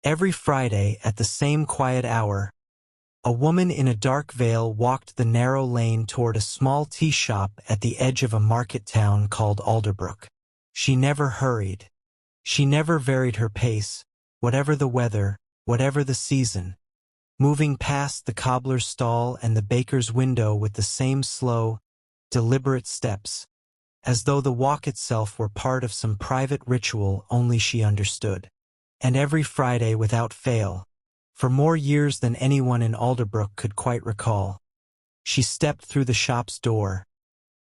Every Friday, at the same quiet hour, a woman in a dark veil walked the narrow lane toward a small tea shop at the edge of a market town called Alderbrook. She never hurried. She never varied her pace, whatever the weather, whatever the season, moving past the cobbler's stall and the baker's window with the same slow, deliberate steps, as though the walk itself were part of some private ritual only she understood. And every Friday, without fail, for more years than anyone in Alderbrook could quite recall, she stepped through the shop's door,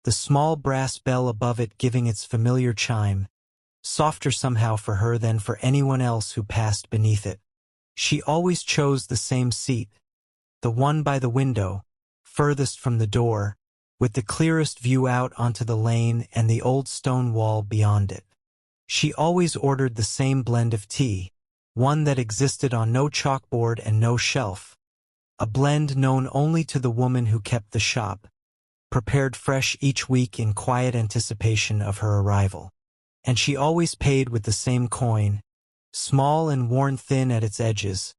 the small brass bell above it giving its familiar chime, softer somehow for her than for anyone else who passed beneath it. She always chose the same seat, the one by the window, furthest from the door, with the clearest view out onto the lane and the old stone wall beyond it. She always ordered the same blend of tea, one that existed on no chalkboard and no shelf, a blend known only to the woman who kept the shop, prepared fresh each week in quiet anticipation of her arrival. And she always paid with the same coin, small and worn thin at its edges,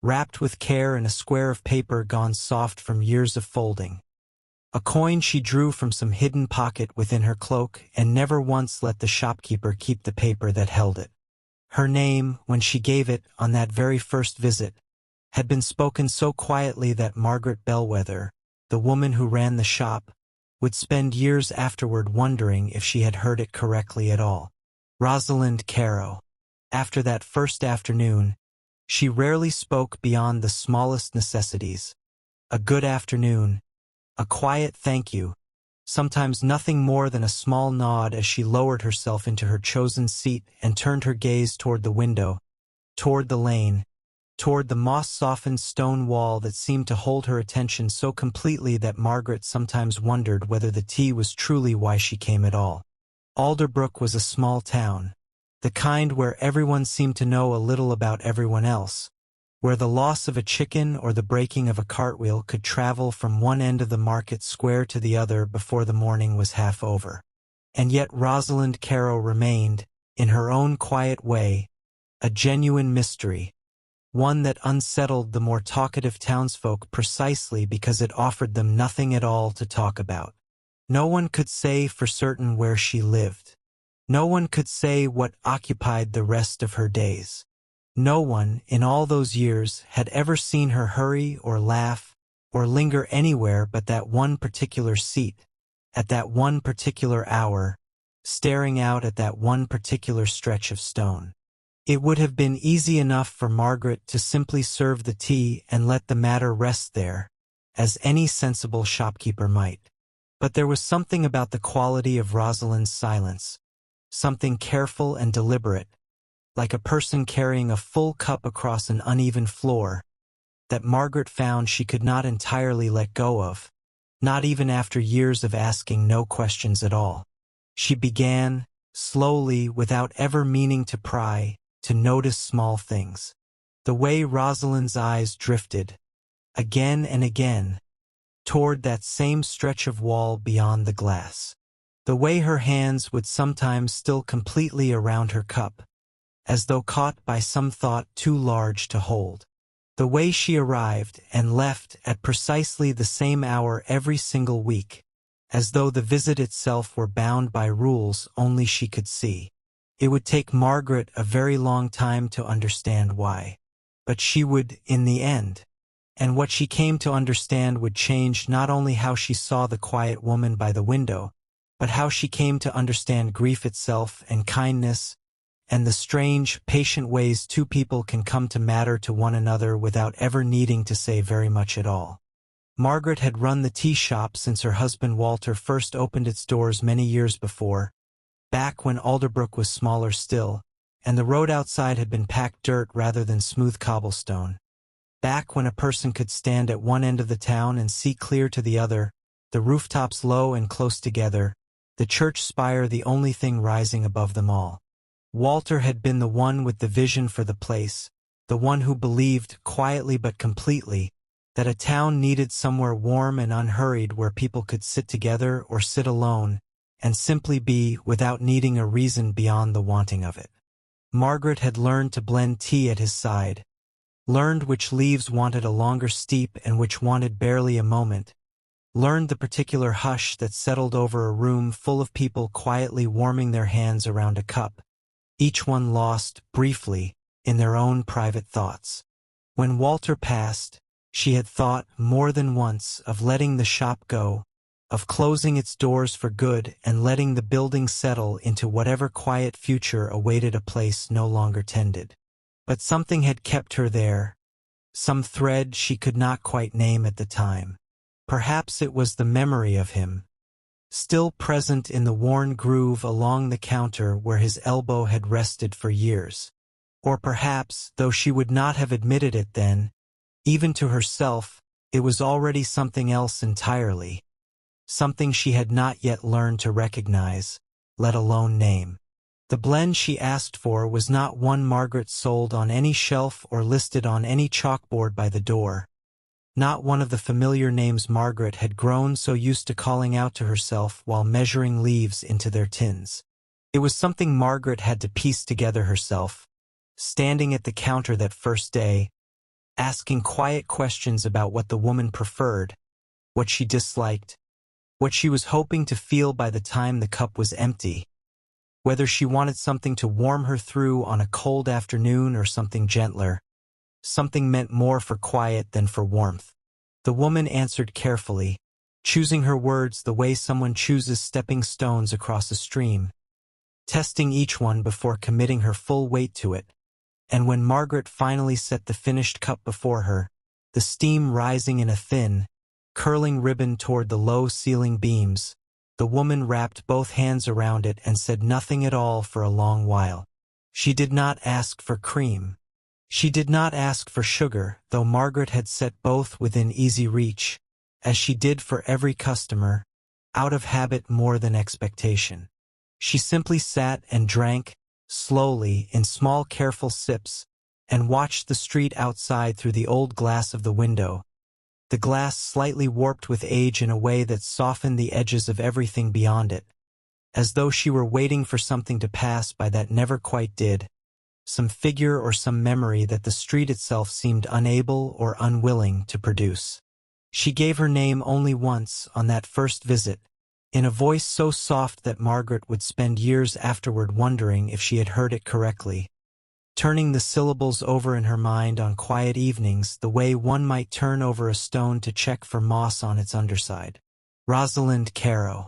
wrapped with care in a square of paper gone soft from years of folding. A coin she drew from some hidden pocket within her cloak and never once let the shopkeeper keep the paper that held it. Her name, when she gave it on that very first visit, had been spoken so quietly that Margaret Bellweather, the woman who ran the shop, would spend years afterward wondering if she had heard it correctly at all. Rosalind Carrow. After that first afternoon, she rarely spoke beyond the smallest necessities. A good afternoon, a quiet thank you, sometimes nothing more than a small nod as she lowered herself into her chosen seat and turned her gaze toward the window, toward the lane, toward the moss-softened stone wall that seemed to hold her attention so completely that Margaret sometimes wondered whether the tea was truly why she came at all. Alderbrook was a small town, the kind where everyone seemed to know a little about everyone else, where the loss of a chicken or the breaking of a cartwheel could travel from one end of the market square to the other before the morning was half over. And yet Rosalind Carrow remained, in her own quiet way, a genuine mystery, one that unsettled the more talkative townsfolk precisely because it offered them nothing at all to talk about. No one could say for certain where she lived. No one could say what occupied the rest of her days. No one, in all those years, had ever seen her hurry or laugh or linger anywhere but that one particular seat, at that one particular hour, staring out at that one particular stretch of stone. It would have been easy enough for Margaret to simply serve the tea and let the matter rest there, as any sensible shopkeeper might. But there was something about the quality of Rosalind's silence, something careful and deliberate, like a person carrying a full cup across an uneven floor, that Margaret found she could not entirely let go of, not even after years of asking no questions at all. She began, slowly, without ever meaning to pry, to notice small things. The way Rosalind's eyes drifted, again and again, toward that same stretch of wall beyond the glass. The way her hands would sometimes still completely around her cup, as though caught by some thought too large to hold. The way she arrived and left at precisely the same hour every single week, as though the visit itself were bound by rules only she could see. It would take Margaret a very long time to understand why. But she would, in the end. And what she came to understand would change not only how she saw the quiet woman by the window, but how she came to understand grief itself and kindness, and the strange, patient ways two people can come to matter to one another without ever needing to say very much at all. Margaret had run the tea shop since her husband Walter first opened its doors many years before, back when Alderbrook was smaller still, and the road outside had been packed dirt rather than smooth cobblestone. Back when a person could stand at one end of the town and see clear to the other, the rooftops low and close together, the church spire the only thing rising above them all. Walter had been the one with the vision for the place, the one who believed, quietly but completely, that a town needed somewhere warm and unhurried where people could sit together or sit alone, and simply be without needing a reason beyond the wanting of it. Margaret had learned to blend tea at his side, learned which leaves wanted a longer steep and which wanted barely a moment, learned the particular hush that settled over a room full of people quietly warming their hands around a cup, each one lost, briefly, in their own private thoughts. When Walter passed, she had thought, more than once, of letting the shop go, of closing its doors for good and letting the building settle into whatever quiet future awaited a place no longer tended. But something had kept her there, some thread she could not quite name at the time. Perhaps it was the memory of him, still present in the worn groove along the counter where his elbow had rested for years. Or perhaps, though she would not have admitted it then, even to herself, it was already something else entirely, something she had not yet learned to recognize, let alone name. The blend she asked for was not one Margaret sold on any shelf or listed on any chalkboard by the door, not one of the familiar names Margaret had grown so used to calling out to herself while measuring leaves into their tins. It was something Margaret had to piece together herself, standing at the counter that first day, asking quiet questions about what the woman preferred, what she disliked, what she was hoping to feel by the time the cup was empty, whether she wanted something to warm her through on a cold afternoon or something gentler, something meant more for quiet than for warmth. The woman answered carefully, choosing her words the way someone chooses stepping stones across a stream, testing each one before committing her full weight to it. And when Margaret finally set the finished cup before her, the steam rising in a thin, curling ribbon toward the low ceiling beams, the woman wrapped both hands around it and said nothing at all for a long while. She did not ask for cream. She did not ask for sugar, though Margaret had set both within easy reach, as she did for every customer, out of habit more than expectation. She simply sat and drank, slowly, in small careful sips, and watched the street outside through the old glass of the window, the glass slightly warped with age in a way that softened the edges of everything beyond it, as though she were waiting for something to pass by that never quite did, some figure or some memory that the street itself seemed unable or unwilling to produce. She gave her name only once on that first visit, in a voice so soft that Margaret would spend years afterward wondering if she had heard it correctly, turning the syllables over in her mind on quiet evenings the way one might turn over a stone to check for moss on its underside. Rosalind Carrow.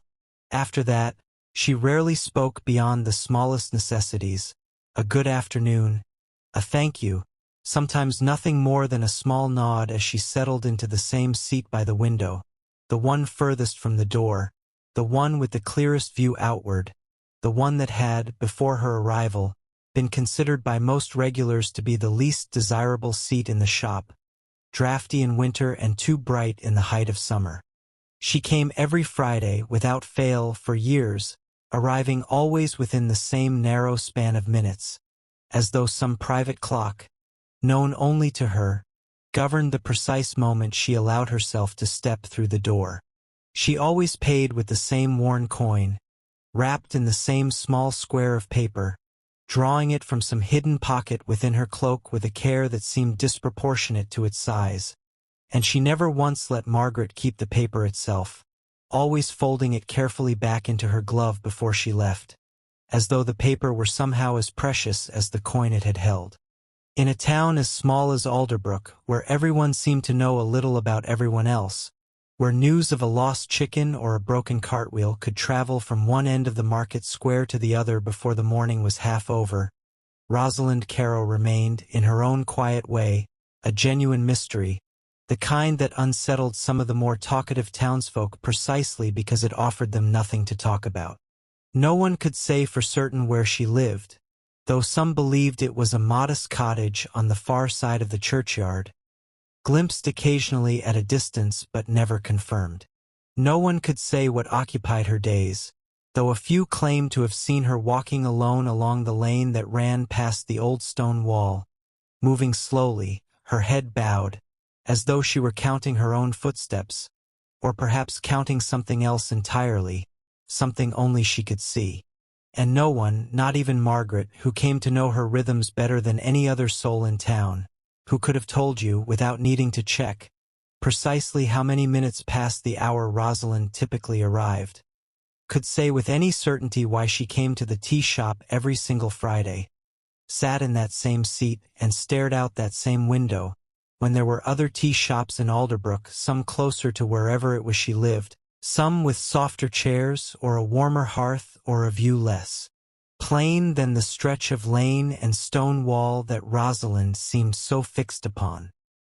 After that, she rarely spoke beyond the smallest necessities, a good afternoon, a thank you, sometimes nothing more than a small nod as she settled into the same seat by the window, the one furthest from the door, the one with the clearest view outward, the one that had, before her arrival, been considered by most regulars to be the least desirable seat in the shop, drafty in winter and too bright in the height of summer. She came every Friday, without fail, for years, arriving always within the same narrow span of minutes, as though some private clock, known only to her, governed the precise moment she allowed herself to step through the door. She always paid with the same worn coin, wrapped in the same small square of paper, drawing it from some hidden pocket within her cloak with a care that seemed disproportionate to its size, and she never once let Margaret keep the paper itself, always folding it carefully back into her glove before she left, as though the paper were somehow as precious as the coin it had held. In a town as small as Alderbrook, where everyone seemed to know a little about everyone else, where news of a lost chicken or a broken cartwheel could travel from one end of the market square to the other before the morning was half over, Rosalind Carrow remained, in her own quiet way, a genuine mystery, the kind that unsettled some of the more talkative townsfolk precisely because it offered them nothing to talk about. No one could say for certain where she lived, though some believed it was a modest cottage on the far side of the churchyard, glimpsed occasionally at a distance but never confirmed. No one could say what occupied her days, though a few claimed to have seen her walking alone along the lane that ran past the old stone wall, moving slowly, her head bowed, as though she were counting her own footsteps, or perhaps counting something else entirely, something only she could see. and no one, not even Margaret, who came to know her rhythms better than any other soul in town, who could have told you, without needing to check, precisely how many minutes past the hour Rosalind typically arrived, could say with any certainty why she came to the tea shop every single Friday, sat in that same seat and stared out that same window, when there were other tea shops in Alderbrook, some closer to wherever it was she lived, some with softer chairs or a warmer hearth or a view less plain than the stretch of lane and stone wall that Rosalind seemed so fixed upon.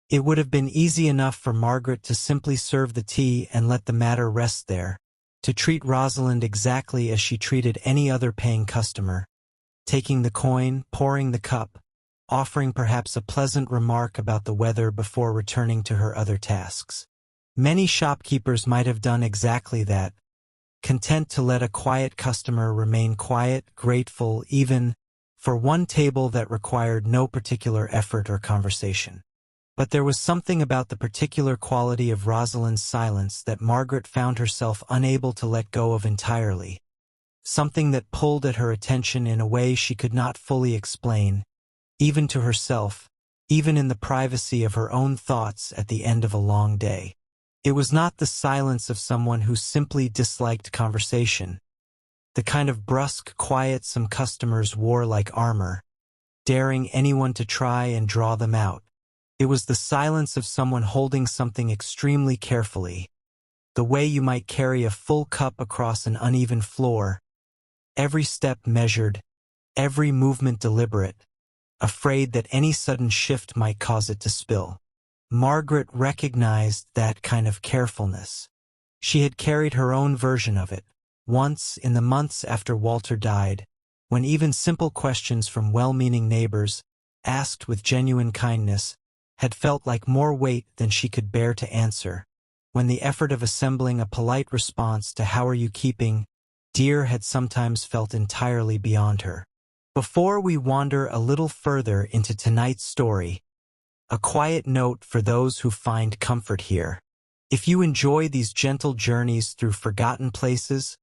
It would have been easy enough for Margaret to simply serve the tea and let the matter rest there, to treat Rosalind exactly as she treated any other paying customer, taking the coin, pouring the cup, offering perhaps a pleasant remark about the weather before returning to her other tasks. Many shopkeepers might have done exactly that, content to let a quiet customer remain quiet, grateful even for one table that required no particular effort or conversation. But there was something about the particular quality of Rosalind's silence that Margaret found herself unable to let go of entirely, something that pulled at her attention in a way she could not fully explain, even to herself, even in the privacy of her own thoughts at the end of a long day. It was not the silence of someone who simply disliked conversation, the kind of brusque quiet some customers wore like armor, daring anyone to try and draw them out. It was the silence of someone holding something extremely carefully, the way you might carry a full cup across an uneven floor, every step measured, every movement deliberate, afraid that any sudden shift might cause it to spill. Margaret recognized that kind of carefulness. She had carried her own version of it, once in the months after Walter died, when even simple questions from well-meaning neighbors, asked with genuine kindness, had felt like more weight than she could bear to answer, when the effort of assembling a polite response to "How are you keeping?" dear had sometimes felt entirely beyond her. Before we wander a little further into tonight's story, a quiet note for those who find comfort here. If you enjoy these gentle journeys through forgotten places,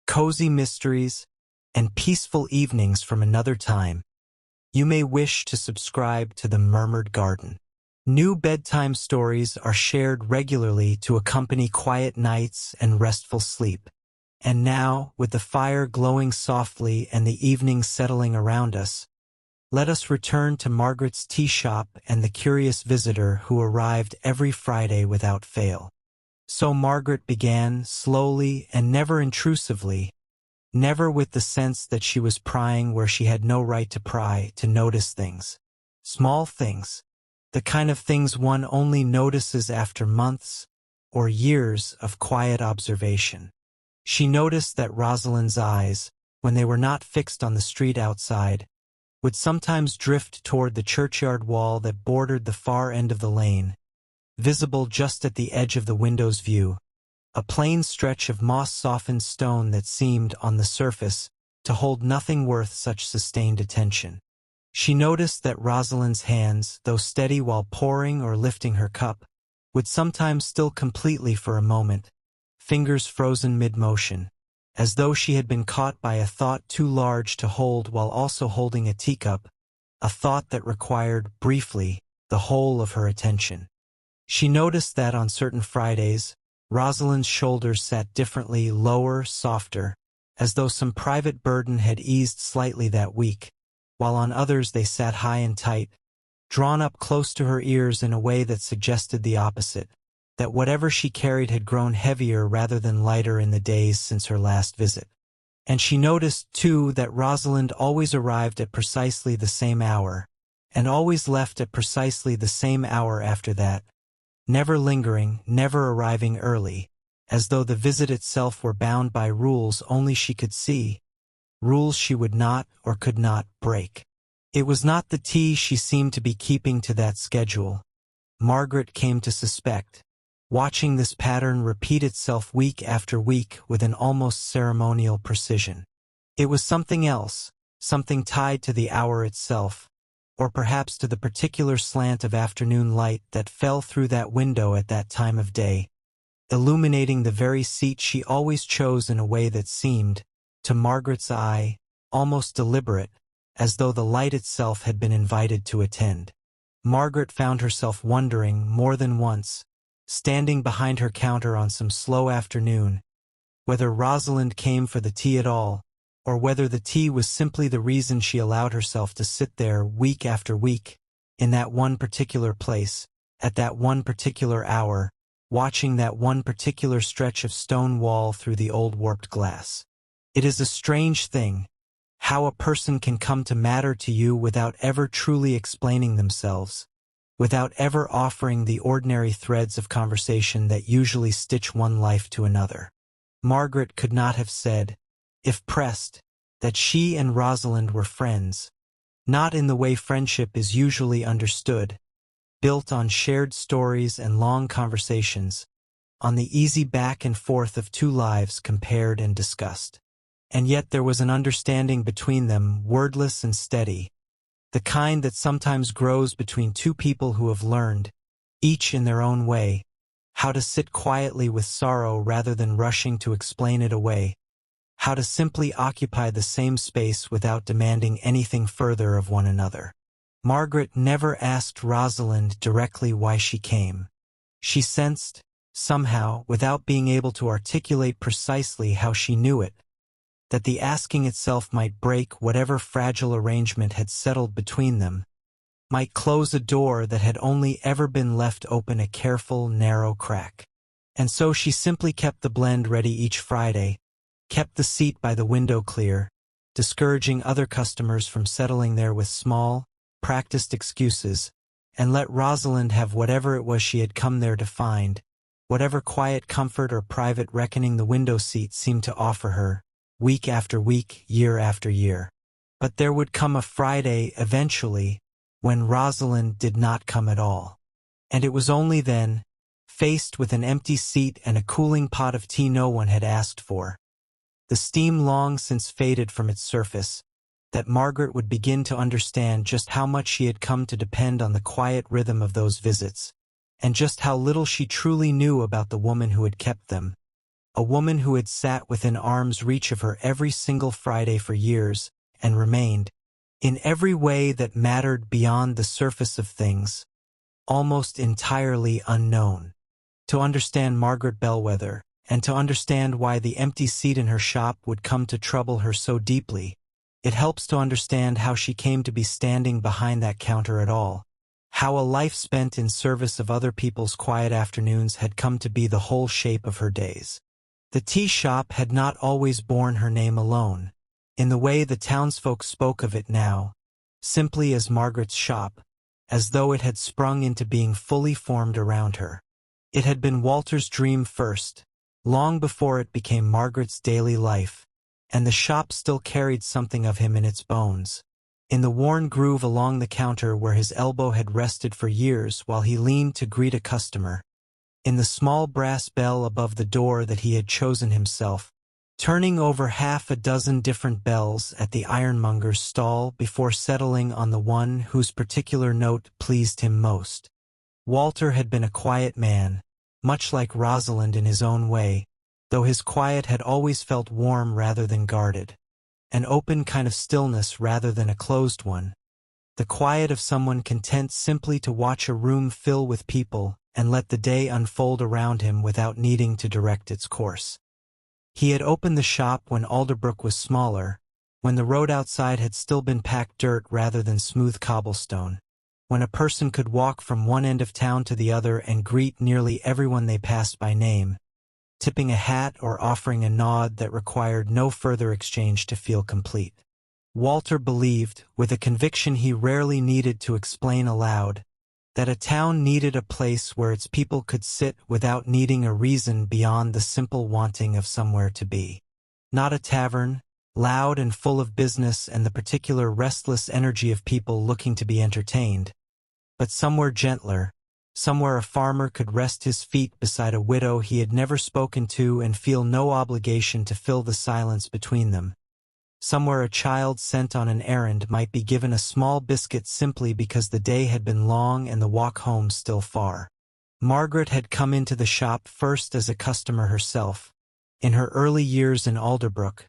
cozy mysteries, and peaceful evenings from another time, you may wish to subscribe to the Murmured Garden. New bedtime stories are shared regularly to accompany quiet nights and restful sleep. And now, with the fire glowing softly and the evening settling around us, let us return to Margaret's tea shop and the curious visitor who arrived every Friday without fail. So Margaret began, slowly and never intrusively, never with the sense that she was prying where she had no right to pry, to notice things. Small things, the kind of things one only notices after months or years of quiet observation. She noticed that Rosalind's eyes, when they were not fixed on the street outside, would sometimes drift toward the churchyard wall that bordered the far end of the lane, visible just at the edge of the window's view, a plain stretch of moss-softened stone that seemed, on the surface, to hold nothing worth such sustained attention. She noticed that Rosalind's hands, though steady while pouring or lifting her cup, would sometimes still completely for a moment, fingers frozen mid-motion, as though she had been caught by a thought too large to hold while also holding a teacup, a thought that required, briefly, the whole of her attention. She noticed that on certain Fridays, Rosalind's shoulders sat differently, lower, softer, as though some private burden had eased slightly that week, while on others they sat high and tight, drawn up close to her ears in a way that suggested the opposite, that whatever she carried had grown heavier rather than lighter in the days since her last visit. And she noticed, too, that Rosalind always arrived at precisely the same hour, and always left at precisely the same hour after that, never lingering, never arriving early, as though the visit itself were bound by rules only she could see, rules she would not or could not break. It was not the tea she seemed to be keeping to that schedule, Margaret came to suspect, watching this pattern repeat itself week after week with an almost ceremonial precision. It was something else, something tied to the hour itself, or perhaps to the particular slant of afternoon light that fell through that window at that time of day, illuminating the very seat she always chose in a way that seemed, to Margaret's eye, almost deliberate, as though the light itself had been invited to attend. Margaret found herself wondering more than once, standing behind her counter on some slow afternoon, whether Rosalind came for the tea at all, or whether the tea was simply the reason she allowed herself to sit there week after week, in that one particular place, at that one particular hour, watching that one particular stretch of stone wall through the old warped glass. It is a strange thing, how a person can come to matter to you without ever truly explaining themselves, without ever offering the ordinary threads of conversation that usually stitch one life to another. Margaret could not have said, if pressed, that she and Rosalind were friends, not in the way friendship is usually understood, built on shared stories and long conversations, on the easy back and forth of two lives compared and discussed. And yet there was an understanding between them, wordless and steady, the kind that sometimes grows between two people who have learned, each in their own way, how to sit quietly with sorrow rather than rushing to explain it away, how to simply occupy the same space without demanding anything further of one another. Margaret never asked Rosalind directly why she came. She sensed, somehow, without being able to articulate precisely how she knew it, that the asking itself might break whatever fragile arrangement had settled between them, might close a door that had only ever been left open a careful, narrow crack. And so she simply kept the blend ready each Friday, kept the seat by the window clear, discouraging other customers from settling there with small, practiced excuses, and let Rosalind have whatever it was she had come there to find, whatever quiet comfort or private reckoning the window seat seemed to offer her, week after week, year after year. But there would come a Friday, eventually, when Rosalind did not come at all. And it was only then, faced with an empty seat and a cooling pot of tea no one had asked for, the steam long since faded from its surface, that Margaret would begin to understand just how much she had come to depend on the quiet rhythm of those visits, and just how little she truly knew about the woman who had kept them. A woman who had sat within arm's reach of her every single Friday for years, and remained, in every way that mattered beyond the surface of things, almost entirely unknown. To understand Margaret Bellweather, and to understand why the empty seat in her shop would come to trouble her so deeply, it helps to understand how she came to be standing behind that counter at all, how a life spent in service of other people's quiet afternoons had come to be the whole shape of her days. The tea shop had not always borne her name alone, in the way the townsfolk spoke of it now, simply as Margaret's shop, as though it had sprung into being fully formed around her. It had been Walter's dream first, long before it became Margaret's daily life, and the shop still carried something of him in its bones, in the worn groove along the counter where his elbow had rested for years while he leaned to greet a customer, in the small brass bell above the door that he had chosen himself, turning over half a dozen different bells at the ironmonger's stall before settling on the one whose particular note pleased him most. Walter had been a quiet man, much like Rosalind in his own way, though his quiet had always felt warm rather than guarded, an open kind of stillness rather than a closed one, the quiet of someone content simply to watch a room fill with people and let the day unfold around him without needing to direct its course. He had opened the shop when Alderbrook was smaller, when the road outside had still been packed dirt rather than smooth cobblestone, when a person could walk from one end of town to the other and greet nearly everyone they passed by name, tipping a hat or offering a nod that required no further exchange to feel complete. Walter believed, with a conviction he rarely needed to explain aloud, that a town needed a place where its people could sit without needing a reason beyond the simple wanting of somewhere to be. Not a tavern, loud and full of business and the particular restless energy of people looking to be entertained, but somewhere gentler, somewhere a farmer could rest his feet beside a widow he had never spoken to and feel no obligation to fill the silence between them. Somewhere a child sent on an errand might be given a small biscuit simply because the day had been long and the walk home still far. Margaret had come into the shop first as a customer herself, in her early years in Alderbrook,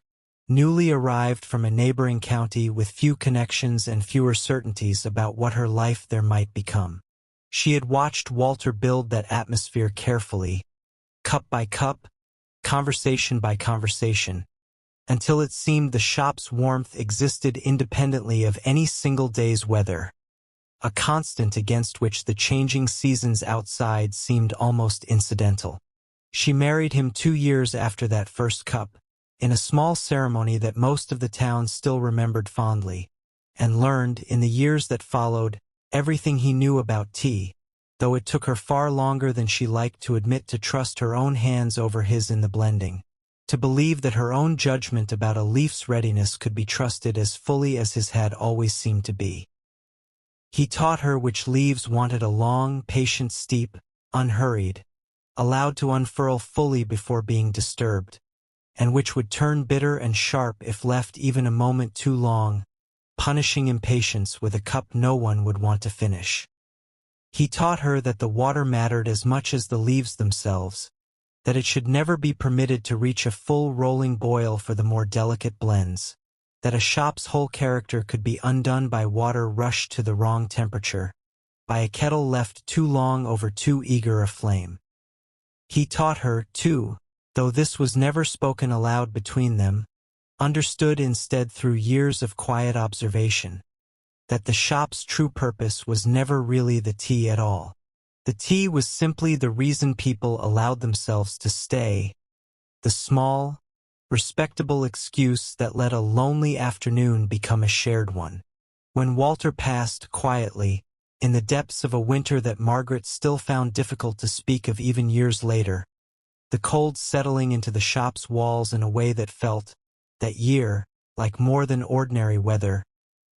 newly arrived from a neighboring county with few connections and fewer certainties about what her life there might become. She had watched Walter build that atmosphere carefully, cup by cup, conversation by conversation, until it seemed the shop's warmth existed independently of any single day's weather, a constant against which the changing seasons outside seemed almost incidental. She married him 2 years after that first cup, in a small ceremony that most of the town still remembered fondly, and learned, in the years that followed, everything he knew about tea, though it took her far longer than she liked to admit to trust her own hands over his in the blending, to believe that her own judgment about a leaf's readiness could be trusted as fully as his had always seemed to be. He taught her which leaves wanted a long, patient steep, unhurried, allowed to unfurl fully before being disturbed, and which would turn bitter and sharp if left even a moment too long, punishing impatience with a cup no one would want to finish. He taught her that the water mattered as much as the leaves themselves, that it should never be permitted to reach a full rolling boil for the more delicate blends, that a shop's whole character could be undone by water rushed to the wrong temperature, by a kettle left too long over too eager a flame. He taught her, too, though this was never spoken aloud between them, understood instead through years of quiet observation, that the shop's true purpose was never really the tea at all. The tea was simply the reason people allowed themselves to stay, the small, respectable excuse that let a lonely afternoon become a shared one. When Walter passed quietly, in the depths of a winter that Margaret still found difficult to speak of even years later, the cold settling into the shop's walls in a way that felt, that year, like more than ordinary weather,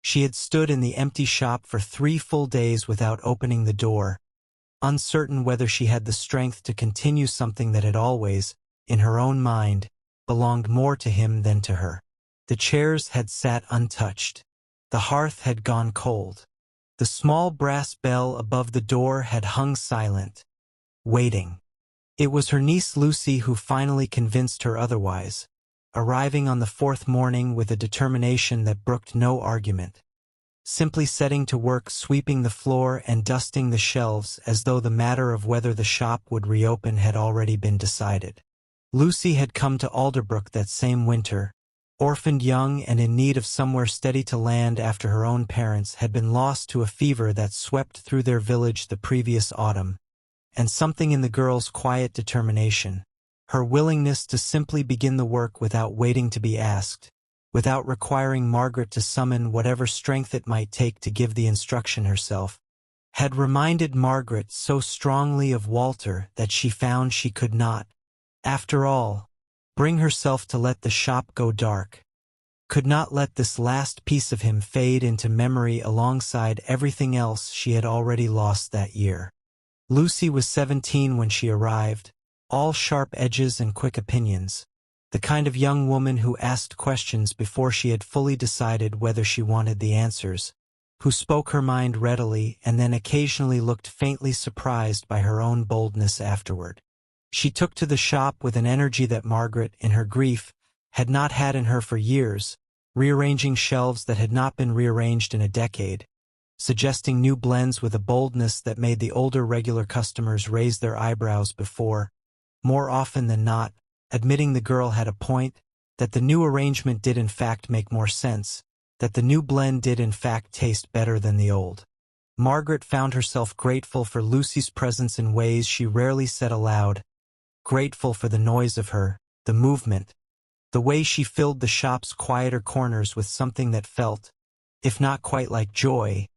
she had stood in the empty shop for 3 full days without opening the door, uncertain whether she had the strength to continue something that had always, in her own mind, belonged more to him than to her. The chairs had sat untouched. The hearth had gone cold. The small brass bell above the door had hung silent, waiting. It was her niece Lucy who finally convinced her otherwise, arriving on the 4th morning with a determination that brooked no argument, simply setting to work sweeping the floor and dusting the shelves as though the matter of whether the shop would reopen had already been decided. Lucy had come to Alderbrook that same winter, orphaned young and in need of somewhere steady to land after her own parents had been lost to a fever that swept through their village the previous autumn, and something in the girl's quiet determination, her willingness to simply begin the work without waiting to be asked, without requiring Margaret to summon whatever strength it might take to give the instruction herself, had reminded Margaret so strongly of Walter that she found she could not, after all, bring herself to let the shop go dark, could not let this last piece of him fade into memory alongside everything else she had already lost that year. Lucy was 17 when she arrived, all sharp edges and quick opinions, the kind of young woman who asked questions before she had fully decided whether she wanted the answers, who spoke her mind readily and then occasionally looked faintly surprised by her own boldness afterward. She took to the shop with an energy that Margaret, in her grief, had not had in her for years, rearranging shelves that had not been rearranged in a decade, suggesting new blends with a boldness that made the older regular customers raise their eyebrows before, more often than not, admitting the girl had a point, that the new arrangement did in fact make more sense, that the new blend did in fact taste better than the old. Margaret found herself grateful for Lucy's presence in ways she rarely said aloud, grateful for the noise of her, the movement, the way she filled the shop's quieter corners with something that felt, if not quite like joy,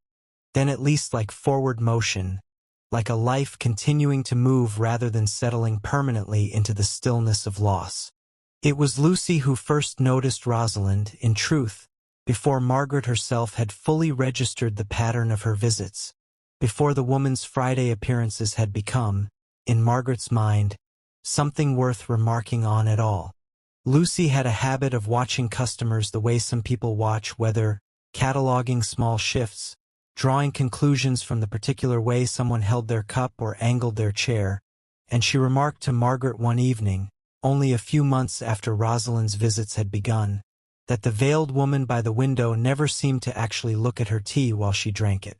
then at least like forward motion, like a life continuing to move rather than settling permanently into the stillness of loss. It was Lucy who first noticed Rosalind, in truth, before Margaret herself had fully registered the pattern of her visits, before the woman's Friday appearances had become, in Margaret's mind, something worth remarking on at all. Lucy had a habit of watching customers the way some people watch weather, cataloging small shifts, drawing conclusions from the particular way someone held their cup or angled their chair, and she remarked to Margaret one evening, only a few months after Rosalind's visits had begun, that the veiled woman by the window never seemed to actually look at her tea while she drank it.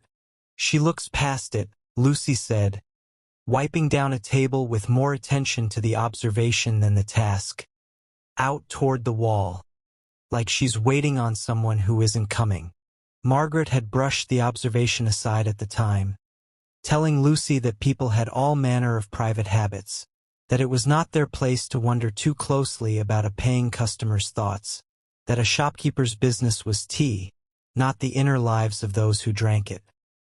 "She looks past it," Lucy said, wiping down a table with more attention to the observation than the task, "out toward the wall, like she's waiting on someone who isn't coming." Margaret had brushed the observation aside at the time, telling Lucy that people had all manner of private habits, that it was not their place to wonder too closely about a paying customer's thoughts, that a shopkeeper's business was tea, not the inner lives of those who drank it.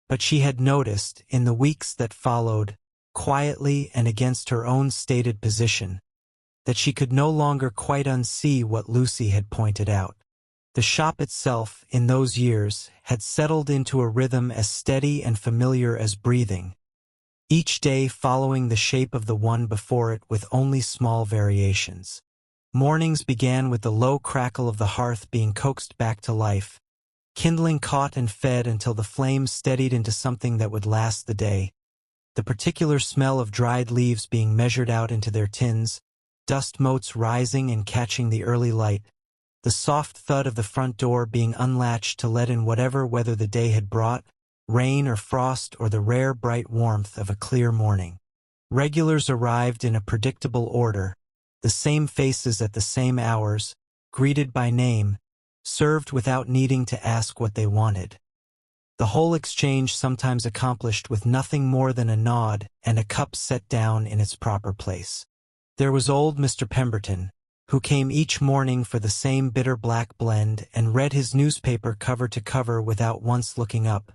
But she had noticed, in the weeks that followed, quietly and against her own stated position, that she could no longer quite unsee what Lucy had pointed out. The shop itself, in those years, had settled into a rhythm as steady and familiar as breathing, each day following the shape of the one before it with only small variations. Mornings began with the low crackle of the hearth being coaxed back to life, kindling caught and fed until the flames steadied into something that would last the day, the particular smell of dried leaves being measured out into their tins, dust motes rising and catching the early light, the soft thud of the front door being unlatched to let in whatever weather the day had brought, rain or frost or the rare bright warmth of a clear morning. Regulars arrived in a predictable order, the same faces at the same hours, greeted by name, served without needing to ask what they wanted. The whole exchange sometimes accomplished with nothing more than a nod and a cup set down in its proper place. There was old Mr. Pemberton, who came each morning for the same bitter black blend and read his newspaper cover to cover without once looking up,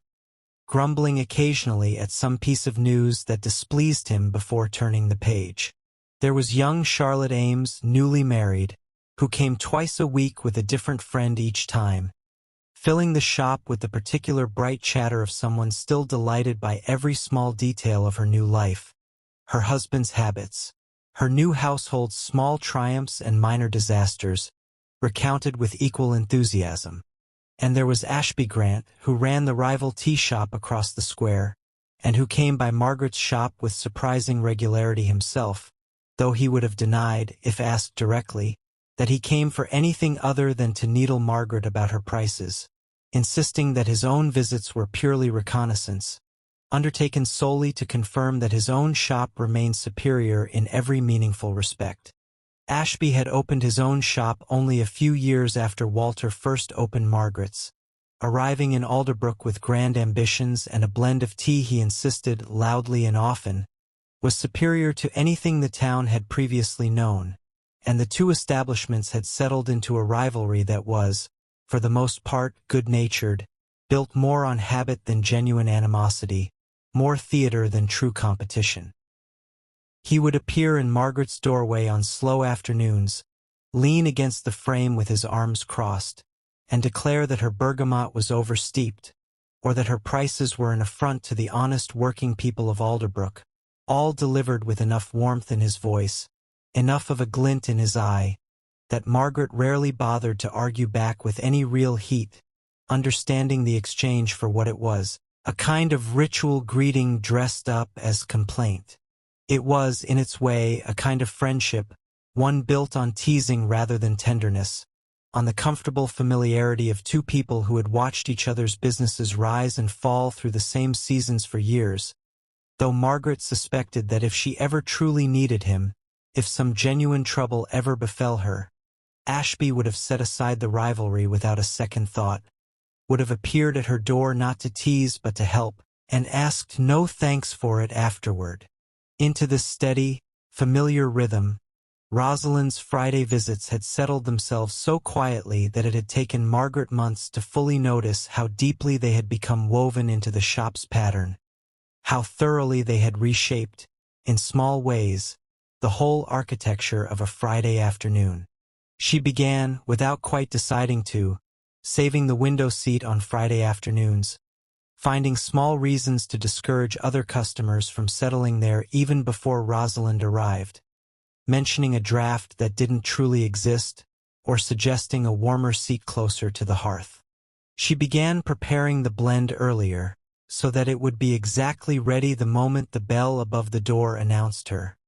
grumbling occasionally at some piece of news that displeased him before turning the page. There was young Charlotte Ames, newly married, who came twice a week with a different friend each time, filling the shop with the particular bright chatter of someone still delighted by every small detail of her new life, her husband's habits, her new household's small triumphs and minor disasters, recounted with equal enthusiasm. And there was Ashby Grant, who ran the rival tea shop across the square, and who came by Margaret's shop with surprising regularity himself, though he would have denied, if asked directly, that he came for anything other than to needle Margaret about her prices, insisting that his own visits were purely reconnaissance, undertaken solely to confirm that his own shop remained superior in every meaningful respect. Ashby had opened his own shop only a few years after Walter first opened Margaret's, arriving in Alderbrook with grand ambitions and a blend of tea he insisted, loudly and often, was superior to anything the town had previously known, and the two establishments had settled into a rivalry that was, for the most part, good-natured, built more on habit than genuine animosity, more theater than true competition. He would appear in Margaret's doorway on slow afternoons, lean against the frame with his arms crossed, and declare that her bergamot was oversteeped, or that her prices were an affront to the honest working people of Alderbrook, all delivered with enough warmth in his voice, enough of a glint in his eye, that Margaret rarely bothered to argue back with any real heat, understanding the exchange for what it was, a kind of ritual greeting dressed up as complaint. It was, in its way, a kind of friendship, one built on teasing rather than tenderness, on the comfortable familiarity of two people who had watched each other's businesses rise and fall through the same seasons for years, though Margaret suspected that if she ever truly needed him, if some genuine trouble ever befell her, Ashby would have set aside the rivalry without a second thought, would have appeared at her door not to tease but to help, and asked no thanks for it afterward. Into this steady, familiar rhythm, Rosalind's Friday visits had settled themselves so quietly that it had taken Margaret months to fully notice how deeply they had become woven into the shop's pattern, how thoroughly they had reshaped, in small ways, the whole architecture of a Friday afternoon. She began, without quite deciding to, saving the window seat on Friday afternoons, finding small reasons to discourage other customers from settling there even before Rosalind arrived, mentioning a draft that didn't truly exist, or suggesting a warmer seat closer to the hearth. She began preparing the blend earlier, so that it would be exactly ready the moment the bell above the door announced her.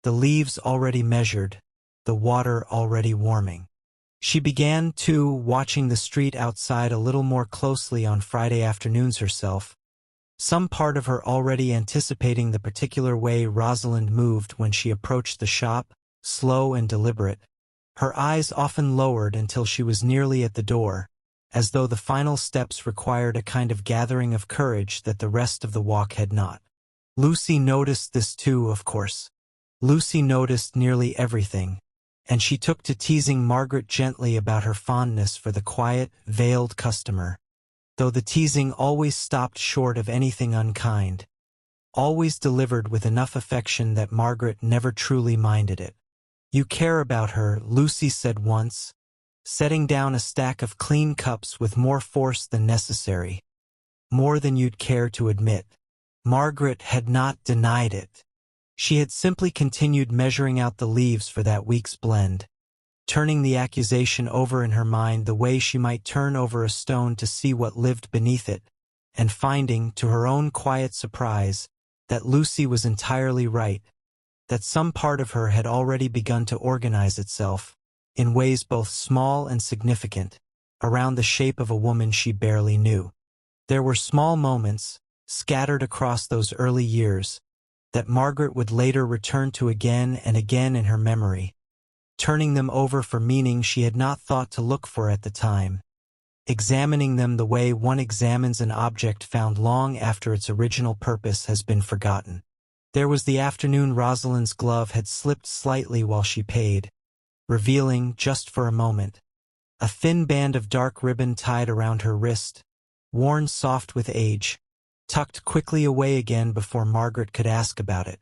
The leaves already measured, the water already warming. She began, too, watching the street outside a little more closely on Friday afternoons herself, some part of her already anticipating the particular way Rosalind moved when she approached the shop, slow and deliberate, her eyes often lowered until she was nearly at the door, as though the final steps required a kind of gathering of courage that the rest of the walk had not. Lucy noticed this too, of course. Lucy noticed nearly everything, and she took to teasing Margaret gently about her fondness for the quiet, veiled customer, though the teasing always stopped short of anything unkind, always delivered with enough affection that Margaret never truly minded it. "You care about her," Lucy said once, setting down a stack of clean cups with more force than necessary. "More than you'd care to admit." Margaret had not denied it. She had simply continued measuring out the leaves for that week's blend, turning the accusation over in her mind the way she might turn over a stone to see what lived beneath it, and finding, to her own quiet surprise, that Lucy was entirely right, that some part of her had already begun to organize itself, in ways both small and significant, around the shape of a woman she barely knew. There were small moments, scattered across those early years, that Margaret would later return to again and again in her memory, turning them over for meaning she had not thought to look for at the time, examining them the way one examines an object found long after its original purpose has been forgotten. There was the afternoon Rosalind's glove had slipped slightly while she paid, revealing, just for a moment, a thin band of dark ribbon tied around her wrist, worn soft with age, tucked quickly away again before Margaret could ask about it,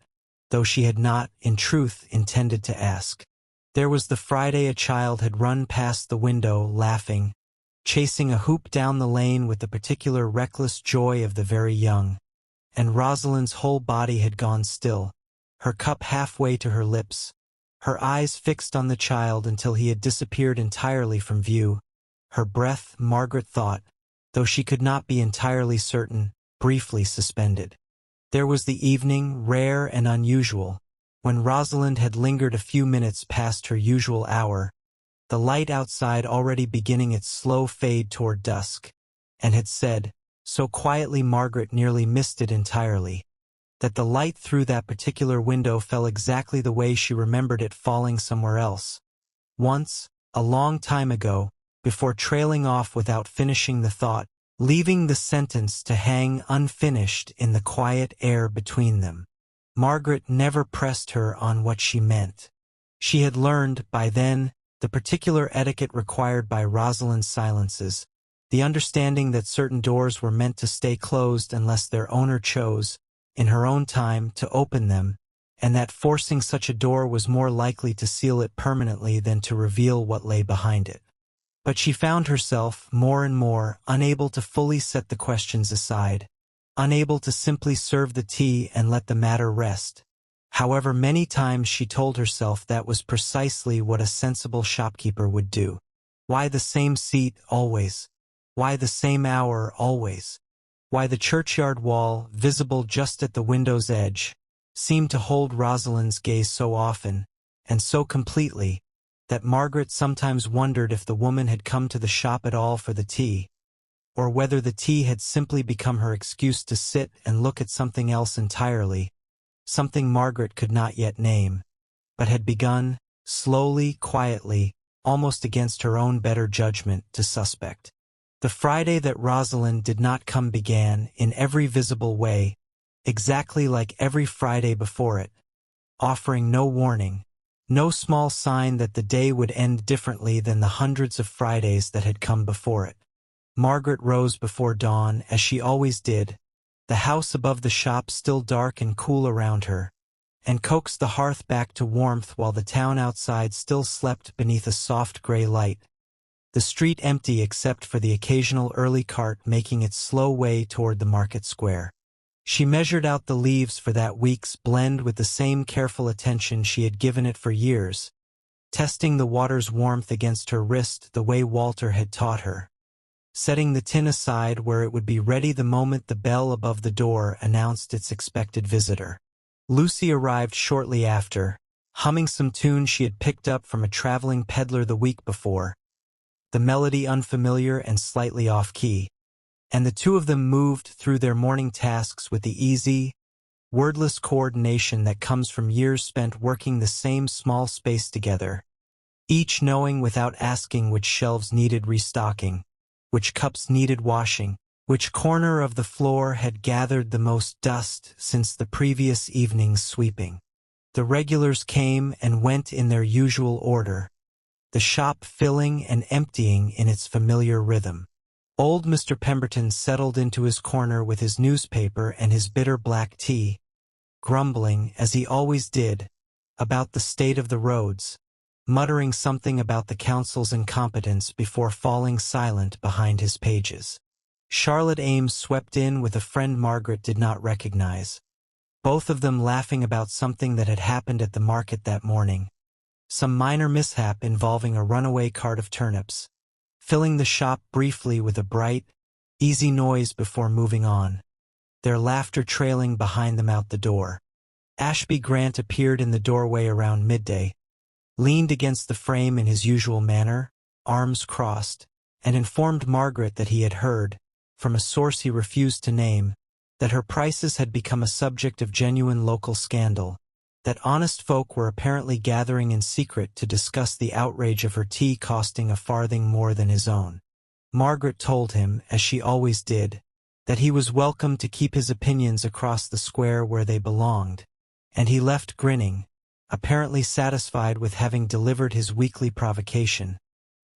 though she had not, in truth, intended to ask. There was the Friday a child had run past the window, laughing, chasing a hoop down the lane with the particular reckless joy of the very young, and Rosalind's whole body had gone still, her cup halfway to her lips, her eyes fixed on the child until he had disappeared entirely from view, her breath, Margaret thought, though she could not be entirely certain, briefly suspended. There was the evening, rare and unusual, when Rosalind had lingered a few minutes past her usual hour, the light outside already beginning its slow fade toward dusk, and had said, so quietly Margaret nearly missed it entirely, that the light through that particular window fell exactly the way she remembered it falling somewhere else. Once, a long time ago, before trailing off without finishing the thought, leaving the sentence to hang unfinished in the quiet air between them. Margaret never pressed her on what she meant. She had learned, by then, the particular etiquette required by Rosalind's silences, the understanding that certain doors were meant to stay closed unless their owner chose, in her own time, to open them, and that forcing such a door was more likely to seal it permanently than to reveal what lay behind it. But she found herself, more and more, unable to fully set the questions aside, unable to simply serve the tea and let the matter rest. However many times she told herself that was precisely what a sensible shopkeeper would do. Why the same seat always? Why the same hour always? Why the churchyard wall, visible just at the window's edge, seemed to hold Rosalind's gaze so often, and so completely, that Margaret sometimes wondered if the woman had come to the shop at all for the tea, or whether the tea had simply become her excuse to sit and look at something else entirely, something Margaret could not yet name, but had begun, slowly, quietly, almost against her own better judgment, to suspect. The Friday that Rosalind did not come began, in every visible way, exactly like every Friday before it, offering no warning, no small sign that the day would end differently than the hundreds of Fridays that had come before it. Margaret rose before dawn, as she always did, the house above the shop still dark and cool around her, and coaxed the hearth back to warmth while the town outside still slept beneath a soft gray light, the street empty except for the occasional early cart making its slow way toward the market square. She measured out the leaves for that week's blend with the same careful attention she had given it for years, testing the water's warmth against her wrist the way Walter had taught her, setting the tin aside where it would be ready the moment the bell above the door announced its expected visitor. Lucy arrived shortly after, humming some tune she had picked up from a traveling peddler the week before, the melody unfamiliar and slightly off-key, and the two of them moved through their morning tasks with the easy, wordless coordination that comes from years spent working the same small space together, each knowing without asking which shelves needed restocking, which cups needed washing, which corner of the floor had gathered the most dust since the previous evening's sweeping. The regulars came and went in their usual order, the shop filling and emptying in its familiar rhythm. Old Mr. Pemberton settled into his corner with his newspaper and his bitter black tea, grumbling, as he always did, about the state of the roads, muttering something about the council's incompetence before falling silent behind his pages. Charlotte Ames swept in with a friend Margaret did not recognize, both of them laughing about something that had happened at the market that morning, some minor mishap involving a runaway cart of turnips, filling the shop briefly with a bright, easy noise before moving on, their laughter trailing behind them out the door. Ashby Grant appeared in the doorway around midday, leaned against the frame in his usual manner, arms crossed, and informed Margaret that he had heard, from a source he refused to name, that her prices had become a subject of genuine local scandal, that honest folk were apparently gathering in secret to discuss the outrage of her tea costing a farthing more than his own. Margaret told him, as she always did, that he was welcome to keep his opinions across the square where they belonged, and he left grinning, apparently satisfied with having delivered his weekly provocation,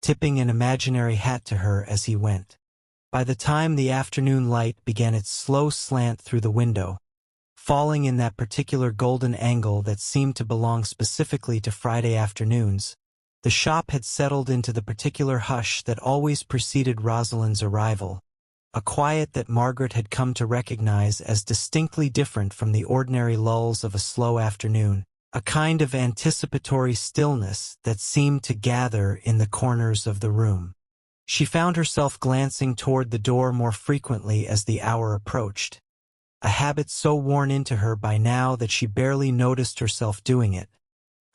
tipping an imaginary hat to her as he went. By the time the afternoon light began its slow slant through the window, falling in that particular golden angle that seemed to belong specifically to Friday afternoons, the shop had settled into the particular hush that always preceded Rosalind's arrival, a quiet that Margaret had come to recognize as distinctly different from the ordinary lulls of a slow afternoon, a kind of anticipatory stillness that seemed to gather in the corners of the room. She found herself glancing toward the door more frequently as the hour approached, a habit so worn into her by now that she barely noticed herself doing it,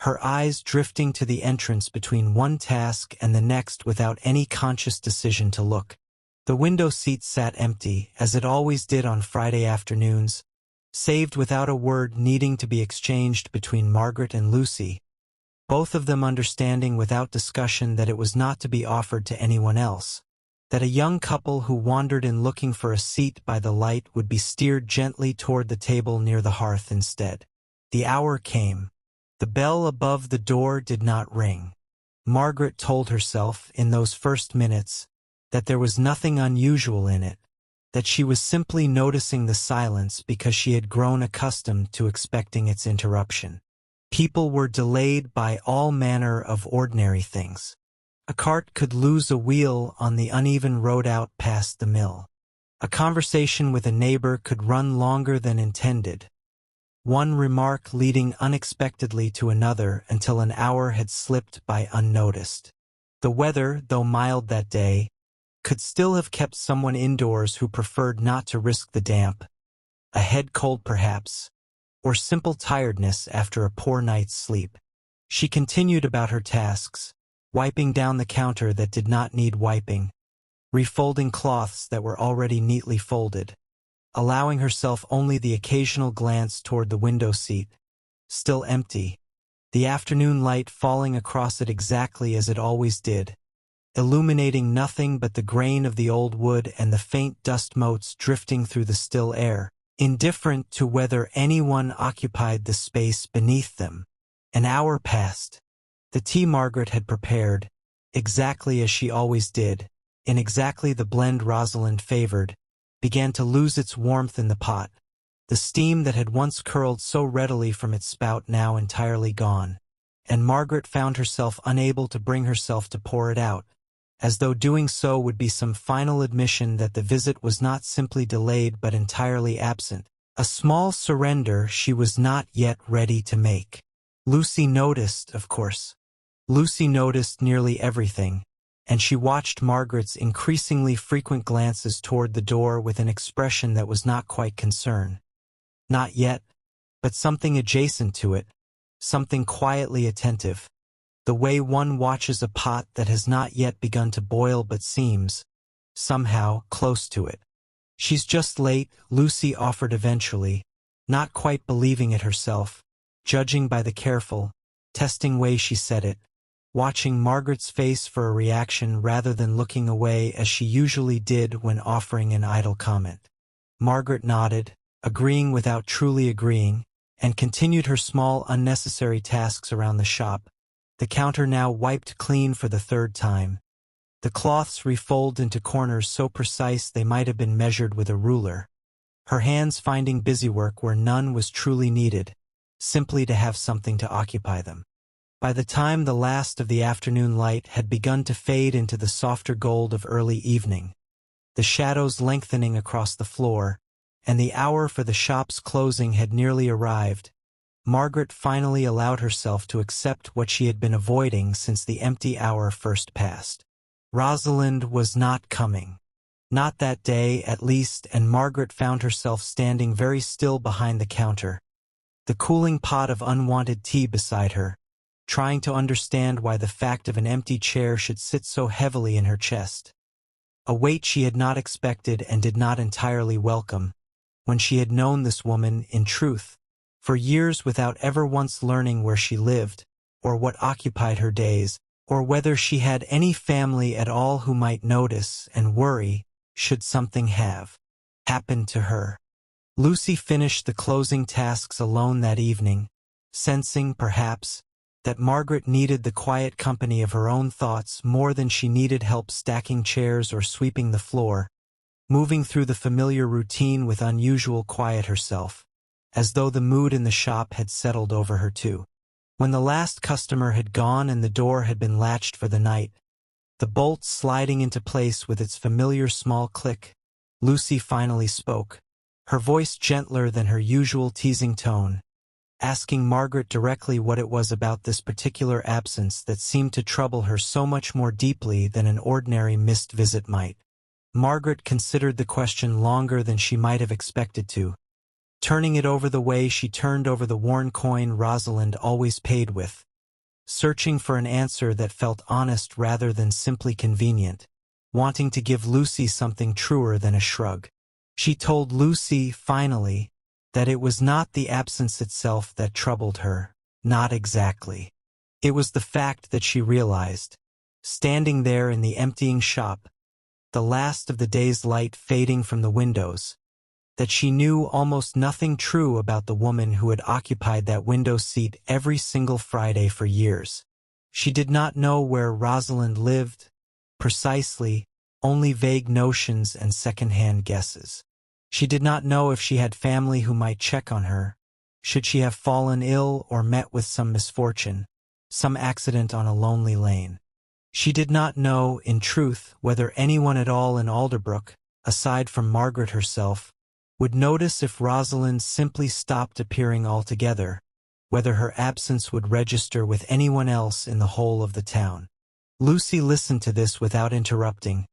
her eyes drifting to the entrance between one task and the next without any conscious decision to look. The window seat sat empty, as it always did on Friday afternoons, saved without a word needing to be exchanged between Margaret and Lucy, both of them understanding without discussion that it was not to be offered to anyone else, that a young couple who wandered in looking for a seat by the light would be steered gently toward the table near the hearth instead. The hour came. The bell above the door did not ring. Margaret told herself, in those first minutes, that there was nothing unusual in it, that she was simply noticing the silence because she had grown accustomed to expecting its interruption. People were delayed by all manner of ordinary things. A cart could lose a wheel on the uneven road out past the mill. A conversation with a neighbor could run longer than intended, one remark leading unexpectedly to another until an hour had slipped by unnoticed. The weather, though mild that day, could still have kept someone indoors who preferred not to risk the damp, a head cold perhaps, or simple tiredness after a poor night's sleep. She continued about her tasks, wiping down the counter that did not need wiping, refolding cloths that were already neatly folded, allowing herself only the occasional glance toward the window seat, still empty, the afternoon light falling across it exactly as it always did, illuminating nothing but the grain of the old wood and the faint dust motes drifting through the still air, indifferent to whether anyone occupied the space beneath them. An hour passed. The tea Margaret had prepared, exactly as she always did, in exactly the blend Rosalind favored, began to lose its warmth in the pot, the steam that had once curled so readily from its spout now entirely gone, and Margaret found herself unable to bring herself to pour it out, as though doing so would be some final admission that the visit was not simply delayed but entirely absent, a small surrender she was not yet ready to make. Lucy noticed, of course. Lucy noticed nearly everything, and she watched Margaret's increasingly frequent glances toward the door with an expression that was not quite concern. Not yet, but something adjacent to it, something quietly attentive. the way one watches a pot that has not yet begun to boil but seems, somehow, close to it. "She's just late," Lucy offered eventually, not quite believing it herself, judging by the careful, testing way she said it, watching Margaret's face for a reaction rather than looking away as she usually did when offering an idle comment. Margaret nodded, agreeing without truly agreeing, and continued her small, unnecessary tasks around the shop, the counter now wiped clean for the third time. The cloths refolded into corners so precise they might have been measured with a ruler. Her hands finding busywork where none was truly needed, simply to have something to occupy them. By the time the last of the afternoon light had begun to fade into the softer gold of early evening, the shadows lengthening across the floor, and the hour for the shop's closing had nearly arrived, Margaret finally allowed herself to accept what she had been avoiding since the empty hour first passed. Rosalind was not coming. Not that day, at least, and Margaret found herself standing very still behind the counter, the cooling pot of unwanted tea beside her, trying to understand why the fact of an empty chair should sit so heavily in her chest. A weight she had not expected and did not entirely welcome, when she had known this woman, in truth, for years without ever once learning where she lived, or what occupied her days, or whether she had any family at all who might notice and worry should something have happened to her. Lucy finished the closing tasks alone that evening, sensing, perhaps, that Margaret needed the quiet company of her own thoughts more than she needed help stacking chairs or sweeping the floor, moving through the familiar routine with unusual quiet herself, as though the mood in the shop had settled over her too. When the last customer had gone and the door had been latched for the night, the bolt sliding into place with its familiar small click, Lucy finally spoke, her voice gentler than her usual teasing tone, asking Margaret directly what it was about this particular absence that seemed to trouble her so much more deeply than an ordinary missed visit might. Margaret considered the question longer than she might have expected to, turning it over the way she turned over the worn coin Rosalind always paid with, searching for an answer that felt honest rather than simply convenient, wanting to give Lucy something truer than a shrug. She told Lucy, finally, that it was not the absence itself that troubled her, not exactly. It was the fact that she realized, standing there in the emptying shop, the last of the day's light fading from the windows, that she knew almost nothing true about the woman who had occupied that window seat every single Friday for years. She did not know where Rosalind lived, precisely, only vague notions and second-hand guesses. She did not know if she had family who might check on her, should she have fallen ill or met with some misfortune, some accident on a lonely lane. She did not know, in truth, whether anyone at all in Alderbrook, aside from Margaret herself, would notice if Rosalind simply stopped appearing altogether, whether her absence would register with anyone else in the whole of the town. Lucy listened to this without interrupting,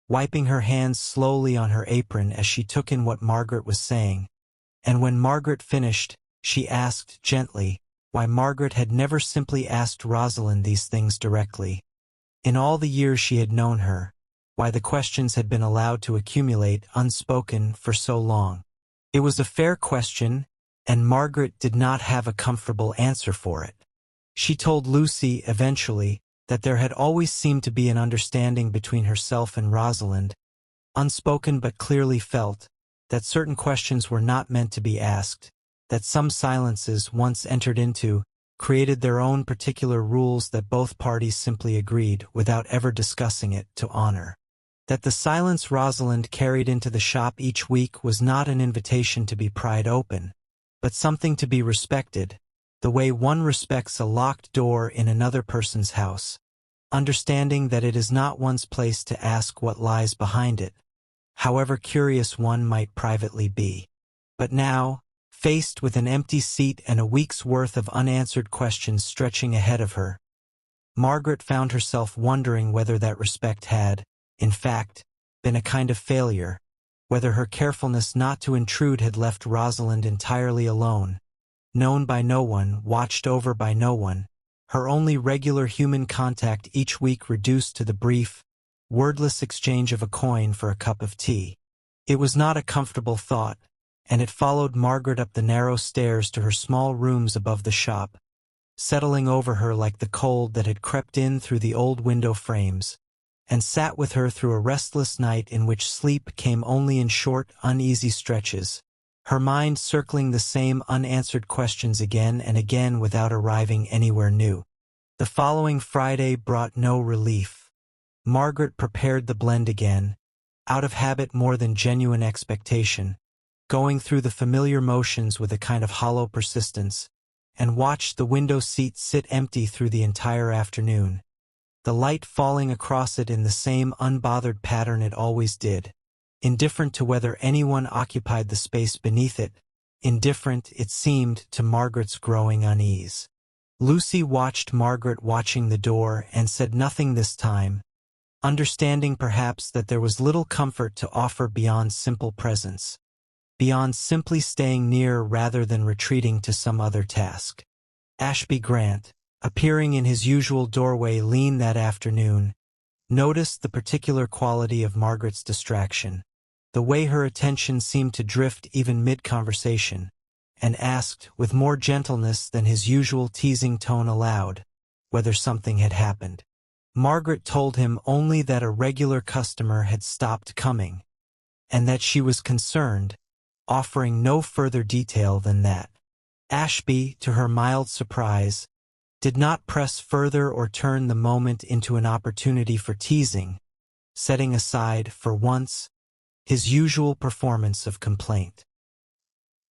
wiping her hands slowly on her apron as she took in what Margaret was saying, and when Margaret finished, she asked gently why Margaret had never simply asked Rosalind these things directly. In all the years she had known her, why the questions had been allowed to accumulate unspoken for so long. It was a fair question, and Margaret did not have a comfortable answer for it. She told Lucy, eventually, that there had always seemed to be an understanding between herself and Rosalind, unspoken but clearly felt, that certain questions were not meant to be asked, that some silences, once entered into, created their own particular rules that both parties simply agreed, without ever discussing it, to honor. That the silence Rosalind carried into the shop each week was not an invitation to be pried open, but something to be respected, the way one respects a locked door in another person's house, understanding that it is not one's place to ask what lies behind it, however curious one might privately be. But now, faced with an empty seat and a week's worth of unanswered questions stretching ahead of her, Margaret found herself wondering whether that respect had, in fact, been a kind of failure, whether her carefulness not to intrude had left Rosalind entirely alone, known by no one, watched over by no one, her only regular human contact each week reduced to the brief, wordless exchange of a coin for a cup of tea. It was not a comfortable thought, and it followed Margaret up the narrow stairs to her small rooms above the shop, settling over her like the cold that had crept in through the old window frames, and sat with her through a restless night in which sleep came only in short, uneasy stretches, her mind circling the same unanswered questions again and again without arriving anywhere new. The following Friday brought no relief. Margaret prepared the blend again, out of habit more than genuine expectation, going through the familiar motions with a kind of hollow persistence, and watched the window seat sit empty through the entire afternoon, the light falling across it in the same unbothered pattern it always did, indifferent to whether anyone occupied the space beneath it, indifferent, it seemed, to Margaret's growing unease. Lucy watched Margaret watching the door and said nothing this time, understanding perhaps that there was little comfort to offer beyond simple presence, beyond simply staying near rather than retreating to some other task. Ashby Grant, appearing in his usual doorway lean that afternoon, noticed the particular quality of Margaret's distraction, the way her attention seemed to drift even mid-conversation, and asked, with more gentleness than his usual teasing tone allowed, whether something had happened. Margaret told him only that a regular customer had stopped coming, and that she was concerned, offering no further detail than that. Ashby, to her mild surprise, did not press further or turn the moment into an opportunity for teasing, setting aside, for once, his usual performance of complaint.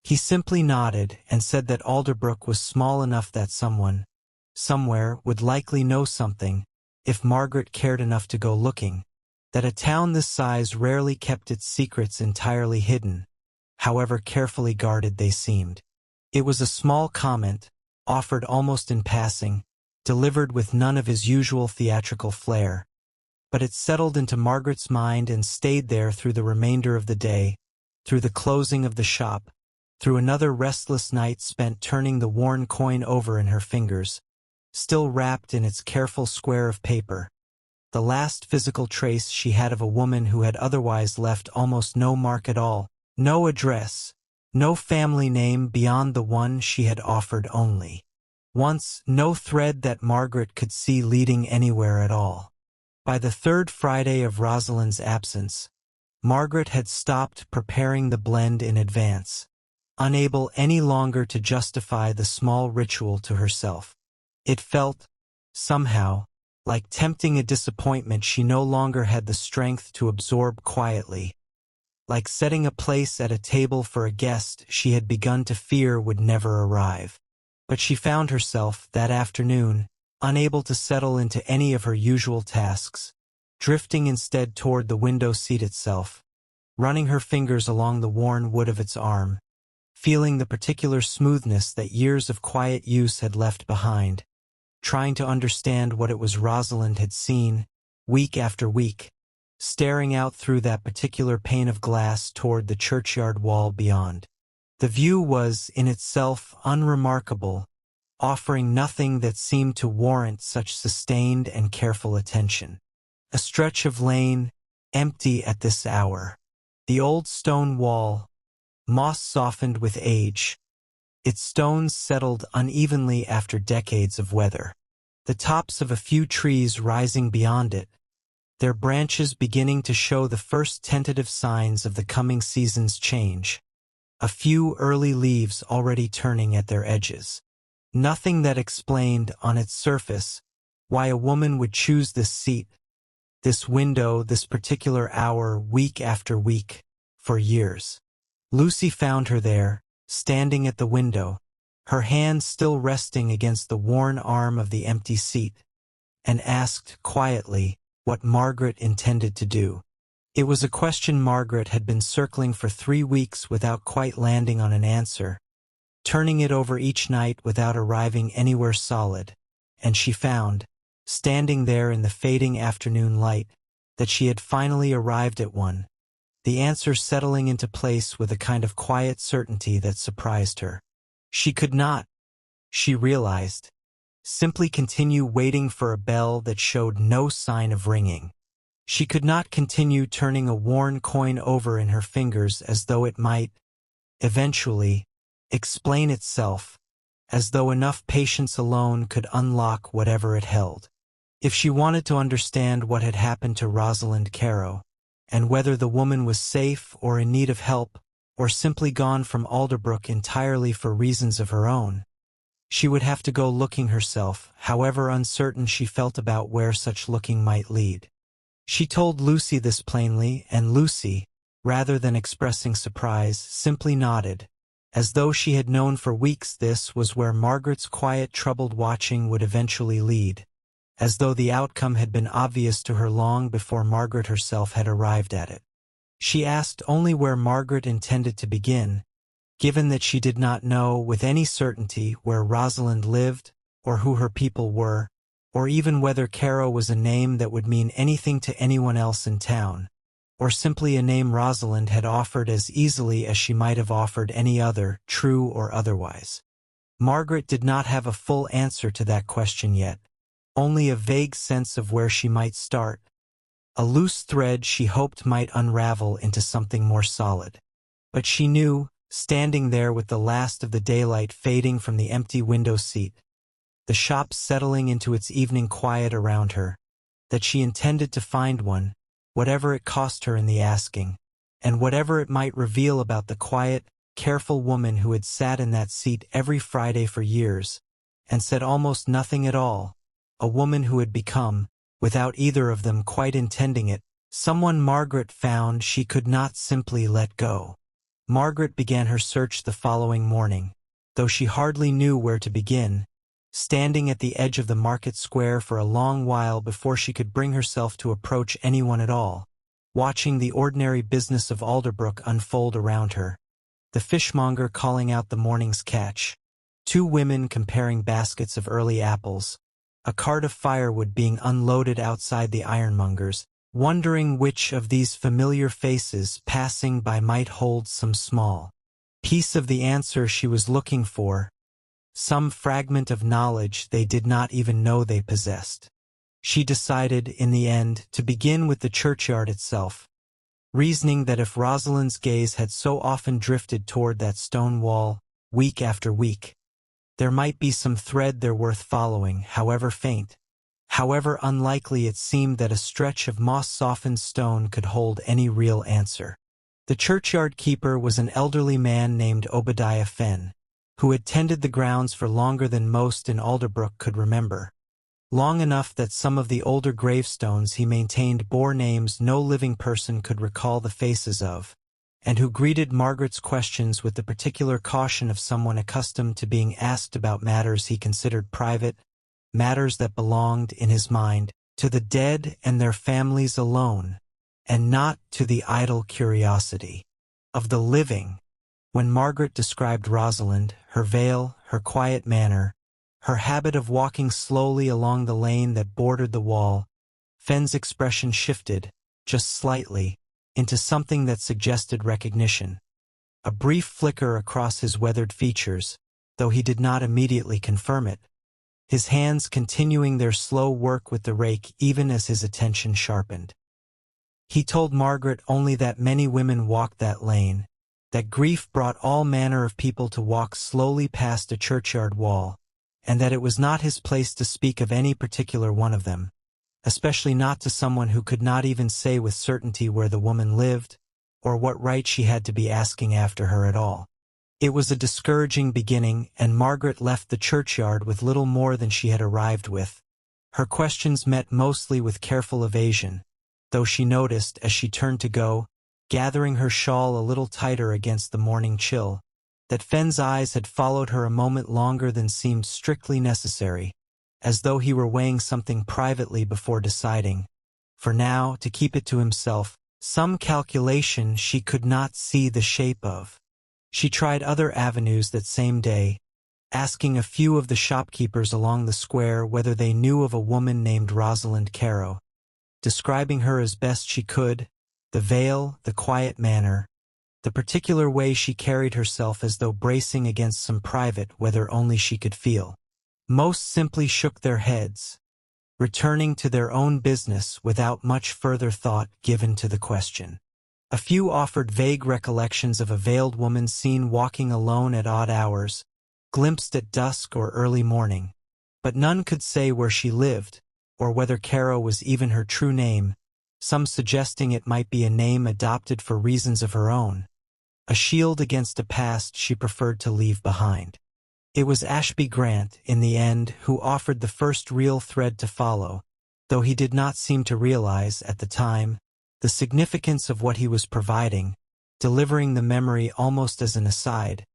He simply nodded and said that Alderbrook was small enough that someone, somewhere, would likely know something, if Margaret cared enough to go looking, that a town this size rarely kept its secrets entirely hidden, however carefully guarded they seemed. It was a small comment, offered almost in passing, delivered with none of his usual theatrical flair, but it settled into Margaret's mind and stayed there through the remainder of the day, through the closing of the shop, through another restless night spent turning the worn coin over in her fingers, still wrapped in its careful square of paper, the last physical trace she had of a woman who had otherwise left almost no mark at all, no address, no family name beyond the one she had offered only. Once, no thread that Margaret could see leading anywhere at all. By the third Friday of Rosalind's absence, Margaret had stopped preparing the blend in advance, unable any longer to justify the small ritual to herself. It felt, somehow, like tempting a disappointment she no longer had the strength to absorb quietly, like setting a place at a table for a guest she had begun to fear would never arrive. But she found herself, that afternoon, unable to settle into any of her usual tasks, drifting instead toward the window seat itself, running her fingers along the worn wood of its arm, feeling the particular smoothness that years of quiet use had left behind, trying to understand what it was Rosalind had seen, week after week, staring out through that particular pane of glass toward the churchyard wall beyond. The view was, in itself, unremarkable, offering nothing that seemed to warrant such sustained and careful attention. A stretch of lane, empty at this hour. The old stone wall, moss-softened with age, its stones settled unevenly after decades of weather. The tops of a few trees rising beyond it, their branches beginning to show the first tentative signs of the coming season's change. A few early leaves already turning at their edges. Nothing that explained, on its surface, why a woman would choose this seat, this window, this particular hour, week after week, for years. Lucy found her there, standing at the window, her hand still resting against the worn arm of the empty seat, and asked, quietly, what Margaret intended to do. It was a question Margaret had been circling for 3 weeks without quite landing on an answer, turning it over each night without arriving anywhere solid, and she found, standing there in the fading afternoon light, that she had finally arrived at one, the answer settling into place with a kind of quiet certainty that surprised her. She could not, she realized, simply continue waiting for a bell that showed no sign of ringing. She could not continue turning a worn coin over in her fingers as though it might, eventually, explain itself, as though enough patience alone could unlock whatever it held. If she wanted to understand what had happened to Rosalind Carrow, and whether the woman was safe or in need of help, or simply gone from Alderbrook entirely for reasons of her own, she would have to go looking herself, however uncertain she felt about where such looking might lead. She told Lucy this plainly, and Lucy, rather than expressing surprise, simply nodded, as though she had known for weeks this was where Margaret's quiet, troubled watching would eventually lead, as though the outcome had been obvious to her long before Margaret herself had arrived at it. She asked only where Margaret intended to begin, given that she did not know with any certainty where Rosalind lived, or who her people were, or even whether Carrow was a name that would mean anything to anyone else in town, or simply a name Rosalind had offered as easily as she might have offered any other, true or otherwise. Margaret did not have a full answer to that question yet, only a vague sense of where she might start, a loose thread she hoped might unravel into something more solid. But she knew, standing there with the last of the daylight fading from the empty window seat, the shop settling into its evening quiet around her, that she intended to find one, whatever it cost her in the asking, and whatever it might reveal about the quiet, careful woman who had sat in that seat every Friday for years, and said almost nothing at all, a woman who had become, without either of them quite intending it, someone Margaret found she could not simply let go. Margaret began her search the following morning, though she hardly knew where to begin, standing at the edge of the market square for a long while before she could bring herself to approach anyone at all, watching the ordinary business of Alderbrook unfold around her, the fishmonger calling out the morning's catch, two women comparing baskets of early apples, a cart of firewood being unloaded outside the ironmonger's, wondering which of these familiar faces passing by might hold some small piece of the answer she was looking for, some fragment of knowledge they did not even know they possessed. She decided, in the end, to begin with the churchyard itself, reasoning that if Rosalind's gaze had so often drifted toward that stone wall, week after week, there might be some thread there worth following, however faint, however unlikely it seemed that a stretch of moss-softened stone could hold any real answer. The churchyard keeper was an elderly man named Obadiah Fenn, who had tended the grounds for longer than most in Alderbrook could remember, long enough that some of the older gravestones he maintained bore names no living person could recall the faces of, and who greeted Margaret's questions with the particular caution of someone accustomed to being asked about matters he considered private, matters that belonged, in his mind, to the dead and their families alone, and not to the idle curiosity of the living. When Margaret described Rosalind, her veil, her quiet manner, her habit of walking slowly along the lane that bordered the wall, Fenn's expression shifted, just slightly, into something that suggested recognition. A brief flicker across his weathered features, though he did not immediately confirm it, his hands continuing their slow work with the rake even as his attention sharpened. He told Margaret only that many women walked that lane, that grief brought all manner of people to walk slowly past a churchyard wall, and that it was not his place to speak of any particular one of them, especially not to someone who could not even say with certainty where the woman lived, or what right she had to be asking after her at all. It was a discouraging beginning, and Margaret left the churchyard with little more than she had arrived with. Her questions met mostly with careful evasion, though she noticed, as she turned to go, gathering her shawl a little tighter against the morning chill, that Fenn's eyes had followed her a moment longer than seemed strictly necessary, as though he were weighing something privately before deciding, for now, to keep it to himself, some calculation she could not see the shape of. She tried other avenues that same day, asking a few of the shopkeepers along the square whether they knew of a woman named Rosalind Carrow, describing her as best she could, the veil, the quiet manner, the particular way she carried herself as though bracing against some private whether only she could feel. Most simply shook their heads, returning to their own business without much further thought given to the question. A few offered vague recollections of a veiled woman seen walking alone at odd hours, glimpsed at dusk or early morning, but none could say where she lived, or whether Carrow was even her true name, some suggesting it might be a name adopted for reasons of her own, a shield against a past she preferred to leave behind. It was Ashby Grant, in the end, who offered the first real thread to follow, though he did not seem to realize, at the time, the significance of what he was providing, delivering the memory almost as an aside,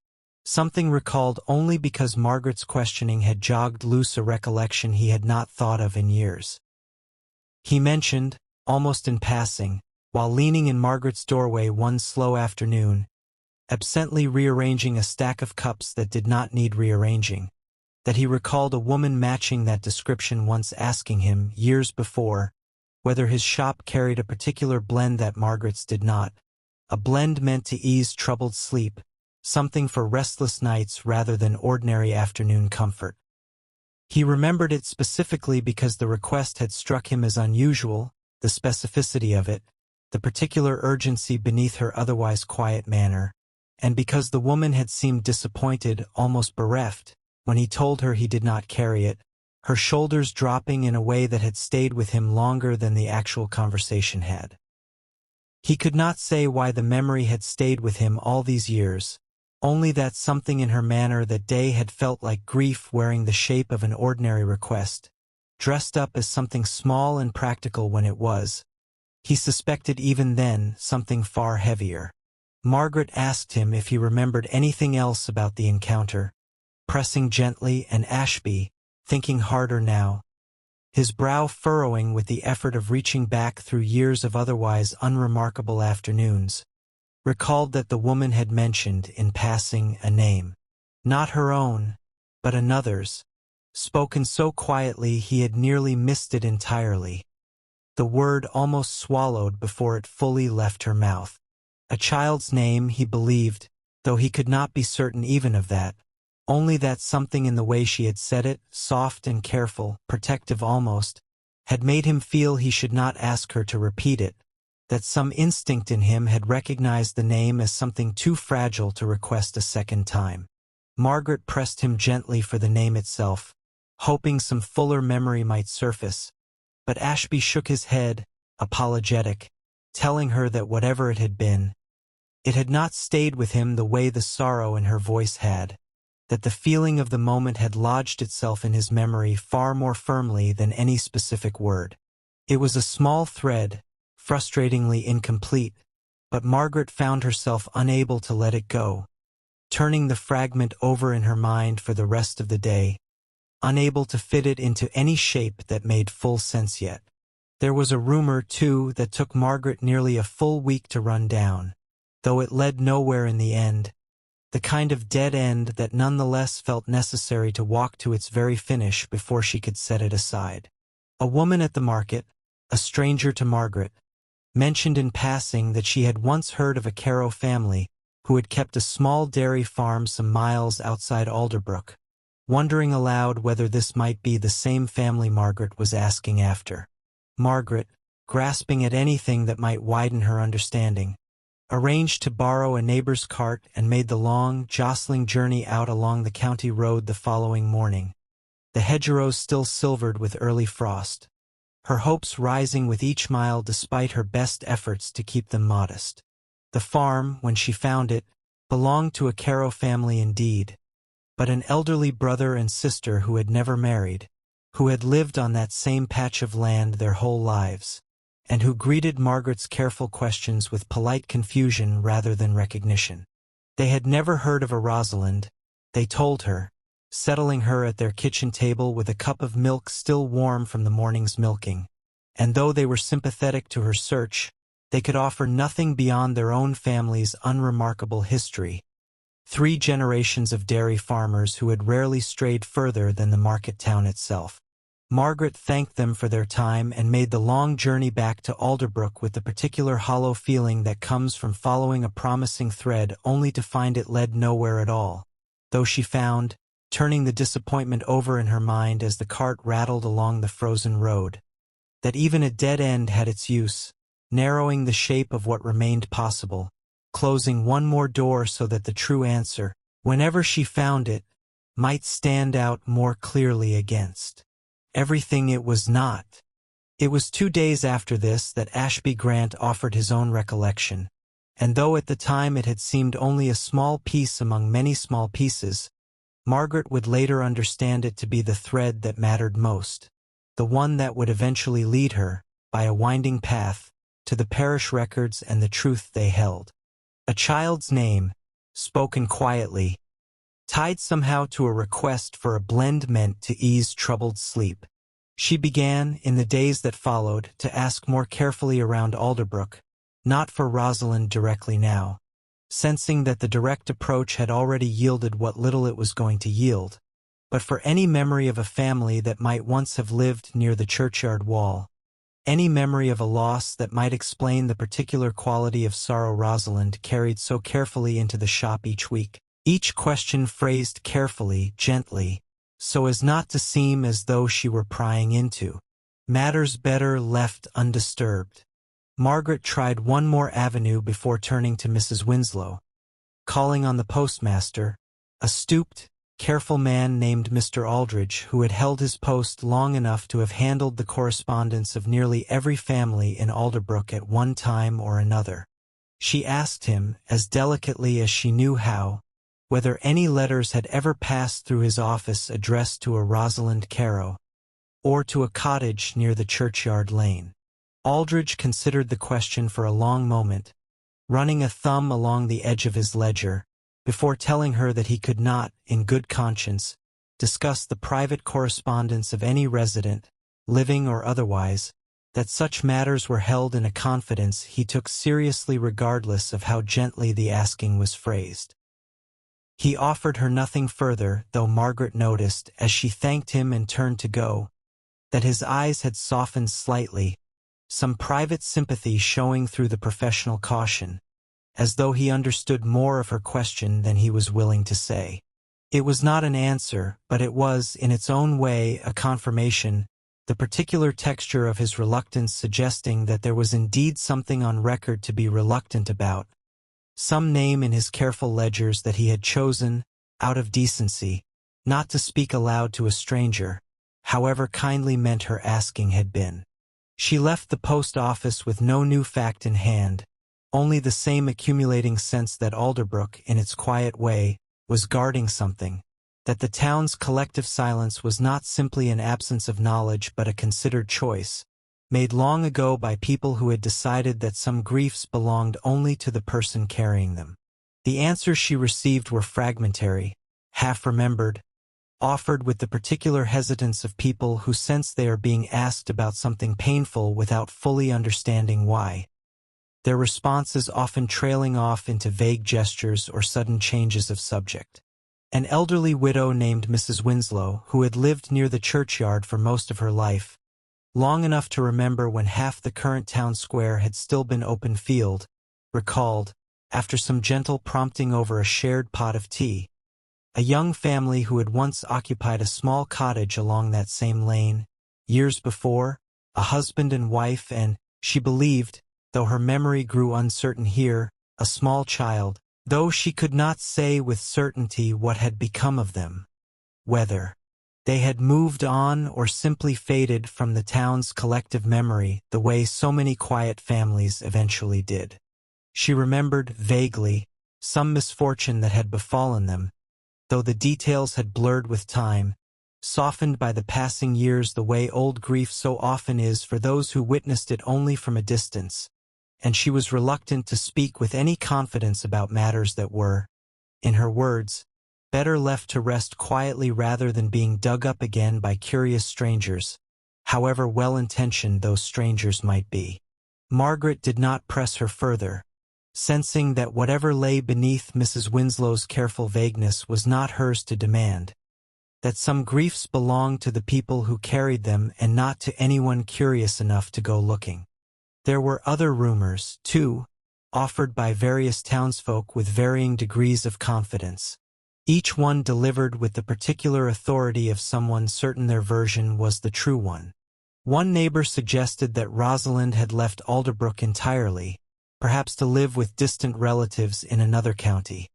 something recalled only because Margaret's questioning had jogged loose a recollection he had not thought of in years. He mentioned, almost in passing, while leaning in Margaret's doorway one slow afternoon, absently rearranging a stack of cups that did not need rearranging, that he recalled a woman matching that description once asking him, years before, whether his shop carried a particular blend that Margaret's did not, a blend meant to ease troubled sleep, something for restless nights rather than ordinary afternoon comfort. He remembered it specifically because the request had struck him as unusual, the specificity of it, the particular urgency beneath her otherwise quiet manner, and because the woman had seemed disappointed, almost bereft, when he told her he did not carry it, her shoulders dropping in a way that had stayed with him longer than the actual conversation had. He could not say why the memory had stayed with him all these years, only that something in her manner that day had felt like grief wearing the shape of an ordinary request, dressed up as something small and practical when it was. He suspected even then something far heavier. Margaret asked him if he remembered anything else about the encounter, pressing gently, and Ashby, thinking harder now, his brow furrowing with the effort of reaching back through years of otherwise unremarkable afternoons, recalled that the woman had mentioned, in passing, a name. Not her own, but another's, spoken so quietly he had nearly missed it entirely. The word almost swallowed before it fully left her mouth. A child's name, he believed, though he could not be certain even of that, only that something in the way she had said it, soft and careful, protective almost, had made him feel he should not ask her to repeat it, that some instinct in him had recognized the name as something too fragile to request a second time. Margaret pressed him gently for the name itself, hoping some fuller memory might surface, but Ashby shook his head, apologetic, telling her that whatever it had been, it had not stayed with him the way the sorrow in her voice had, that the feeling of the moment had lodged itself in his memory far more firmly than any specific word. It was a small thread, frustratingly incomplete, but Margaret found herself unable to let it go, turning the fragment over in her mind for the rest of the day, unable to fit it into any shape that made full sense yet. There was a rumor, too, that took Margaret nearly a full week to run down, though it led nowhere in the end, the kind of dead end that nonetheless felt necessary to walk to its very finish before she could set it aside. A woman at the market, a stranger to Margaret, mentioned in passing that she had once heard of a Carrow family who had kept a small dairy farm some miles outside Alderbrook, wondering aloud whether this might be the same family Margaret was asking after. Margaret, grasping at anything that might widen her understanding, arranged to borrow a neighbor's cart and made the long, jostling journey out along the county road the following morning, the hedgerows still silvered with early frost, her hopes rising with each mile despite her best efforts to keep them modest. The farm, when she found it, belonged to a Carrow family indeed, but an elderly brother and sister who had never married, who had lived on that same patch of land their whole lives, and who greeted Margaret's careful questions with polite confusion rather than recognition. They had never heard of a Rosalind, they told her, settling her at their kitchen table with a cup of milk still warm from the morning's milking, and though they were sympathetic to her search, they could offer nothing beyond their own family's unremarkable history. 3 generations of dairy farmers who had rarely strayed further than the market town itself. Margaret thanked them for their time and made the long journey back to Alderbrook with the particular hollow feeling that comes from following a promising thread only to find it led nowhere at all, though she found, turning the disappointment over in her mind as the cart rattled along the frozen road. That even a dead end had its use, narrowing the shape of what remained possible, closing one more door so that the true answer, whenever she found it, might stand out more clearly against everything it was not. It was 2 days after this that Ashby Grant offered his own recollection, and though at the time it had seemed only a small piece among many small pieces, Margaret would later understand it to be the thread that mattered most, the one that would eventually lead her, by a winding path, to the parish records and the truth they held. A child's name, spoken quietly, tied somehow to a request for a blend meant to ease troubled sleep. She began, in the days that followed, to ask more carefully around Alderbrook, not for Rosalind directly now, sensing that the direct approach had already yielded what little it was going to yield, but for any memory of a family that might once have lived near the churchyard wall, any memory of a loss that might explain the particular quality of sorrow Rosalind carried so carefully into the shop each week, each question phrased carefully, gently, so as not to seem as though she were prying into matters better left undisturbed. Margaret tried one more avenue before turning to Mrs. Winslow, calling on the postmaster, a stooped, careful man named Mr. Aldridge, who had held his post long enough to have handled the correspondence of nearly every family in Alderbrook at one time or another. She asked him, as delicately as she knew how, whether any letters had ever passed through his office addressed to a Rosalind Carrow, or to a cottage near the churchyard lane. Aldridge considered the question for a long moment, running a thumb along the edge of his ledger, before telling her that he could not, in good conscience, discuss the private correspondence of any resident, living or otherwise, that such matters were held in a confidence he took seriously regardless of how gently the asking was phrased. He offered her nothing further, though Margaret noticed, as she thanked him and turned to go, that his eyes had softened slightly, some private sympathy showing through the professional caution, as though he understood more of her question than he was willing to say. It was not an answer, but it was, in its own way, a confirmation, the particular texture of his reluctance suggesting that there was indeed something on record to be reluctant about, some name in his careful ledgers that he had chosen, out of decency, not to speak aloud to a stranger, however kindly meant her asking had been. She left the post office with no new fact in hand, only the same accumulating sense that Alderbrook, in its quiet way, was guarding something, that the town's collective silence was not simply an absence of knowledge but a considered choice, made long ago by people who had decided that some griefs belonged only to the person carrying them. The answers she received were fragmentary, half-remembered, offered with the particular hesitance of people who sense they are being asked about something painful without fully understanding why, their responses often trailing off into vague gestures or sudden changes of subject. An elderly widow named Mrs. Winslow, who had lived near the churchyard for most of her life, long enough to remember when half the current town square had still been open field, recalled, after some gentle prompting over a shared pot of tea, a young family who had once occupied a small cottage along that same lane, years before, a husband and wife and, she believed, though her memory grew uncertain here, a small child, though she could not say with certainty what had become of them, whether they had moved on or simply faded from the town's collective memory the way so many quiet families eventually did. She remembered, vaguely, some misfortune that had befallen them, though the details had blurred with time, softened by the passing years the way old grief so often is for those who witnessed it only from a distance, and she was reluctant to speak with any confidence about matters that were, in her words, better left to rest quietly rather than being dug up again by curious strangers, however well-intentioned those strangers might be. Margaret did not press her further, sensing that whatever lay beneath Mrs. Winslow's careful vagueness was not hers to demand, that some griefs belonged to the people who carried them and not to anyone curious enough to go looking. There were other rumors, too, offered by various townsfolk with varying degrees of confidence. each one delivered with the particular authority of someone certain their version was the true one. One neighbor suggested that Rosalind had left Alderbrook entirely, perhaps to live with distant relatives in another county,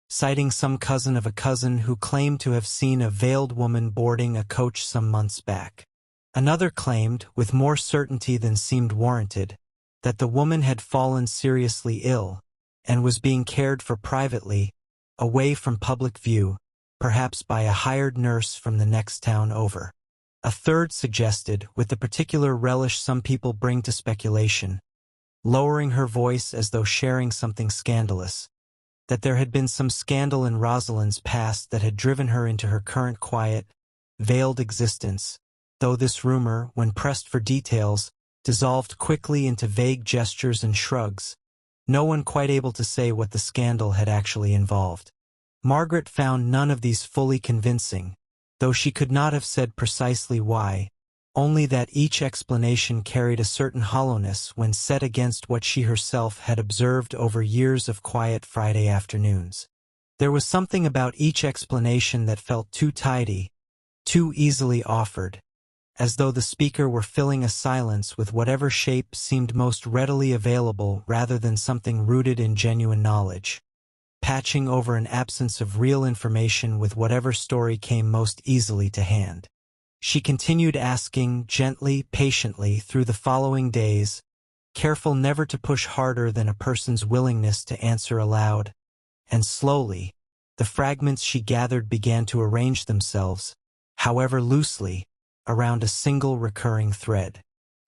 citing some cousin of a cousin who claimed to have seen a veiled woman boarding a coach some months back. Another claimed, with more certainty than seemed warranted, that the woman had fallen seriously ill and was being cared for privately, away from public view, perhaps by a hired nurse from the next town over. A third suggested, with the particular relish some people bring to speculation, lowering her voice as though sharing something scandalous, that there had been some scandal in Rosalind's past that had driven her into her current quiet, veiled existence, though this rumor, when pressed for details, dissolved quickly into vague gestures and shrugs, no one quite able to say what the scandal had actually involved. Margaret found none of these fully convincing, though she could not have said precisely why, only that each explanation carried a certain hollowness when set against what she herself had observed over years of quiet Friday afternoons. There was something about each explanation that felt too tidy, too easily offered, as though the speaker were filling a silence with whatever shape seemed most readily available rather than something rooted in genuine knowledge, patching over an absence of real information with whatever story came most easily to hand. She continued asking, gently, patiently, through the following days, careful never to push harder than a person's willingness to answer aloud, and slowly, the fragments she gathered began to arrange themselves, however loosely, around a single recurring thread.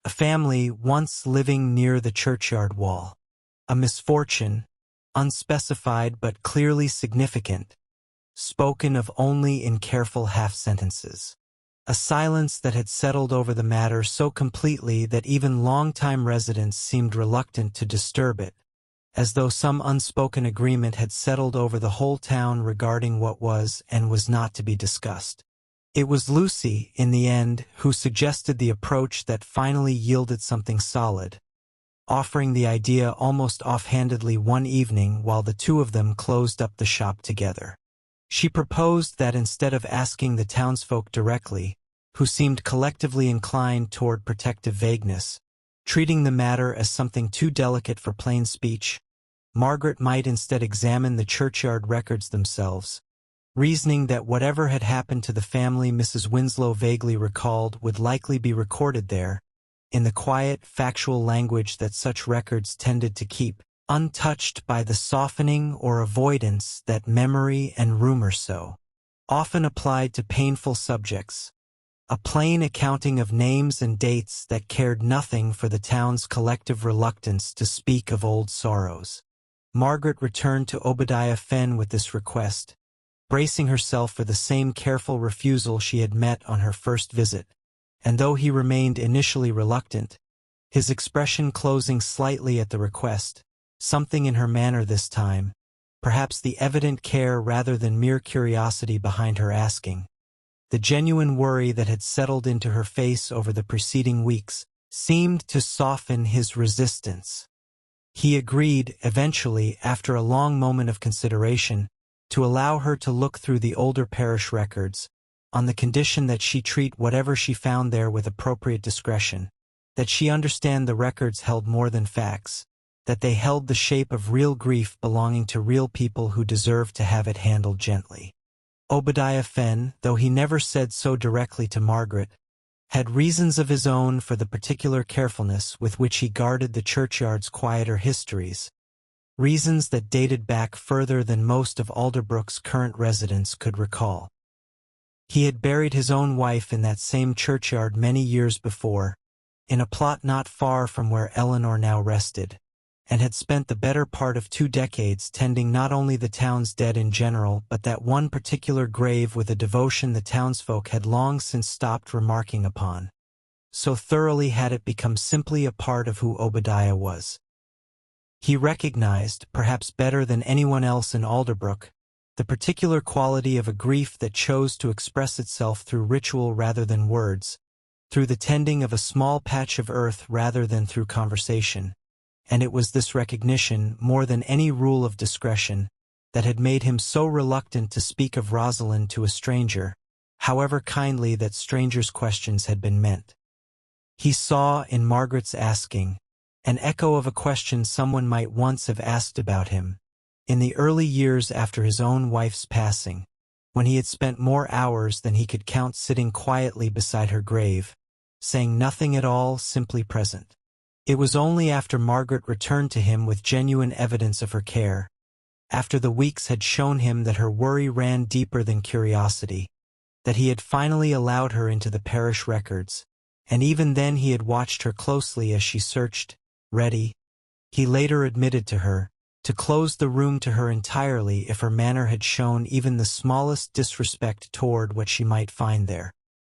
A family once living near the churchyard wall. A misfortune, unspecified but clearly significant, spoken of only in careful half-sentences. A silence that had settled over the matter so completely that even long-time residents seemed reluctant to disturb it, as though some unspoken agreement had settled over the whole town regarding what was and was not to be discussed. It was Lucy, in the end, who suggested the approach that finally yielded something solid, offering the idea almost offhandedly one evening while the two of them closed up the shop together. She proposed that instead of asking the townsfolk directly, who seemed collectively inclined toward protective vagueness, treating the matter as something too delicate for plain speech, Margaret might instead examine the churchyard records themselves, reasoning that whatever had happened to the family Mrs. Winslow vaguely recalled would likely be recorded there, in the quiet, factual language that such records tended to keep, untouched by the softening or avoidance that memory and rumor so often applied to painful subjects, a plain accounting of names and dates that cared nothing for the town's collective reluctance to speak of old sorrows. Margaret returned to Obadiah Fen with this request, bracing herself for the same careful refusal she had met on her first visit, and though he remained initially reluctant, his expression closing slightly at the request, something in her manner this time, perhaps the evident care rather than mere curiosity behind her asking, the genuine worry that had settled into her face over the preceding weeks, seemed to soften his resistance. He agreed, eventually, after a long moment of consideration, to allow her to look through the older parish records, on the condition that she treat whatever she found there with appropriate discretion, that she understand the records held more than facts, that they held the shape of real grief belonging to real people who deserved to have it handled gently. Obadiah Fen, though he never said so directly to Margaret, had reasons of his own for the particular carefulness with which he guarded the churchyard's quieter histories, reasons that dated back further than most of Alderbrook's current residents could recall. He had buried his own wife in that same churchyard many years before, in a plot not far from where Eleanor now rested, and had spent the better part of 2 decades tending not only the town's dead in general but that one particular grave with a devotion the townsfolk had long since stopped remarking upon. So thoroughly had it become simply a part of who Obadiah was. He recognized, perhaps better than anyone else in Alderbrook, the particular quality of a grief that chose to express itself through ritual rather than words, through the tending of a small patch of earth rather than through conversation, and it was this recognition, more than any rule of discretion, that had made him so reluctant to speak of Rosalind to a stranger, however kindly that stranger's questions had been meant. He saw, in Margaret's asking, an echo of a question someone might once have asked about him, in the early years after his own wife's passing, when he had spent more hours than he could count sitting quietly beside her grave, saying nothing at all, simply present. It was only after Margaret returned to him with genuine evidence of her care, after the weeks had shown him that her worry ran deeper than curiosity, that he had finally allowed her into the parish records, and even then he had watched her closely as she searched, ready, he later admitted to her, to close the room to her entirely if her manner had shown even the smallest disrespect toward what she might find there.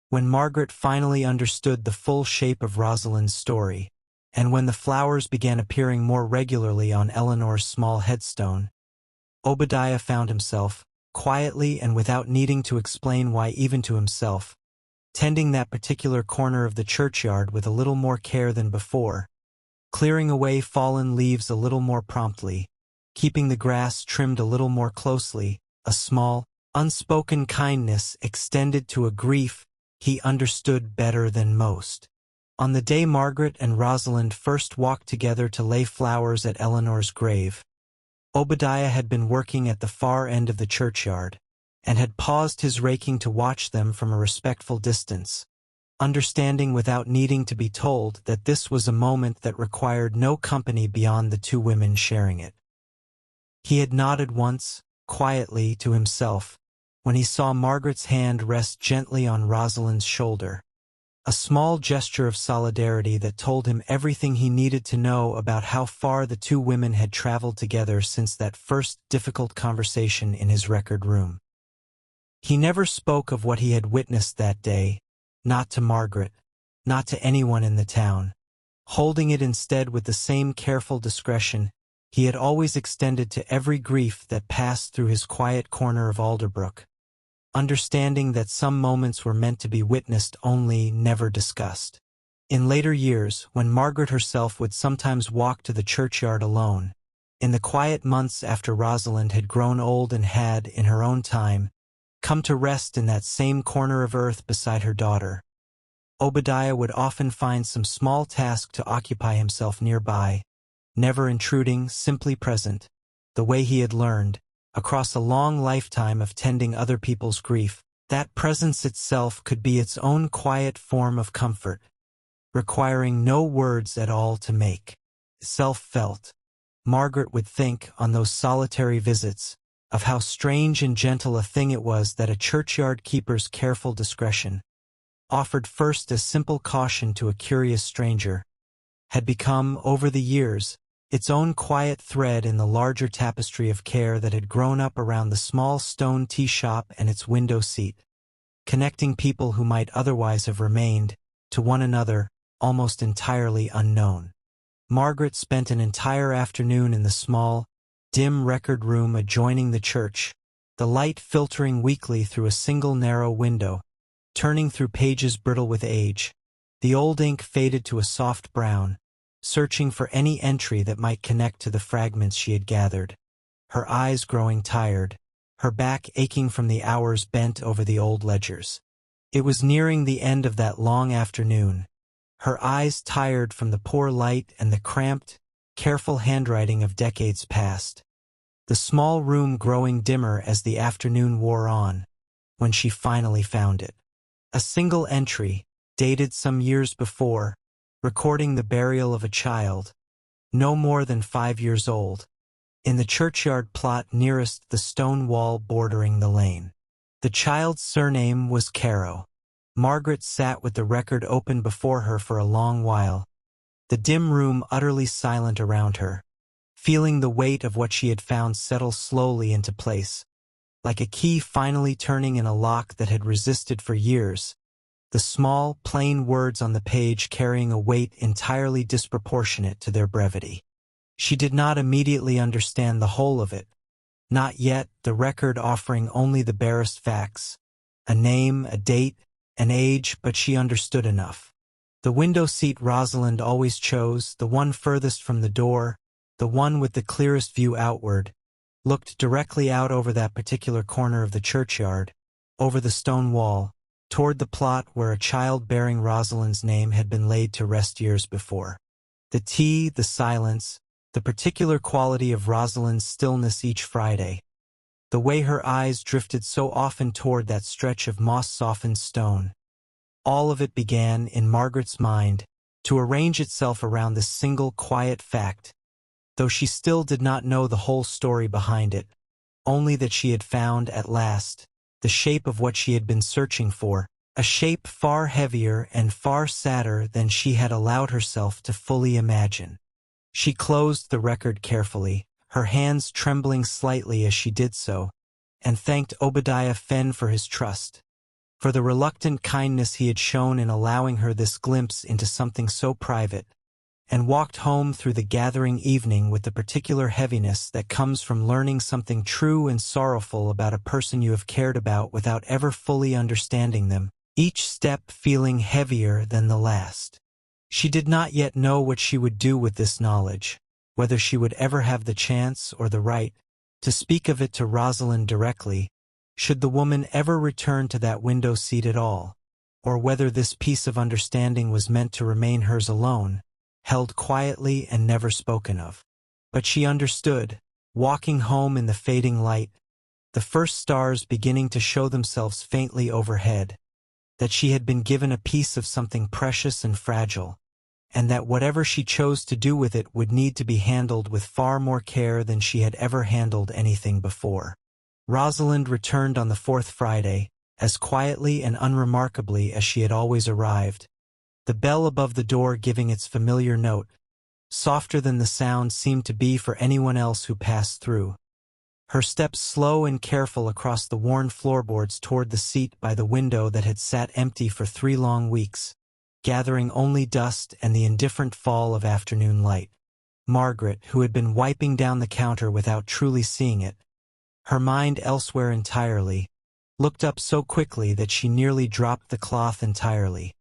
When Margaret finally understood the full shape of Rosalind's story, and when the flowers began appearing more regularly on Eleanor's small headstone, Obadiah found himself, quietly and without needing to explain why even to himself, tending that particular corner of the churchyard with a little more care than before, clearing away fallen leaves a little more promptly, keeping the grass trimmed a little more closely, a small, unspoken kindness extended to a grief he understood better than most. On the day Margaret and Rosalind first walked together to lay flowers at Eleanor's grave, Obadiah had been working at the far end of the churchyard, and had paused his raking to watch them from a respectful distance, understanding without needing to be told that this was a moment that required no company beyond the two women sharing it. He had nodded once, quietly, to himself, when he saw Margaret's hand rest gently on Rosalind's shoulder, a small gesture of solidarity that told him everything he needed to know about how far the two women had traveled together since that first difficult conversation in his record room. He never spoke of what he had witnessed that day, not to Margaret, not to anyone in the town, holding it instead with the same careful discretion he had always extended to every grief that passed through his quiet corner of Alderbrook, understanding that some moments were meant to be witnessed only, never discussed. In later years, when Margaret herself would sometimes walk to the churchyard alone, in the quiet months after Rosalind had grown old and had, in her own time, come to rest in that same corner of earth beside her daughter, Obadiah would often find some small task to occupy himself nearby, never intruding, simply present, the way he had learned, across a long lifetime of tending other people's grief, that presence itself could be its own quiet form of comfort, requiring no words at all to make itself felt. Margaret would think, on those solitary visits, of how strange and gentle a thing it was that a churchyard keeper's careful discretion, offered first as simple caution to a curious stranger, had become, over the years, its own quiet thread in the larger tapestry of care that had grown up around the small stone tea shop and its window seat, connecting people who might otherwise have remained, to one another, almost entirely unknown. Margaret spent an entire afternoon in the small, dim record room adjoining the church, the light filtering weakly through a single narrow window, turning through pages brittle with age, the old ink faded to a soft brown, searching for any entry that might connect to the fragments she had gathered, her eyes growing tired, her back aching from the hours bent over the old ledgers. It was nearing the end of that long afternoon, her eyes tired from the poor light and the cramped, careful handwriting of decades past, the small room growing dimmer as the afternoon wore on, when she finally found it. A single entry, dated some years before, recording the burial of a child, no more than 5 years old, in the churchyard plot nearest the stone wall bordering the lane. The child's surname was Carrow. Margaret sat with the record open before her for a long while, the dim room utterly silent around her, feeling the weight of what she had found settle slowly into place, like a key finally turning in a lock that had resisted for years, the small, plain words on the page carrying a weight entirely disproportionate to their brevity. She did not immediately understand the whole of it, not yet, the record offering only the barest facts, a name, a date, an age, but she understood enough. The window seat Rosalind always chose, the one furthest from the door, the one with the clearest view outward, looked directly out over that particular corner of the churchyard, over the stone wall, toward the plot where a child bearing Rosalind's name had been laid to rest years before. The tea, the silence, the particular quality of Rosalind's stillness each Friday, the way her eyes drifted so often toward that stretch of moss-softened stone, all of it began, in Margaret's mind, to arrange itself around this single quiet fact, though she still did not know the whole story behind it, only that she had found, at last, the shape of what she had been searching for, a shape far heavier and far sadder than she had allowed herself to fully imagine. She closed the record carefully, her hands trembling slightly as she did so, and thanked Obadiah Fenn for his trust, for the reluctant kindness he had shown in allowing her this glimpse into something so private, and walked home through the gathering evening with the particular heaviness that comes from learning something true and sorrowful about a person you have cared about without ever fully understanding them, each step feeling heavier than the last. She did not yet know what she would do with this knowledge, whether she would ever have the chance or the right to speak of it to Rosalind directly, should the woman ever return to that window seat at all, or whether this piece of understanding was meant to remain hers alone, held quietly and never spoken of. But she understood, walking home in the fading light, the first stars beginning to show themselves faintly overhead, that she had been given a piece of something precious and fragile, and that whatever she chose to do with it would need to be handled with far more care than she had ever handled anything before. Rosalind returned on the fourth Friday, as quietly and unremarkably as she had always arrived, the bell above the door giving its familiar note, softer than the sound seemed to be for anyone else who passed through. Her steps slow and careful across the worn floorboards toward the seat by the window that had sat empty for 3 long weeks, gathering only dust and the indifferent fall of afternoon light. Margaret, who had been wiping down the counter without truly seeing it, her mind elsewhere entirely, looked up so quickly that she nearly dropped the cloth entirely,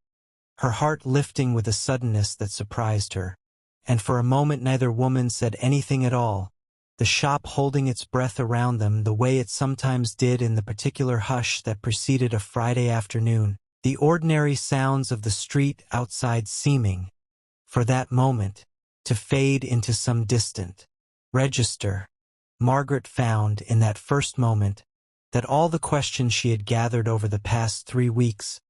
her heart lifting with a suddenness that surprised her, and for a moment neither woman said anything at all, the shop holding its breath around them the way it sometimes did in the particular hush that preceded a Friday afternoon, the ordinary sounds of the street outside seeming, for that moment, to fade into some distant register. Margaret found, in that first moment, that all the questions she had gathered over the past 3 weeks,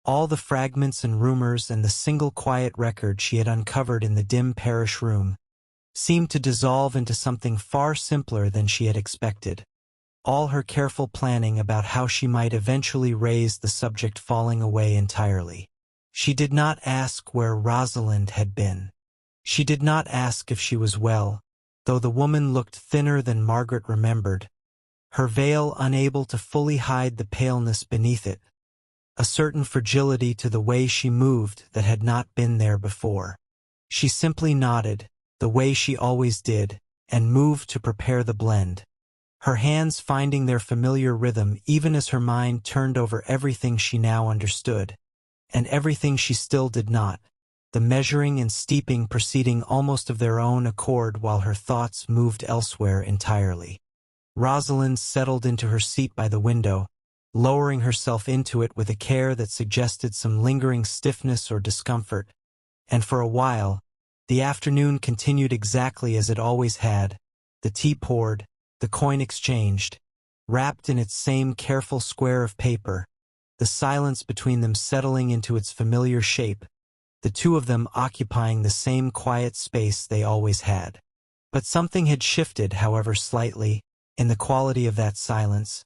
all the fragments and rumors and the single quiet record she had uncovered in the dim parish room, seemed to dissolve into something far simpler than she had expected, all her careful planning about how she might eventually raise the subject falling away entirely. She did not ask where Rosalind had been. She did not ask if she was well, though the woman looked thinner than Margaret remembered, her veil unable to fully hide the paleness beneath it, a certain fragility to the way she moved that had not been there before. She simply nodded, the way she always did, and moved to prepare the blend, her hands finding their familiar rhythm even as her mind turned over everything she now understood, and everything she still did not, the measuring and steeping proceeding almost of their own accord while her thoughts moved elsewhere entirely. Rosalind settled into her seat by the window, lowering herself into it with a care that suggested some lingering stiffness or discomfort, and for a while, the afternoon continued exactly as it always had, the tea poured, the coin exchanged, wrapped in its same careful square of paper, the silence between them settling into its familiar shape, the two of them occupying the same quiet space they always had. But something had shifted, however slightly, in the quality of that silence,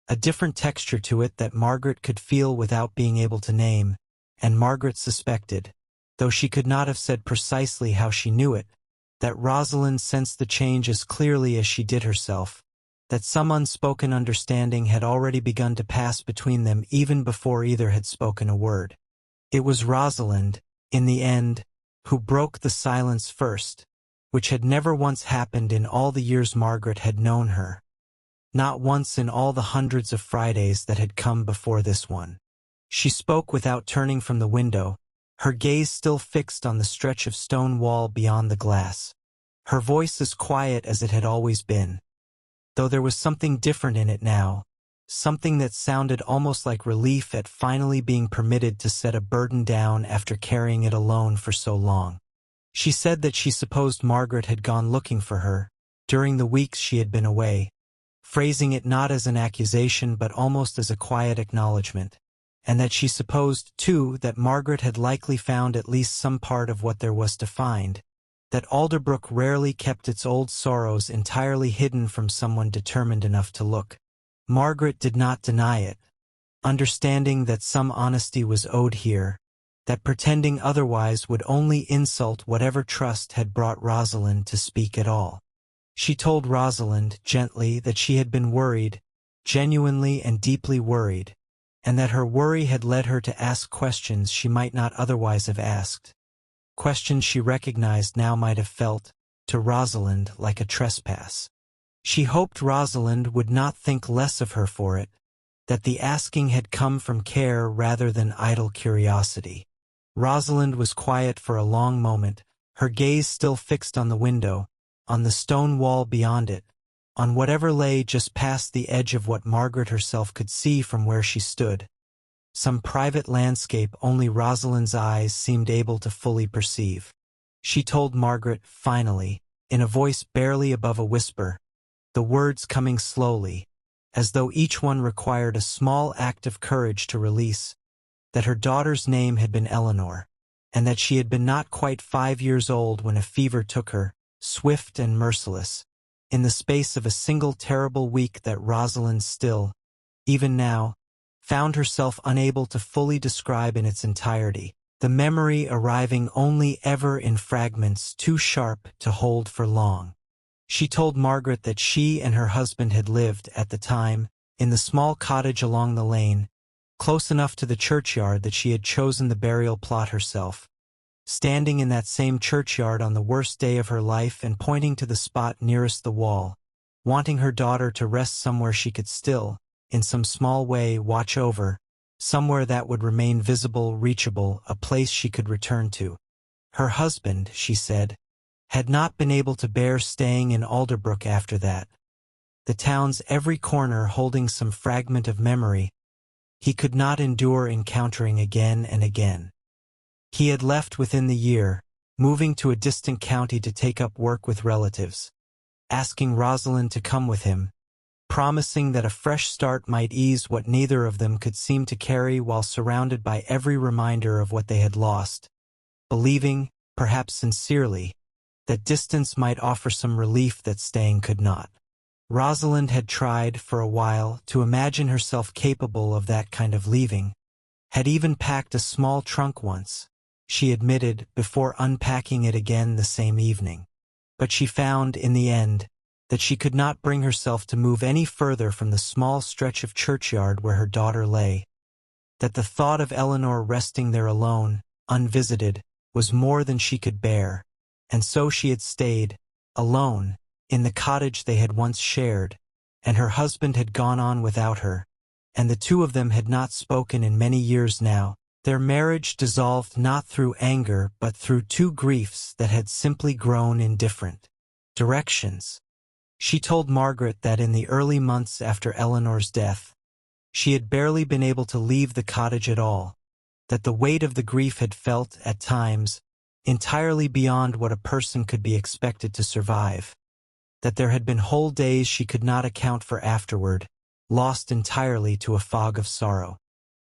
a different texture to it that Margaret could feel without being able to name, and Margaret suspected, though she could not have said precisely how she knew it, that Rosalind sensed the change as clearly as she did herself, that some unspoken understanding had already begun to pass between them even before either had spoken a word. It was Rosalind, in the end, who broke the silence first, which had never once happened in all the years Margaret had known her. Not once in all the hundreds of Fridays that had come before this one. She spoke without turning from the window, her gaze still fixed on the stretch of stone wall beyond the glass. Her voice as quiet as it had always been. though there was something different in it now, something that sounded almost like relief at finally being permitted to set a burden down after carrying it alone for so long. She said that she supposed Margaret had gone looking for her during the weeks she had been away, phrasing it not as an accusation but almost as a quiet acknowledgement, and that she supposed, too, that Margaret had likely found at least some part of what there was to find, that Alderbrook rarely kept its old sorrows entirely hidden from someone determined enough to look. Margaret did not deny it, understanding that some honesty was owed here, that pretending otherwise would only insult whatever trust had brought Rosalind to speak at all. She told Rosalind, gently, that she had been worried, genuinely and deeply worried, and that her worry had led her to ask questions she might not otherwise have asked. Questions she recognized now might have felt, to Rosalind, like a trespass. She hoped Rosalind would not think less of her for it, that the asking had come from care rather than idle curiosity. Rosalind was quiet for a long moment, her gaze still fixed on the window, on the stone wall beyond it, on whatever lay just past the edge of what Margaret herself could see from where she stood. Some private landscape only Rosalind's eyes seemed able to fully perceive. She told Margaret, finally, in a voice barely above a whisper, the words coming slowly, as though each one required a small act of courage to release, that her daughter's name had been Eleanor, and that she had been not quite 5 years old when a fever took her, swift and merciless, in the space of a single terrible week that Rosalind still, even now, found herself unable to fully describe in its entirety, the memory arriving only ever in fragments too sharp to hold for long. She told Margaret that she and her husband had lived, at the time, in the small cottage along the lane, close enough to the churchyard that she had chosen the burial plot herself, standing in that same churchyard on the worst day of her life and pointing to the spot nearest the wall, wanting her daughter to rest somewhere she could still, in some small way, watch over, somewhere that would remain visible, reachable, a place she could return to. Her husband, she said, had not been able to bear staying in Alderbrook after that. The town's every corner holding some fragment of memory, he could not endure encountering again and again. He had left within the year, moving to a distant county to take up work with relatives, asking Rosalind to come with him, promising that a fresh start might ease what neither of them could seem to carry while surrounded by every reminder of what they had lost, believing, perhaps sincerely, that distance might offer some relief that staying could not. Rosalind had tried, for a while, to imagine herself capable of that kind of leaving, had even packed a small trunk once, she admitted, before unpacking it again the same evening. But she found, in the end, that she could not bring herself to move any further from the small stretch of churchyard where her daughter lay, that the thought of Eleanor resting there alone, unvisited, was more than she could bear, and so she had stayed, alone, in the cottage they had once shared, and her husband had gone on without her, and the two of them had not spoken in many years now. Their marriage dissolved not through anger but through two griefs that had simply grown in different directions. She told Margaret that in the early months after Eleanor's death, she had barely been able to leave the cottage at all, that the weight of the grief had felt, at times, entirely beyond what a person could be expected to survive, that there had been whole days she could not account for afterward, lost entirely to a fog of sorrow.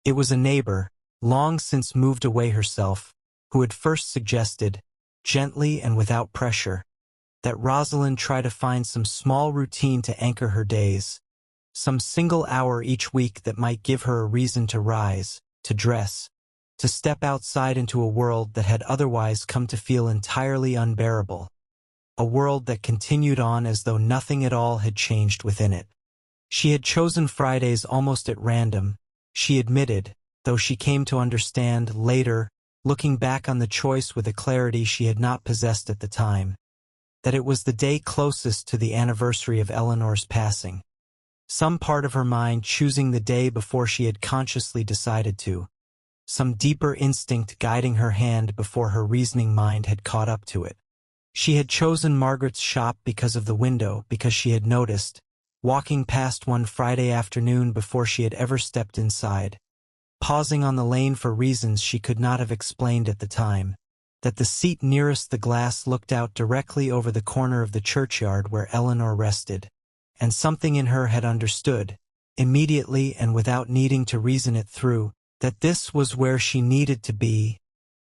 It was a neighbor, long since moved away herself, who had first suggested, gently and without pressure, that Rosalind try to find some small routine to anchor her days, some single hour each week that might give her a reason to rise, to dress, to step outside into a world that had otherwise come to feel entirely unbearable, a world that continued on as though nothing at all had changed within it. She had chosen Fridays almost at random, she admitted, though she came to understand, later, looking back on the choice with a clarity she had not possessed at the time, that it was the day closest to the anniversary of Eleanor's passing, some part of her mind choosing the day before she had consciously decided to, some deeper instinct guiding her hand before her reasoning mind had caught up to it. She had chosen Margaret's shop because of the window, because she had noticed, walking past one Friday afternoon before she had ever stepped inside, pausing on the lane for reasons she could not have explained at the time, that the seat nearest the glass looked out directly over the corner of the churchyard where Eleanor rested, and something in her had understood, immediately and without needing to reason it through, that this was where she needed to be,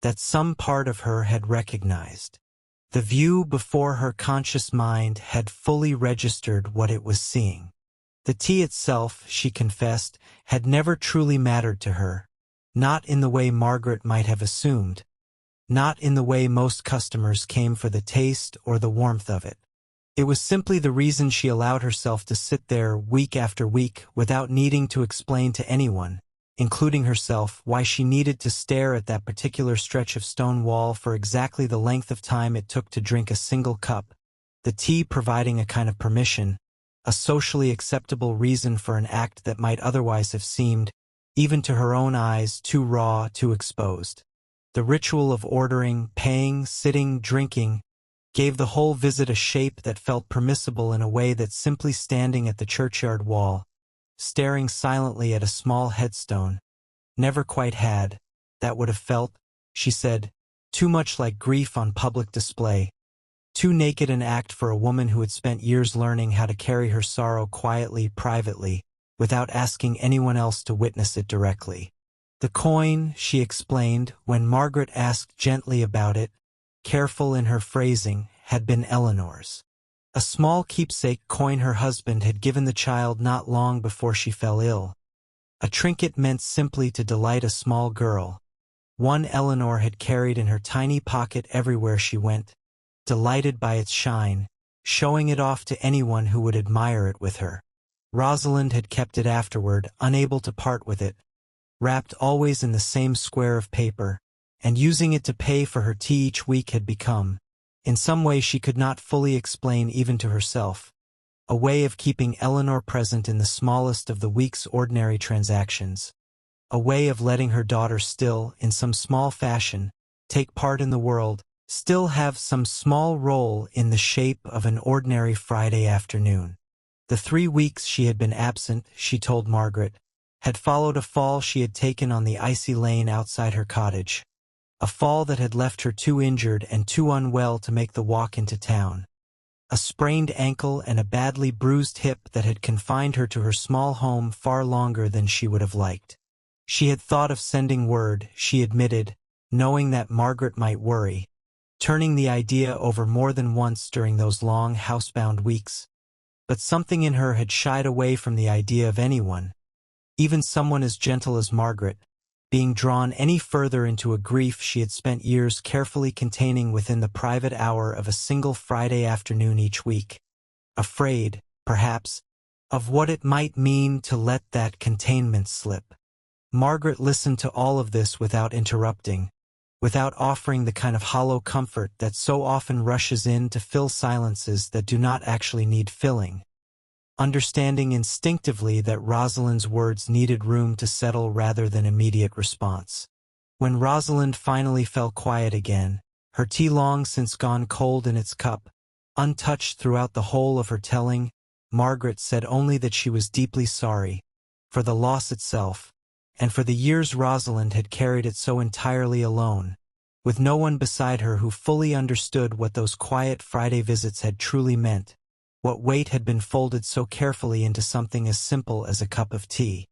that some part of her had recognized. The view before her conscious mind had fully registered what it was seeing. The tea itself, she confessed, had never truly mattered to her, not in the way Margaret might have assumed, not in the way most customers came for the taste or the warmth of it. It was simply the reason she allowed herself to sit there week after week without needing to explain to anyone, including herself, why she needed to stare at that particular stretch of stone wall for exactly the length of time it took to drink a single cup, the tea providing a kind of permission, a socially acceptable reason for an act that might otherwise have seemed, even to her own eyes, too raw, too exposed. The ritual of ordering, paying, sitting, drinking, gave the whole visit a shape that felt permissible in a way that simply standing at the churchyard wall, staring silently at a small headstone, never quite had. That would have felt, she said, too much like grief on public display, too naked an act for a woman who had spent years learning how to carry her sorrow quietly, privately, without asking anyone else to witness it directly. The coin, she explained, when Margaret asked gently about it, careful in her phrasing, had been Eleanor's. A small keepsake coin her husband had given the child not long before she fell ill. A trinket meant simply to delight a small girl. One Eleanor had carried in her tiny pocket everywhere she went, delighted by its shine, showing it off to anyone who would admire it with her. Rosalind had kept it afterward, unable to part with it, wrapped always in the same square of paper, and using it to pay for her tea each week had become, in some way she could not fully explain even to herself, a way of keeping Eleanor present in the smallest of the week's ordinary transactions, a way of letting her daughter still, in some small fashion, take part in the world, still have some small role in the shape of an ordinary Friday afternoon. The 3 weeks she had been absent, she told Margaret, had followed a fall she had taken on the icy lane outside her cottage, a fall that had left her too injured and too unwell to make the walk into town, a sprained ankle and a badly bruised hip that had confined her to her small home far longer than she would have liked. She had thought of sending word, she admitted, knowing that Margaret might worry, turning the idea over more than once during those long housebound weeks. But something in her had shied away from the idea of anyone, even someone as gentle as Margaret, being drawn any further into a grief she had spent years carefully containing within the private hour of a single Friday afternoon each week, afraid, perhaps, of what it might mean to let that containment slip. Margaret listened to all of this without interrupting, without offering the kind of hollow comfort that so often rushes in to fill silences that do not actually need filling, understanding instinctively that Rosalind's words needed room to settle rather than immediate response. When Rosalind finally fell quiet again, her tea long since gone cold in its cup, untouched throughout the whole of her telling, Margaret said only that she was deeply sorry, for the loss itself, and for the years Rosalind had carried it so entirely alone, with no one beside her who fully understood what those quiet Friday visits had truly meant, what weight had been folded so carefully into something as simple as a cup of tea.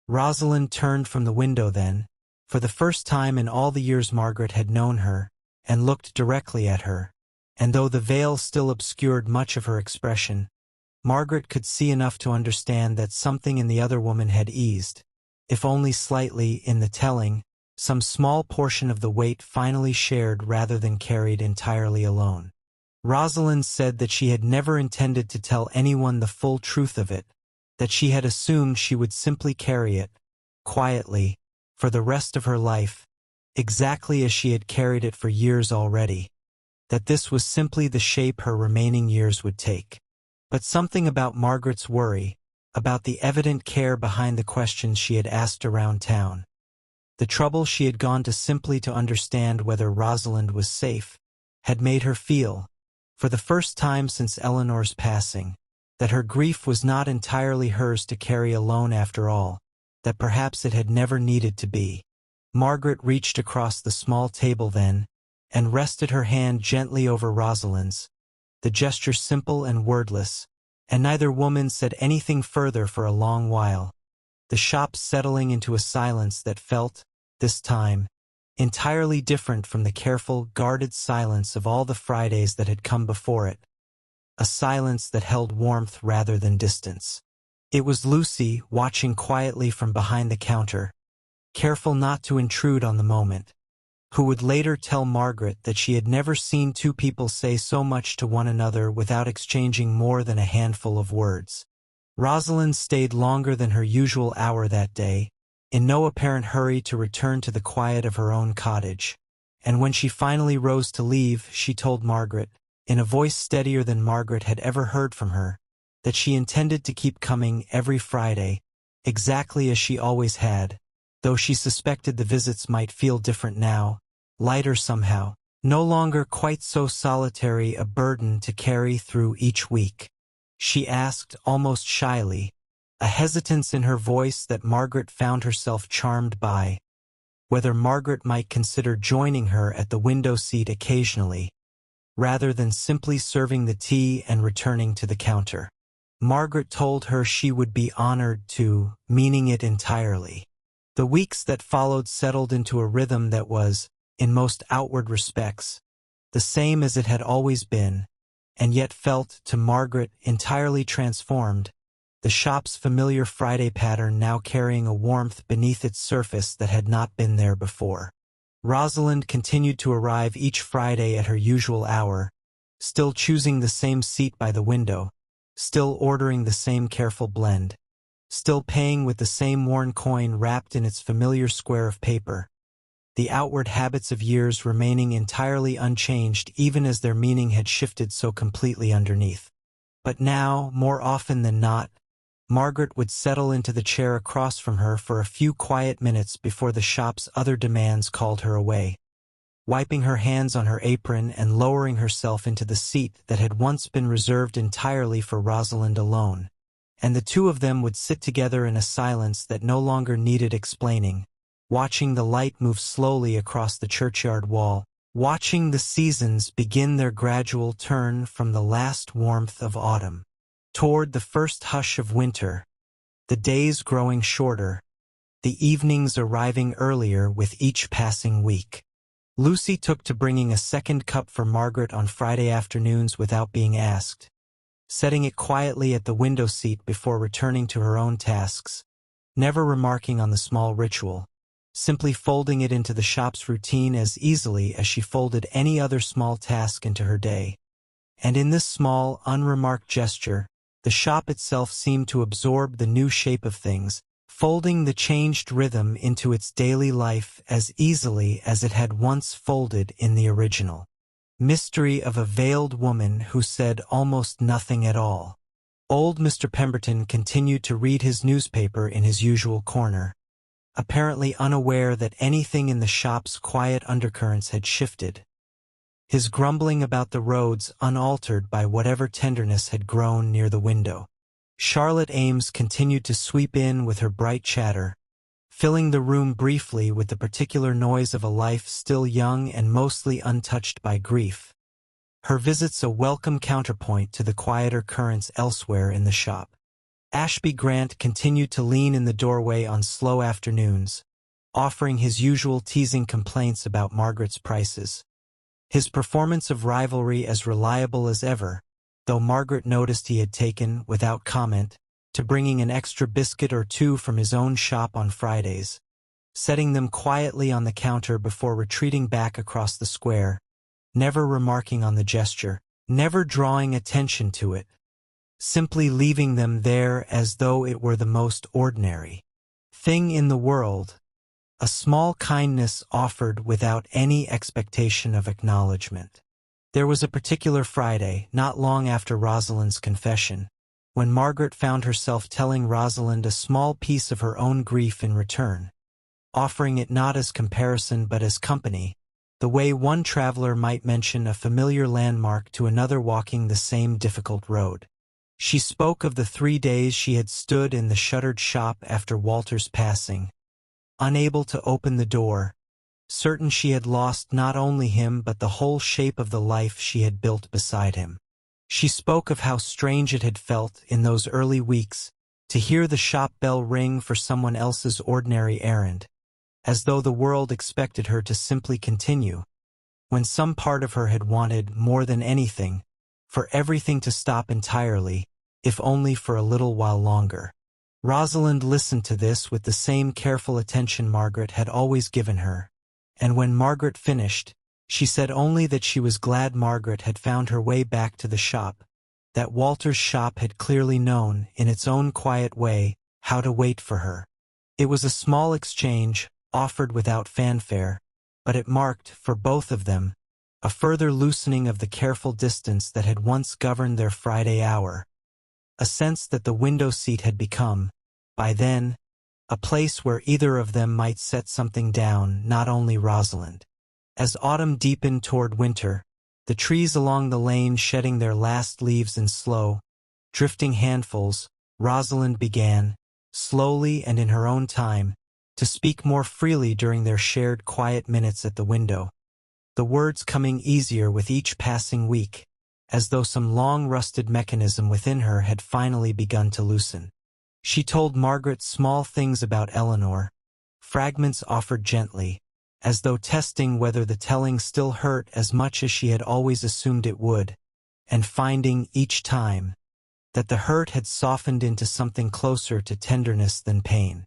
Rosalind turned from the window then, for the first time in all the years Margaret had known her, and looked directly at her, and though the veil still obscured much of her expression, Margaret could see enough to understand that something in the other woman had eased, if only slightly, in the telling, some small portion of the weight finally shared rather than carried entirely alone. Rosalind said that she had never intended to tell anyone the full truth of it, that she had assumed she would simply carry it, quietly, for the rest of her life, exactly as she had carried it for years already, that this was simply the shape her remaining years would take. But something about Margaret's worry, about the evident care behind the questions she had asked around town, the trouble she had gone to simply to understand whether Rosalind was safe, had made her feel, for the first time since Eleanor's passing, that her grief was not entirely hers to carry alone after all, that perhaps it had never needed to be. Margaret reached across the small table then, and rested her hand gently over Rosalind's, the gesture simple and wordless, and neither woman said anything further for a long while, the shop settling into a silence that felt, this time, entirely different from the careful, guarded silence of all the Fridays that had come before it, a silence that held warmth rather than distance. It was Lucy, watching quietly from behind the counter, careful not to intrude on the moment, who would later tell Margaret that she had never seen two people say so much to one another without exchanging more than a handful of words. Rosalind stayed longer than her usual hour that day, in no apparent hurry to return to the quiet of her own cottage, and when she finally rose to leave, she told Margaret, in a voice steadier than Margaret had ever heard from her, that she intended to keep coming every Friday, exactly as she always had, though she suspected the visits might feel different now, lighter somehow, no longer quite so solitary a burden to carry through each week. She asked, almost shyly, a hesitance in her voice that Margaret found herself charmed by, whether Margaret might consider joining her at the window seat occasionally, rather than simply serving the tea and returning to the counter. Margaret told her she would be honored to, meaning it entirely. The weeks that followed settled into a rhythm that was, in most outward respects, the same as it had always been, and yet felt, to Margaret, entirely transformed, the shop's familiar Friday pattern now carrying a warmth beneath its surface that had not been there before. Rosalind continued to arrive each Friday at her usual hour, still choosing the same seat by the window, still ordering the same careful blend, still paying with the same worn coin wrapped in its familiar square of paper, the outward habits of years remaining entirely unchanged even as their meaning had shifted so completely underneath. But now, more often than not, Margaret would settle into the chair across from her for a few quiet minutes before the shop's other demands called her away, wiping her hands on her apron and lowering herself into the seat that had once been reserved entirely for Rosalind alone, and the two of them would sit together in a silence that no longer needed explaining, watching the light move slowly across the churchyard wall, watching the seasons begin their gradual turn from the last warmth of autumn toward the first hush of winter, the days growing shorter, the evenings arriving earlier with each passing week. Lucy took to bringing a second cup for Margaret on Friday afternoons without being asked, setting it quietly at the window seat before returning to her own tasks, never remarking on the small ritual, simply folding it into the shop's routine as easily as she folded any other small task into her day. And in this small, unremarked gesture, the shop itself seemed to absorb the new shape of things, folding the changed rhythm into its daily life as easily as it had once folded in the original. Mystery of a veiled woman who said almost nothing at all. Old Mr. Pemberton continued to read his newspaper in his usual corner, apparently unaware that anything in the shop's quiet undercurrents had shifted, his grumbling about the roads unaltered by whatever tenderness had grown near the window. Charlotte Ames continued to sweep in with her bright chatter, filling the room briefly with the particular noise of a life still young and mostly untouched by grief, her visits a welcome counterpoint to the quieter currents elsewhere in the shop. Ashby Grant continued to lean in the doorway on slow afternoons, offering his usual teasing complaints about Margaret's prices, his performance of rivalry as reliable as ever, though Margaret noticed he had taken, without comment, to bringing an extra biscuit or two from his own shop on Fridays, setting them quietly on the counter before retreating back across the square, never remarking on the gesture, never drawing attention to it, simply leaving them there as though it were the most ordinary thing in the world, a small kindness offered without any expectation of acknowledgement. There was a particular Friday, not long after Rosalind's confession, when Margaret found herself telling Rosalind a small piece of her own grief in return, offering it not as comparison but as company, the way one traveler might mention a familiar landmark to another walking the same difficult road. She spoke of the 3 days she had stood in the shuttered shop after Walter's passing, unable to open the door, certain she had lost not only him but the whole shape of the life she had built beside him. She spoke of how strange it had felt in those early weeks to hear the shop bell ring for someone else's ordinary errand, as though the world expected her to simply continue, when some part of her had wanted, more than anything, for everything to stop entirely, if only for a little while longer. Rosalind listened to this with the same careful attention Margaret had always given her, and when Margaret finished, she said only that she was glad Margaret had found her way back to the shop, that Walter's shop had clearly known, in its own quiet way, how to wait for her. It was a small exchange, offered without fanfare, but it marked, for both of them, a further loosening of the careful distance that had once governed their Friday hour, a sense that the window seat had become, by then, a place where either of them might set something down, not only Rosalind. As autumn deepened toward winter, the trees along the lane shedding their last leaves in slow, drifting handfuls, Rosalind began, slowly and in her own time, to speak more freely during their shared quiet minutes at the window, the words coming easier with each passing week, as though some long-rusted mechanism within her had finally begun to loosen. She told Margaret small things about Eleanor, fragments offered gently, as though testing whether the telling still hurt as much as she had always assumed it would, and finding, each time, that the hurt had softened into something closer to tenderness than pain.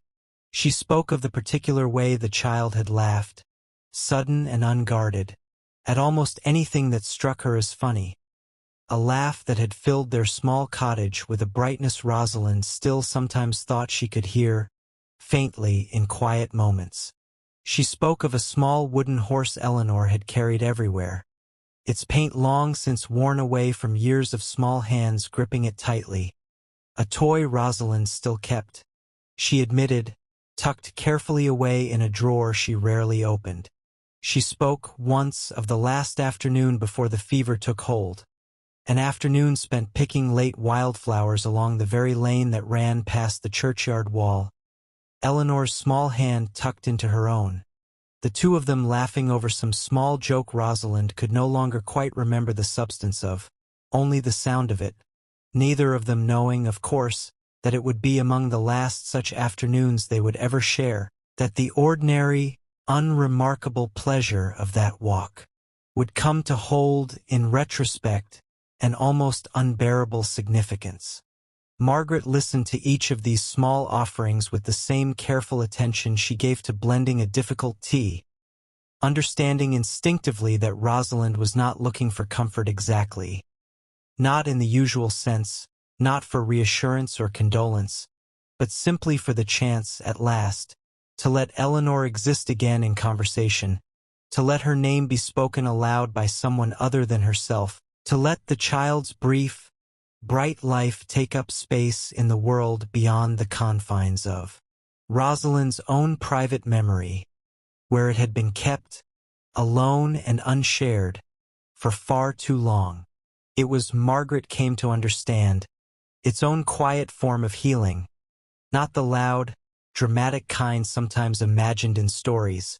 She spoke of the particular way the child had laughed, sudden and unguarded, at almost anything that struck her as funny, a laugh that had filled their small cottage with a brightness Rosalind still sometimes thought she could hear, faintly, in quiet moments. She spoke of a small wooden horse Eleanor had carried everywhere, its paint long since worn away from years of small hands gripping it tightly, a toy Rosalind still kept, she admitted, tucked carefully away in a drawer she rarely opened. She spoke, once, of the last afternoon before the fever took hold, an afternoon spent picking late wildflowers along the very lane that ran past the churchyard wall, Eleanor's small hand tucked into her own, the two of them laughing over some small joke Rosalind could no longer quite remember the substance of, only the sound of it, neither of them knowing, of course, that it would be among the last such afternoons they would ever share, that the ordinary, unremarkable pleasure of that walk would come to hold, in retrospect, an almost unbearable significance. Margaret listened to each of these small offerings with the same careful attention she gave to blending a difficult tea, understanding instinctively that Rosalind was not looking for comfort exactly, not in the usual sense, not for reassurance or condolence, but simply for the chance, at last, to let Eleanor exist again in conversation, to let her name be spoken aloud by someone other than herself, to let the child's brief, bright life take up space in the world beyond the confines of Rosalind's own private memory, where it had been kept, alone and unshared, for far too long. It was, Margaret came to understand, its own quiet form of healing, not the loud, dramatic kind sometimes imagined in stories,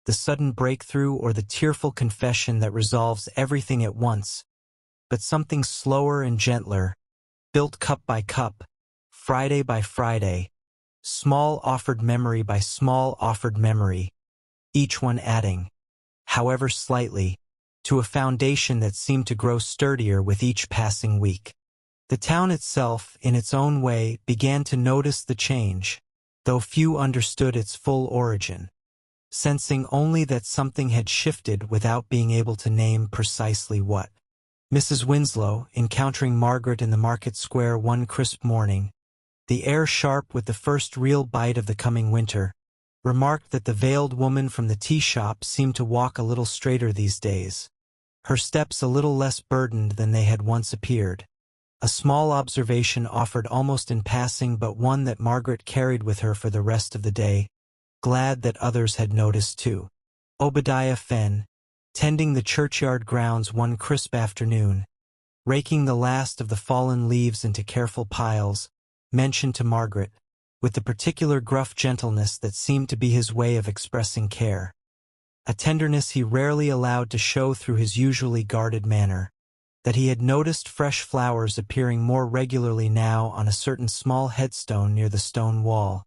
the sudden breakthrough or the tearful confession that resolves everything at once, but something slower and gentler, built cup by cup, Friday by Friday, small offered memory by small offered memory, each one adding, however slightly, to a foundation that seemed to grow sturdier with each passing week. The town itself, in its own way, began to notice the change, though few understood its full origin, sensing only that something had shifted without being able to name precisely what. Mrs. Winslow, encountering Margaret in the market square one crisp morning, the air sharp with the first real bite of the coming winter, remarked that the veiled woman from the tea shop seemed to walk a little straighter these days, her steps a little less burdened than they had once appeared. A small observation offered almost in passing, but one that Margaret carried with her for the rest of the day, glad that others had noticed too. Obadiah Fenn, tending the churchyard grounds one crisp afternoon, raking the last of the fallen leaves into careful piles, mentioned to Margaret, with the particular gruff gentleness that seemed to be his way of expressing care. A tenderness he rarely allowed to show through his usually guarded manner, that he had noticed fresh flowers appearing more regularly now on a certain small headstone near the stone wall,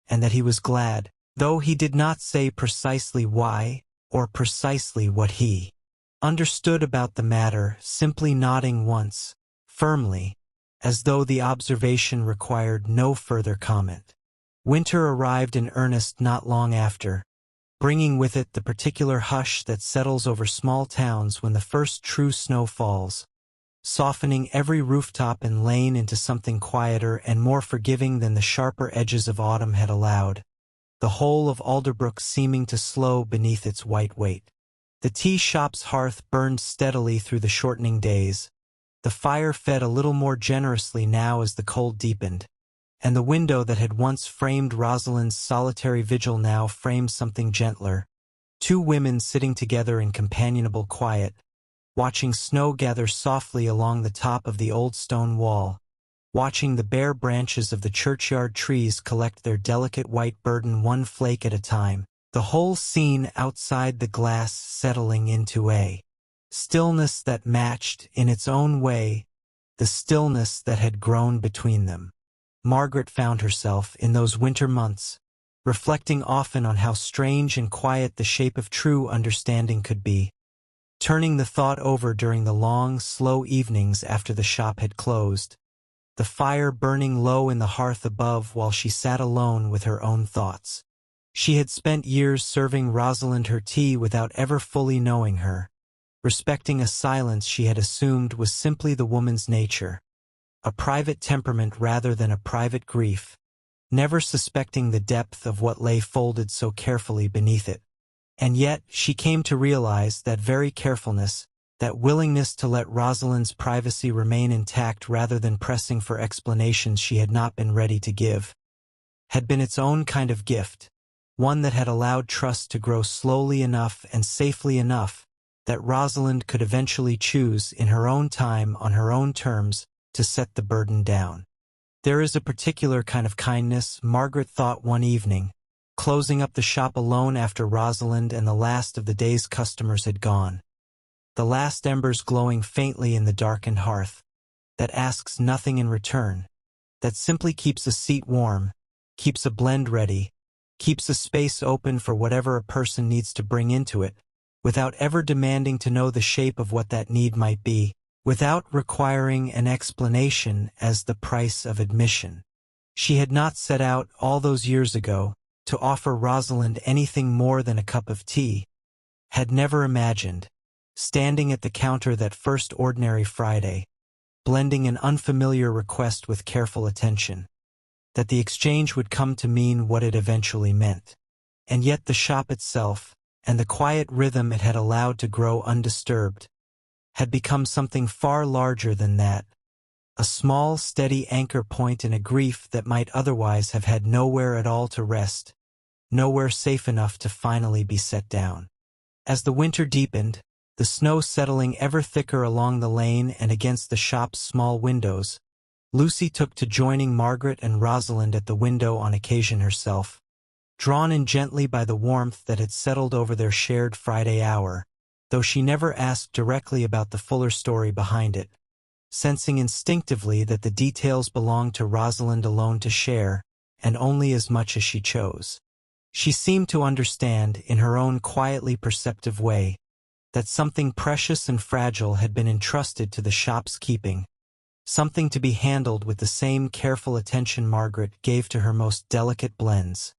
and that he was glad, though he did not say precisely why, or precisely what he understood about the matter, simply nodding once, firmly, as though the observation required no further comment. Winter arrived in earnest not long after, bringing with it the particular hush that settles over small towns when the first true snow falls, softening every rooftop and lane into something quieter and more forgiving than the sharper edges of autumn had allowed, the whole of Alderbrook seeming to slow beneath its white weight. The tea shop's hearth burned steadily through the shortening days. The fire fed a little more generously now as the cold deepened, and the window that had once framed Rosalind's solitary vigil now framed something gentler. Two women sitting together in companionable quiet, watching snow gather softly along the top of the old stone wall, watching the bare branches of the churchyard trees collect their delicate white burden one flake at a time, the whole scene outside the glass settling into a stillness that matched, in its own way, the stillness that had grown between them. Margaret found herself, in those winter months, reflecting often on how strange and quiet the shape of true understanding could be, turning the thought over during the long, slow evenings after the shop had closed, the fire burning low in the hearth above while she sat alone with her own thoughts. She had spent years serving Rosalind her tea without ever fully knowing her, respecting a silence she had assumed was simply the woman's nature, a private temperament rather than a private grief, never suspecting the depth of what lay folded so carefully beneath it. And yet she came to realize that very carefulness, that willingness to let Rosalind's privacy remain intact rather than pressing for explanations she had not been ready to give, had been its own kind of gift, one that had allowed trust to grow slowly enough and safely enough that Rosalind could eventually choose, in her own time, on her own terms, to set the burden down. There is a particular kind of kindness, Margaret thought one evening, closing up the shop alone after Rosalind and the last of the day's customers had gone, the last embers glowing faintly in the darkened hearth, that asks nothing in return, that simply keeps a seat warm, keeps a blend ready, keeps a space open for whatever a person needs to bring into it, without ever demanding to know the shape of what that need might be, without requiring an explanation as the price of admission. She had not set out, all those years ago, to offer Rosalind anything more than a cup of tea, had never imagined, standing at the counter that first ordinary Friday, blending an unfamiliar request with careful attention, that the exchange would come to mean what it eventually meant. And yet the shop itself, and the quiet rhythm it had allowed to grow undisturbed, had become something far larger than that, a small, steady anchor point in a grief that might otherwise have had nowhere at all to rest, nowhere safe enough to finally be set down. As the winter deepened, the snow settling ever thicker along the lane and against the shop's small windows, Lucy took to joining Margaret and Rosalind at the window on occasion herself, drawn in gently by the warmth that had settled over their shared Friday hour, though she never asked directly about the fuller story behind it, sensing instinctively that the details belonged to Rosalind alone to share, and only as much as she chose. She seemed to understand, in her own quietly perceptive way, that something precious and fragile had been entrusted to the shop's keeping, something to be handled with the same careful attention Margaret gave to her most delicate blends.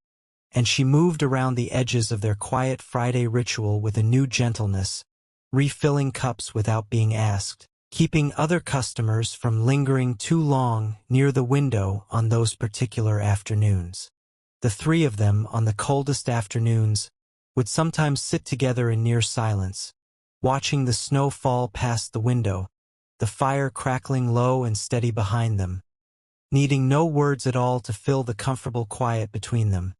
And she moved around the edges of their quiet Friday ritual with a new gentleness, refilling cups without being asked, keeping other customers from lingering too long near the window on those particular afternoons. The three of them, on the coldest afternoons, would sometimes sit together in near silence, watching the snow fall past the window, the fire crackling low and steady behind them, needing no words at all to fill the comfortable quiet between them,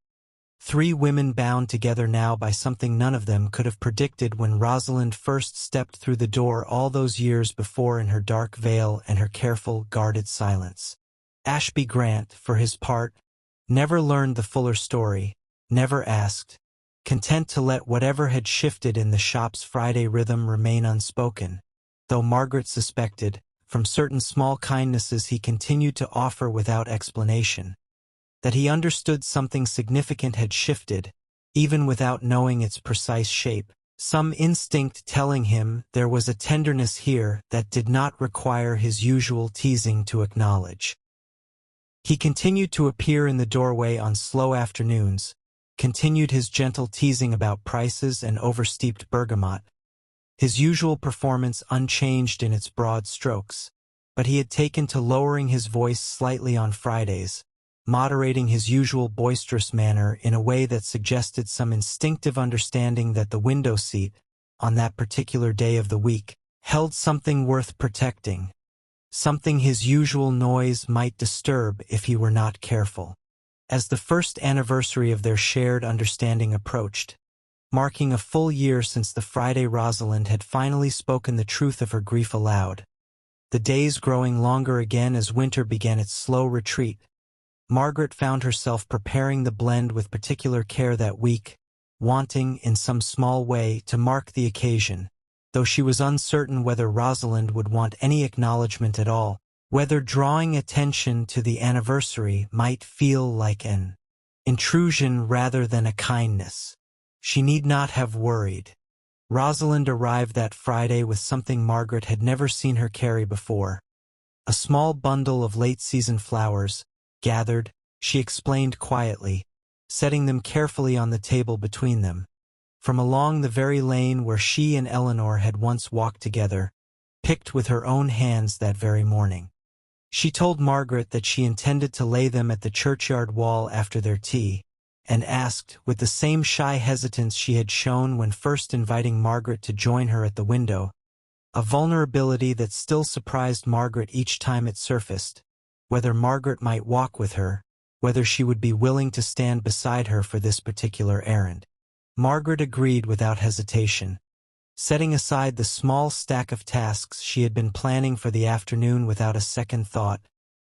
Three women bound together now by something none of them could have predicted when Rosalind first stepped through the door all those years before in her dark veil and her careful, guarded silence. Ashby Grant, for his part, never learned the fuller story, never asked, content to let whatever had shifted in the shop's Friday rhythm remain unspoken, though Margaret suspected, from certain small kindnesses he continued to offer without explanation, that he understood something significant had shifted, even without knowing its precise shape, some instinct telling him there was a tenderness here that did not require his usual teasing to acknowledge. He continued to appear in the doorway on slow afternoons, continued his gentle teasing about prices and oversteeped bergamot, his usual performance unchanged in its broad strokes, but he had taken to lowering his voice slightly on Fridays, moderating his usual boisterous manner in a way that suggested some instinctive understanding that the window seat, on that particular day of the week, held something worth protecting, something his usual noise might disturb if he were not careful. As the first anniversary of their shared understanding approached, marking a full year since the Friday Rosalind had finally spoken the truth of her grief aloud, the days growing longer again as winter began its slow retreat, Margaret found herself preparing the blend with particular care that week, wanting, in some small way, to mark the occasion, though she was uncertain whether Rosalind would want any acknowledgement at all, whether drawing attention to the anniversary might feel like an intrusion rather than a kindness. She need not have worried. Rosalind arrived that Friday with something Margaret had never seen her carry before. A small bundle of late-season flowers, gathered, she explained quietly, setting them carefully on the table between them, from along the very lane where she and Eleanor had once walked together, picked with her own hands that very morning. She told Margaret that she intended to lay them at the churchyard wall after their tea, and asked, with the same shy hesitance she had shown when first inviting Margaret to join her at the window, a vulnerability that still surprised Margaret each time it surfaced, whether Margaret might walk with her, whether she would be willing to stand beside her for this particular errand. Margaret agreed without hesitation, setting aside the small stack of tasks she had been planning for the afternoon without a second thought,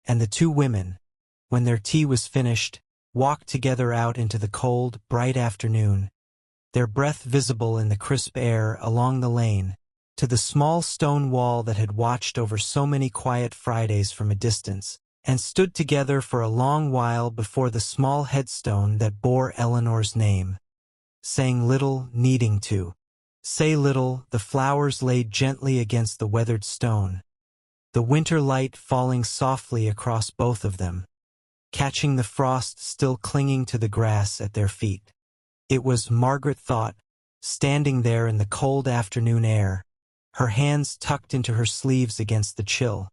and the two women, when their tea was finished, walked together out into the cold, bright afternoon, their breath visible in the crisp air along the lane, to the small stone wall that had watched over so many quiet Fridays from a distance, and stood together for a long while before the small headstone that bore Eleanor's name, saying little, needing to say little, the flowers laid gently against the weathered stone, the winter light falling softly across both of them, catching the frost still clinging to the grass at their feet. It was, Margaret thought, standing there in the cold afternoon air, her hands tucked into her sleeves against the chill,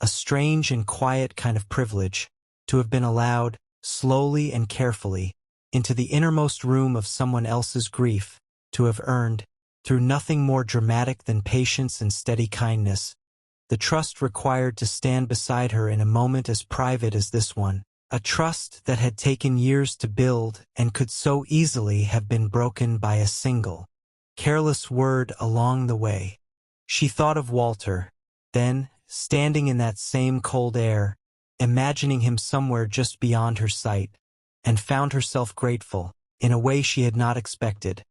a strange and quiet kind of privilege, to have been allowed, slowly and carefully, into the innermost room of someone else's grief, to have earned, through nothing more dramatic than patience and steady kindness, the trust required to stand beside her in a moment as private as this one, a trust that had taken years to build and could so easily have been broken by a single, careless word along the way. She thought of Walter, then, standing in that same cold air, imagining him somewhere just beyond her sight, and found herself grateful, in a way she had not expected,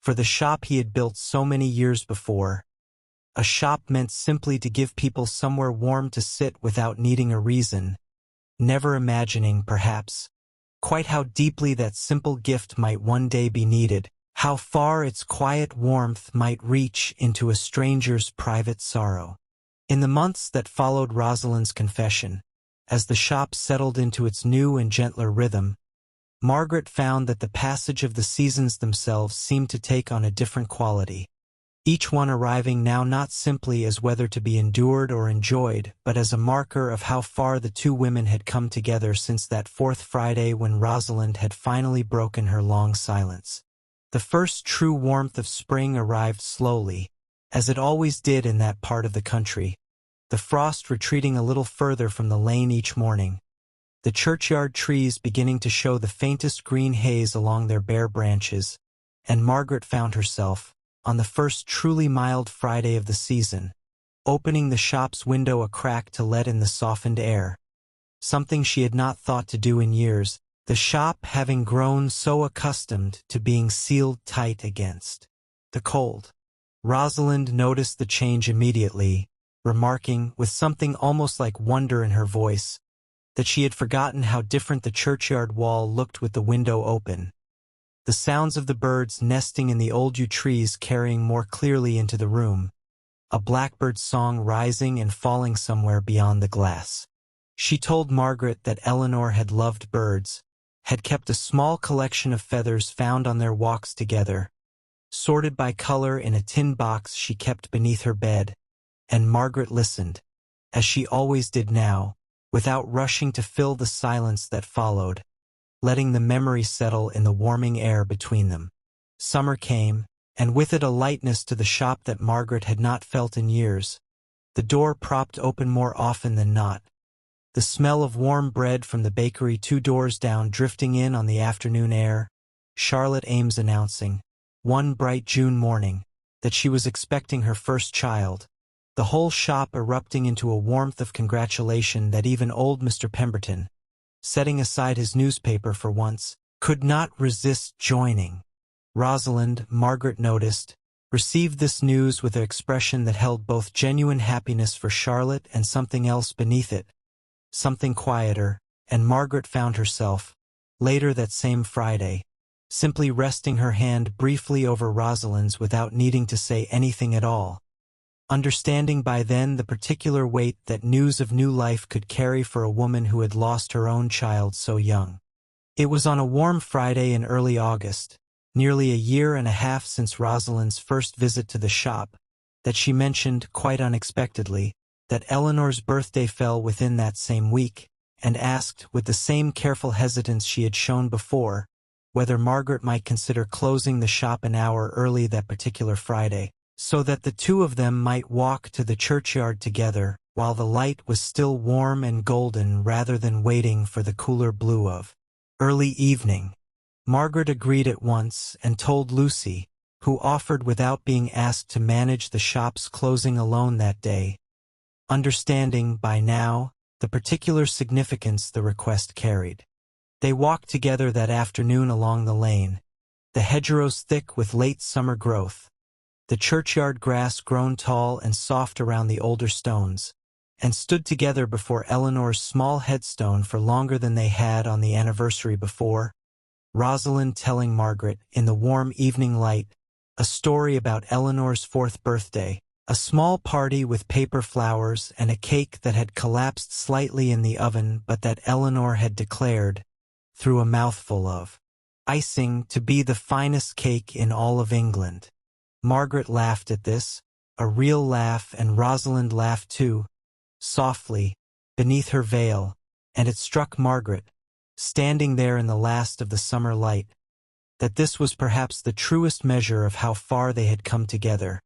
for the shop he had built so many years before, a shop meant simply to give people somewhere warm to sit without needing a reason, never imagining, perhaps, quite how deeply that simple gift might one day be needed, how far its quiet warmth might reach into a stranger's private sorrow. In the months that followed Rosalind's confession, as the shop settled into its new and gentler rhythm, Margaret found that the passage of the seasons themselves seemed to take on a different quality, each one arriving now not simply as whether to be endured or enjoyed, but as a marker of how far the two women had come together since that fourth Friday when Rosalind had finally broken her long silence. The first true warmth of spring arrived slowly, as it always did in that part of the country, the frost retreating a little further from the lane each morning, the churchyard trees beginning to show the faintest green haze along their bare branches, and Margaret found herself, on the first truly mild Friday of the season, opening the shop's window a crack to let in the softened air. Something she had not thought to do in years, the shop having grown so accustomed to being sealed tight against the cold. Rosalind noticed the change immediately, remarking, with something almost like wonder in her voice, that she had forgotten how different the churchyard wall looked with the window open. The sounds of the birds nesting in the old yew trees carrying more clearly into the room, a blackbird's song rising and falling somewhere beyond the glass. She told Margaret that Eleanor had loved birds, had kept a small collection of feathers found on their walks together, sorted by color in a tin box she kept beneath her bed, and Margaret listened, as she always did now, without rushing to fill the silence that followed, letting the memory settle in the warming air between them. Summer came, and with it a lightness to the shop that Margaret had not felt in years. The door propped open more often than not, the smell of warm bread from the bakery 2 doors down drifting in on the afternoon air, Charlotte Ames announcing, one bright June morning, that she was expecting her first child, the whole shop erupting into a warmth of congratulation that even old Mr. Pemberton, setting aside his newspaper for once, could not resist joining. Rosalind, Margaret noticed, received this news with an expression that held both genuine happiness for Charlotte and something else beneath it, something quieter, and Margaret found herself, later that same Friday, simply resting her hand briefly over Rosalind's without needing to say anything at all, understanding by then the particular weight that news of new life could carry for a woman who had lost her own child so young. It was on a warm Friday in early August, nearly a year and a half since Rosalind's first visit to the shop, that she mentioned, quite unexpectedly, that Eleanor's birthday fell within that same week, and asked, with the same careful hesitance she had shown before, whether Margaret might consider closing the shop an hour early that particular Friday, so that the two of them might walk to the churchyard together, while the light was still warm and golden rather than waiting for the cooler blue of early evening. Margaret agreed at once and told Lucy, who offered without being asked to manage the shop's closing alone that day, understanding, by now, the particular significance the request carried. They walked together that afternoon along the lane, the hedgerows thick with late summer growth, the churchyard grass grown tall and soft around the older stones, and stood together before Eleanor's small headstone for longer than they had on the anniversary before, Rosalind telling Margaret, in the warm evening light, a story about Eleanor's 4th birthday, a small party with paper flowers and a cake that had collapsed slightly in the oven but that Eleanor had declared, through a mouthful of icing, to be the finest cake in all of England. Margaret laughed at this, a real laugh, and Rosalind laughed too, softly, beneath her veil, and it struck Margaret, standing there in the last of the summer light, that this was perhaps the truest measure of how far they had come together,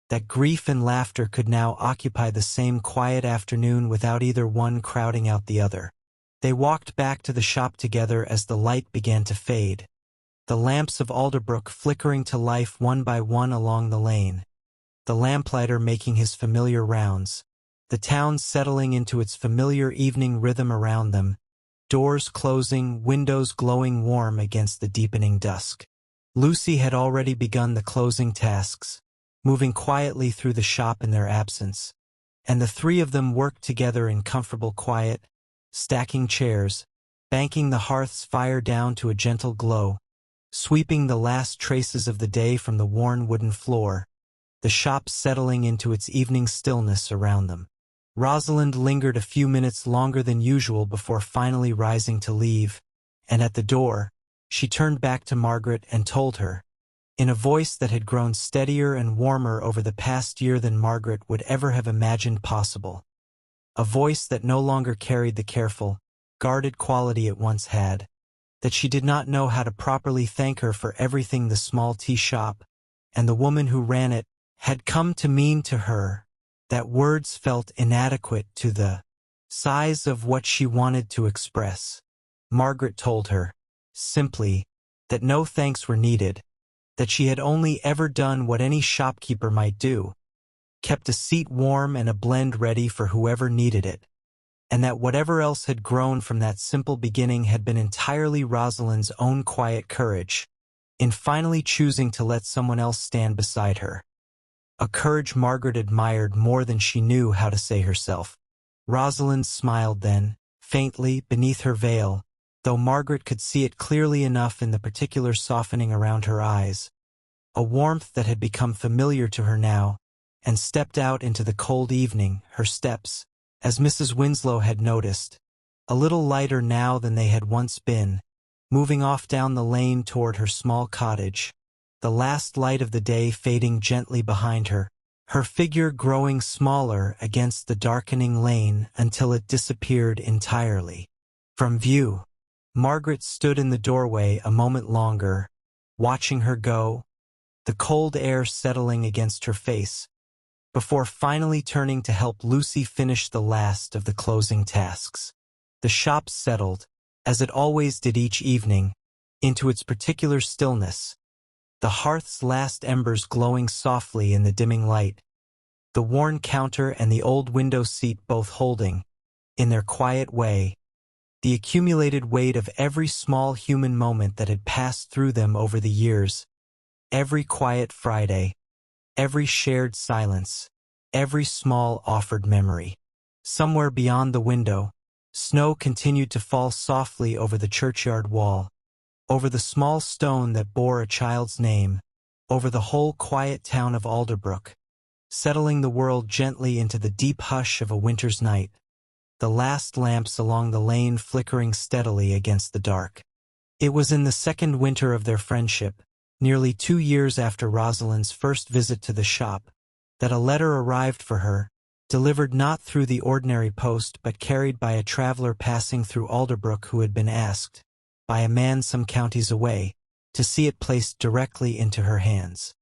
that grief and laughter could now occupy the same quiet afternoon without either one crowding out the other. They walked back to the shop together as the light began to fade, the lamps of Alderbrook flickering to life one by one along the lane, the lamplighter making his familiar rounds, the town settling into its familiar evening rhythm around them, doors closing, windows glowing warm against the deepening dusk. Lucy had already begun the closing tasks, moving quietly through the shop in their absence, and the three of them worked together in comfortable quiet, stacking chairs, banking the hearth's fire down to a gentle glow, sweeping the last traces of the day from the worn wooden floor, the shop settling into its evening stillness around them. Rosalind lingered a few minutes longer than usual before finally rising to leave, and at the door, she turned back to Margaret and told her, in a voice that had grown steadier and warmer over the past year than Margaret would ever have imagined possible, a voice that no longer carried the careful, guarded quality it once had, that she did not know how to properly thank her for everything the small tea shop, and the woman who ran it, had come to mean to her, that words felt inadequate to the sighs of what she wanted to express. Margaret told her, simply, that no thanks were needed, that she had only ever done what any shopkeeper might do, kept a seat warm and a blend ready for whoever needed it, and that whatever else had grown from that simple beginning had been entirely Rosalind's own quiet courage, in finally choosing to let someone else stand beside her. A courage Margaret admired more than she knew how to say herself. Rosalind smiled then, faintly, beneath her veil, though Margaret could see it clearly enough in the particular softening around her eyes, a warmth that had become familiar to her now, and stepped out into the cold evening, her steps, as Mrs. Winslow had noticed, a little lighter now than they had once been, moving off down the lane toward her small cottage, the last light of the day fading gently behind her, her figure growing smaller against the darkening lane until it disappeared entirely from view. Margaret stood in the doorway a moment longer, watching her go, the cold air settling against her face, before finally turning to help Lucy finish the last of the closing tasks. The shop settled, as it always did each evening, into its particular stillness, the hearth's last embers glowing softly in the dimming light, the worn counter and the old window seat both holding, in their quiet way, the accumulated weight of every small human moment that had passed through them over the years, every quiet Friday, every shared silence, every small offered memory. Somewhere beyond the window, snow continued to fall softly over the churchyard wall, over the small stone that bore a child's name, over the whole quiet town of Alderbrook, settling the world gently into the deep hush of a winter's night, the last lamps along the lane flickering steadily against the dark. It was in the second winter of their friendship, nearly 2 years after Rosalind's first visit to the shop, that a letter arrived for her, delivered not through the ordinary post but carried by a traveler passing through Alderbrook who had been asked, by a man some counties away, to see it placed directly into her hands.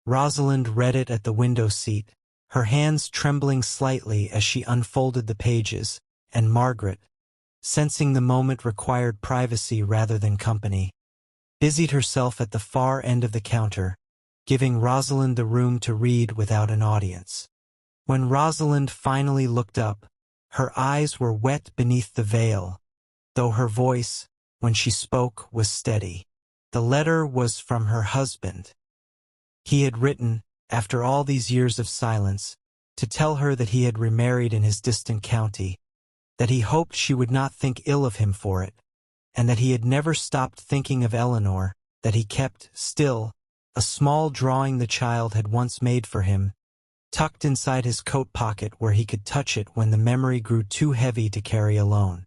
Rosalind read it at the window seat, her hands trembling slightly as she unfolded the pages, and Margaret, sensing the moment required privacy rather than company, busied herself at the far end of the counter, giving Rosalind the room to read without an audience. When Rosalind finally looked up, her eyes were wet beneath the veil, though her voice, when she spoke, was steady. The letter was from her husband. He had written, after all these years of silence, to tell her that he had remarried in his distant county, that he hoped she would not think ill of him for it, and that he had never stopped thinking of Eleanor, that he kept, still, a small drawing the child had once made for him, tucked inside his coat pocket where he could touch it when the memory grew too heavy to carry alone.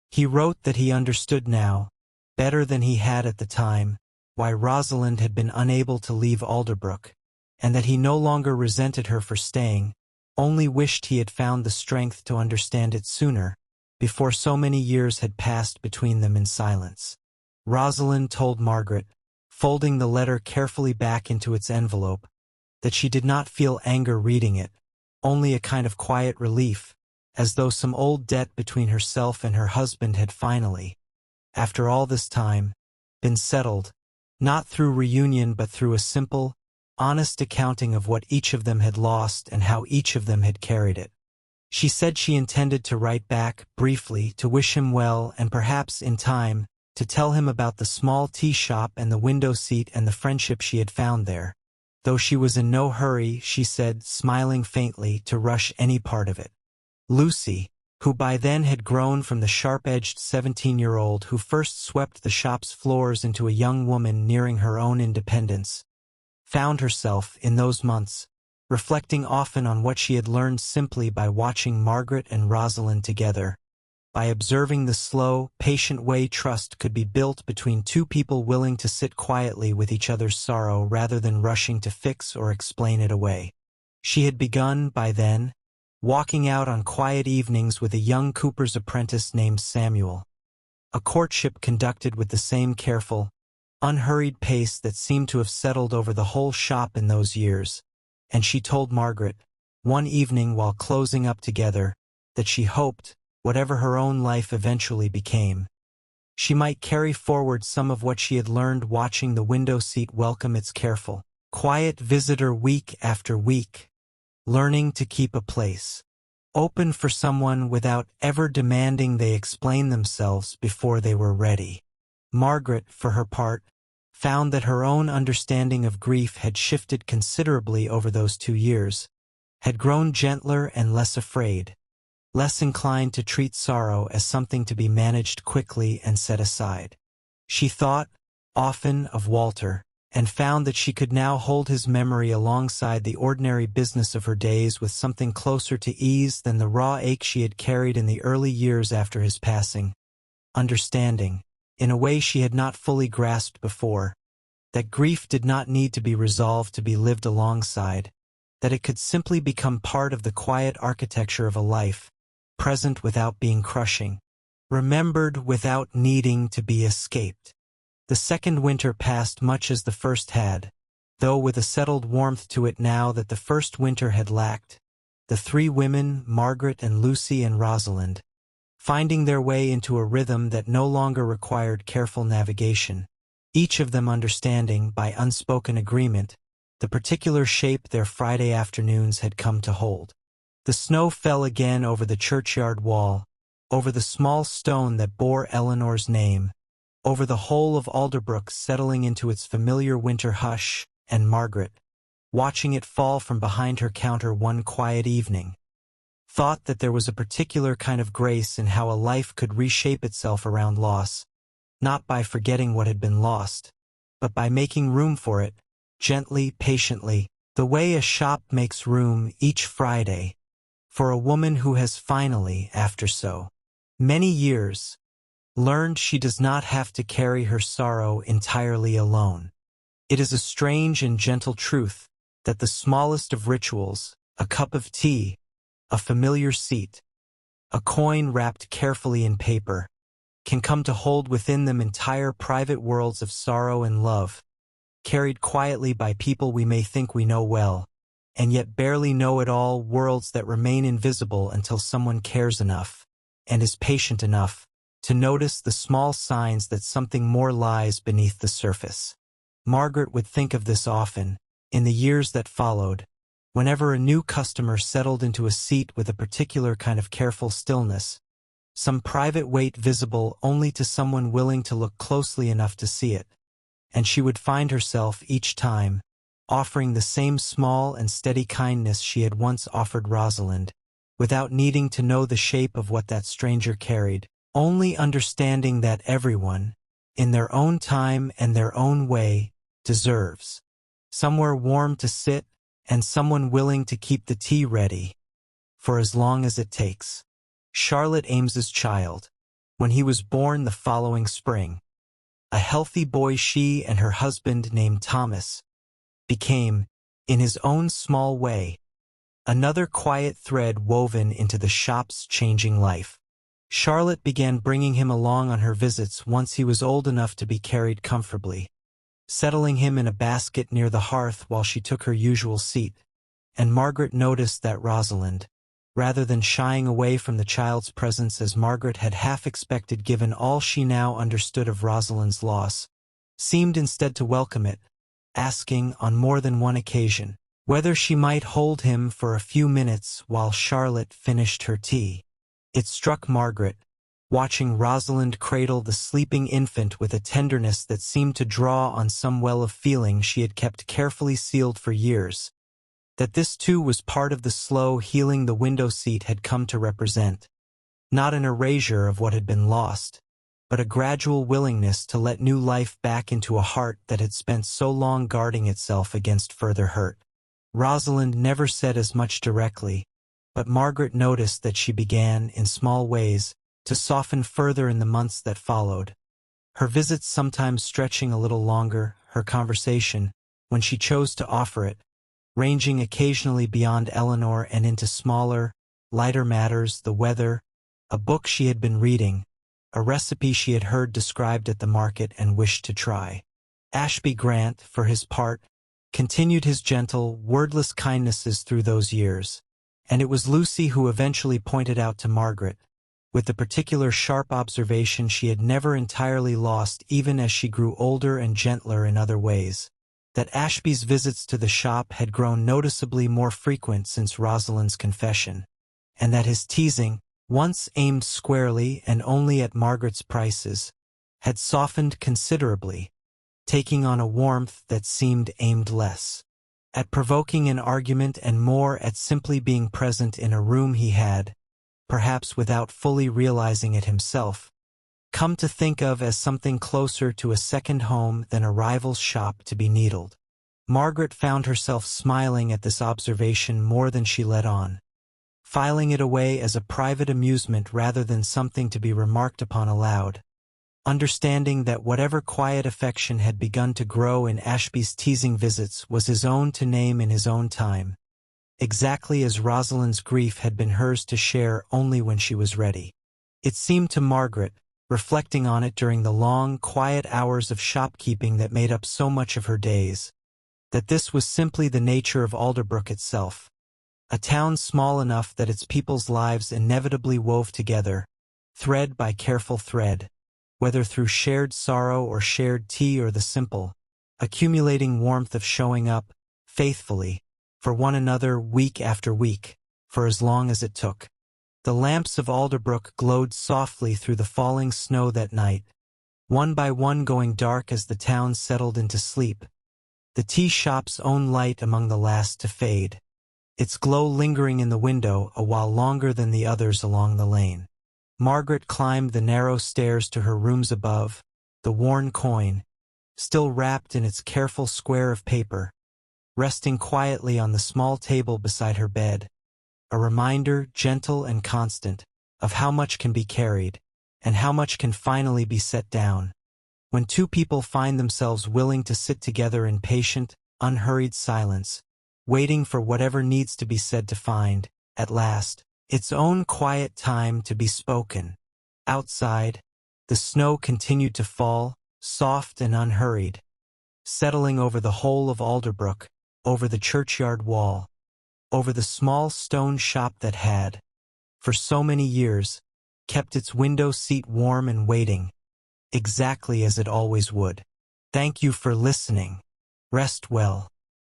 He wrote that he understood now, better than he had at the time, why Rosalind had been unable to leave Alderbrook, and that he no longer resented her for staying, only wished he had found the strength to understand it sooner, before so many years had passed between them in silence. Rosalind told Margaret, folding the letter carefully back into its envelope, that she did not feel anger reading it, only a kind of quiet relief, as though some old debt between herself and her husband had finally, after all this time, been settled, not through reunion but through a simple, honest accounting of what each of them had lost and how each of them had carried it. She said she intended to write back, briefly, to wish him well and perhaps, in time, to tell him about the small tea shop and the window seat and the friendship she had found there, though she was in no hurry, she said, smiling faintly, to rush any part of it. Lucy, who by then had grown from the sharp-edged 17-year-old who first swept the shop's floors into a young woman nearing her own independence, found herself, in those months, reflecting often on what she had learned simply by watching Margaret and Rosalind together, by observing the slow, patient way trust could be built between two people willing to sit quietly with each other's sorrow rather than rushing to fix or explain it away. She had begun, by then, walking out on quiet evenings with a young cooper's apprentice named Samuel, a courtship conducted with the same careful, unhurried pace that seemed to have settled over the whole shop in those years, and she told Margaret, one evening while closing up together, that she hoped, whatever her own life eventually became, she might carry forward some of what she had learned watching the window seat welcome its careful, quiet visitor week after week, learning to keep a place open for someone without ever demanding they explain themselves before they were ready. Margaret, for her part, found that her own understanding of grief had shifted considerably over those 2 years, had grown gentler and less afraid, less inclined to treat sorrow as something to be managed quickly and set aside. She thought, often, of Walter, and found that she could now hold his memory alongside the ordinary business of her days with something closer to ease than the raw ache she had carried in the early years after his passing. Understanding, in a way she had not fully grasped before, that grief did not need to be resolved to be lived alongside, that it could simply become part of the quiet architecture of a life, present without being crushing, remembered without needing to be escaped. The second winter passed much as the first had, though with a settled warmth to it now that the first winter had lacked. The 3 women, Margaret and Lucy and Rosalind, finding their way into a rhythm that no longer required careful navigation, each of them understanding, by unspoken agreement, the particular shape their Friday afternoons had come to hold. The snow fell again over the churchyard wall, over the small stone that bore Eleanor's name, over the whole of Alderbrook settling into its familiar winter hush, and Margaret, watching it fall from behind her counter one quiet evening, thought that there was a particular kind of grace in how a life could reshape itself around loss, not by forgetting what had been lost, but by making room for it, gently, patiently, the way a shop makes room each Friday, for a woman who has finally, after so many years, learned she does not have to carry her sorrow entirely alone. It is a strange and gentle truth that the smallest of rituals, a cup of tea, a familiar seat, a coin wrapped carefully in paper, can come to hold within them entire private worlds of sorrow and love, carried quietly by people we may think we know well, and yet barely know at all, worlds that remain invisible until someone cares enough, and is patient enough, to notice the small signs that something more lies beneath the surface. Margaret would think of this often, in the years that followed, whenever a new customer settled into a seat with a particular kind of careful stillness, some private weight visible only to someone willing to look closely enough to see it, and she would find herself each time offering the same small and steady kindness she had once offered Rosalind, without needing to know the shape of what that stranger carried, only understanding that everyone, in their own time and their own way, deserves somewhere warm to sit and someone willing to keep the tea ready for as long as it takes. Charlotte Ames's child, when he was born the following spring, a healthy boy she and her husband named Thomas, became, in his own small way, another quiet thread woven into the shop's changing life. Charlotte began bringing him along on her visits once he was old enough to be carried comfortably, settling him in a basket near the hearth while she took her usual seat, and Margaret noticed that Rosalind, rather than shying away from the child's presence as Margaret had half expected given all she now understood of Rosalind's loss, seemed instead to welcome it, asking, on more than one occasion, whether she might hold him for a few minutes while Charlotte finished her tea. It struck Margaret, watching Rosalind cradle the sleeping infant with a tenderness that seemed to draw on some well of feeling she had kept carefully sealed for years, that this too was part of the slow healing the window seat had come to represent, not an erasure of what had been lost, but a gradual willingness to let new life back into a heart that had spent so long guarding itself against further hurt. Rosalind never said as much directly, but Margaret noticed that she began, in small ways, to soften further in the months that followed, her visits sometimes stretching a little longer, her conversation, when she chose to offer it, ranging occasionally beyond Eleanor and into smaller, lighter matters, the weather, a book she had been reading, a recipe she had heard described at the market and wished to try. Ashby Grant, for his part, continued his gentle, wordless kindnesses through those years, And it was Lucy who eventually pointed out to Margaret, with the particular sharp observation she had never entirely lost even as she grew older and gentler in other ways, that Ashby's visits to the shop had grown noticeably more frequent since Rosalind's confession, and that his teasing, once aimed squarely and only at Margaret's prices, had softened considerably, taking on a warmth that seemed aimed less at provoking an argument and more at simply being present in a room he had, perhaps without fully realizing it himself, come to think of as something closer to a second home than a rival's shop to be needled. Margaret found herself smiling at this observation more than she let on, filing it away as a private amusement rather than something to be remarked upon aloud, understanding that whatever quiet affection had begun to grow in Ashby's teasing visits was his own to name in his own time, exactly as Rosalind's grief had been hers to share only when she was ready. It seemed to Margaret, reflecting on it during the long, quiet hours of shopkeeping that made up so much of her days, that this was simply the nature of Alderbrook itself, a town small enough that its people's lives inevitably wove together, thread by careful thread, whether through shared sorrow or shared tea or the simple, accumulating warmth of showing up, faithfully, for one another week after week, for as long as it took. The lamps of Alderbrook glowed softly through the falling snow that night, one by one going dark as the town settled into sleep, the tea shop's own light among the last to fade, its glow lingering in the window a while longer than the others along the lane. Margaret climbed the narrow stairs to her rooms above, the worn coin, still wrapped in its careful square of paper, resting quietly on the small table beside her bed, a reminder, gentle and constant, of how much can be carried, and how much can finally be set down, when two people find themselves willing to sit together in patient, unhurried silence, waiting for whatever needs to be said to find, at last, its own quiet time to be spoken. Outside, the snow continued to fall, soft and unhurried, settling over the whole of Alderbrook, over the churchyard wall, over the small stone shop that had, for so many years, kept its window seat warm and waiting, exactly as it always would. Thank you for listening. Rest well.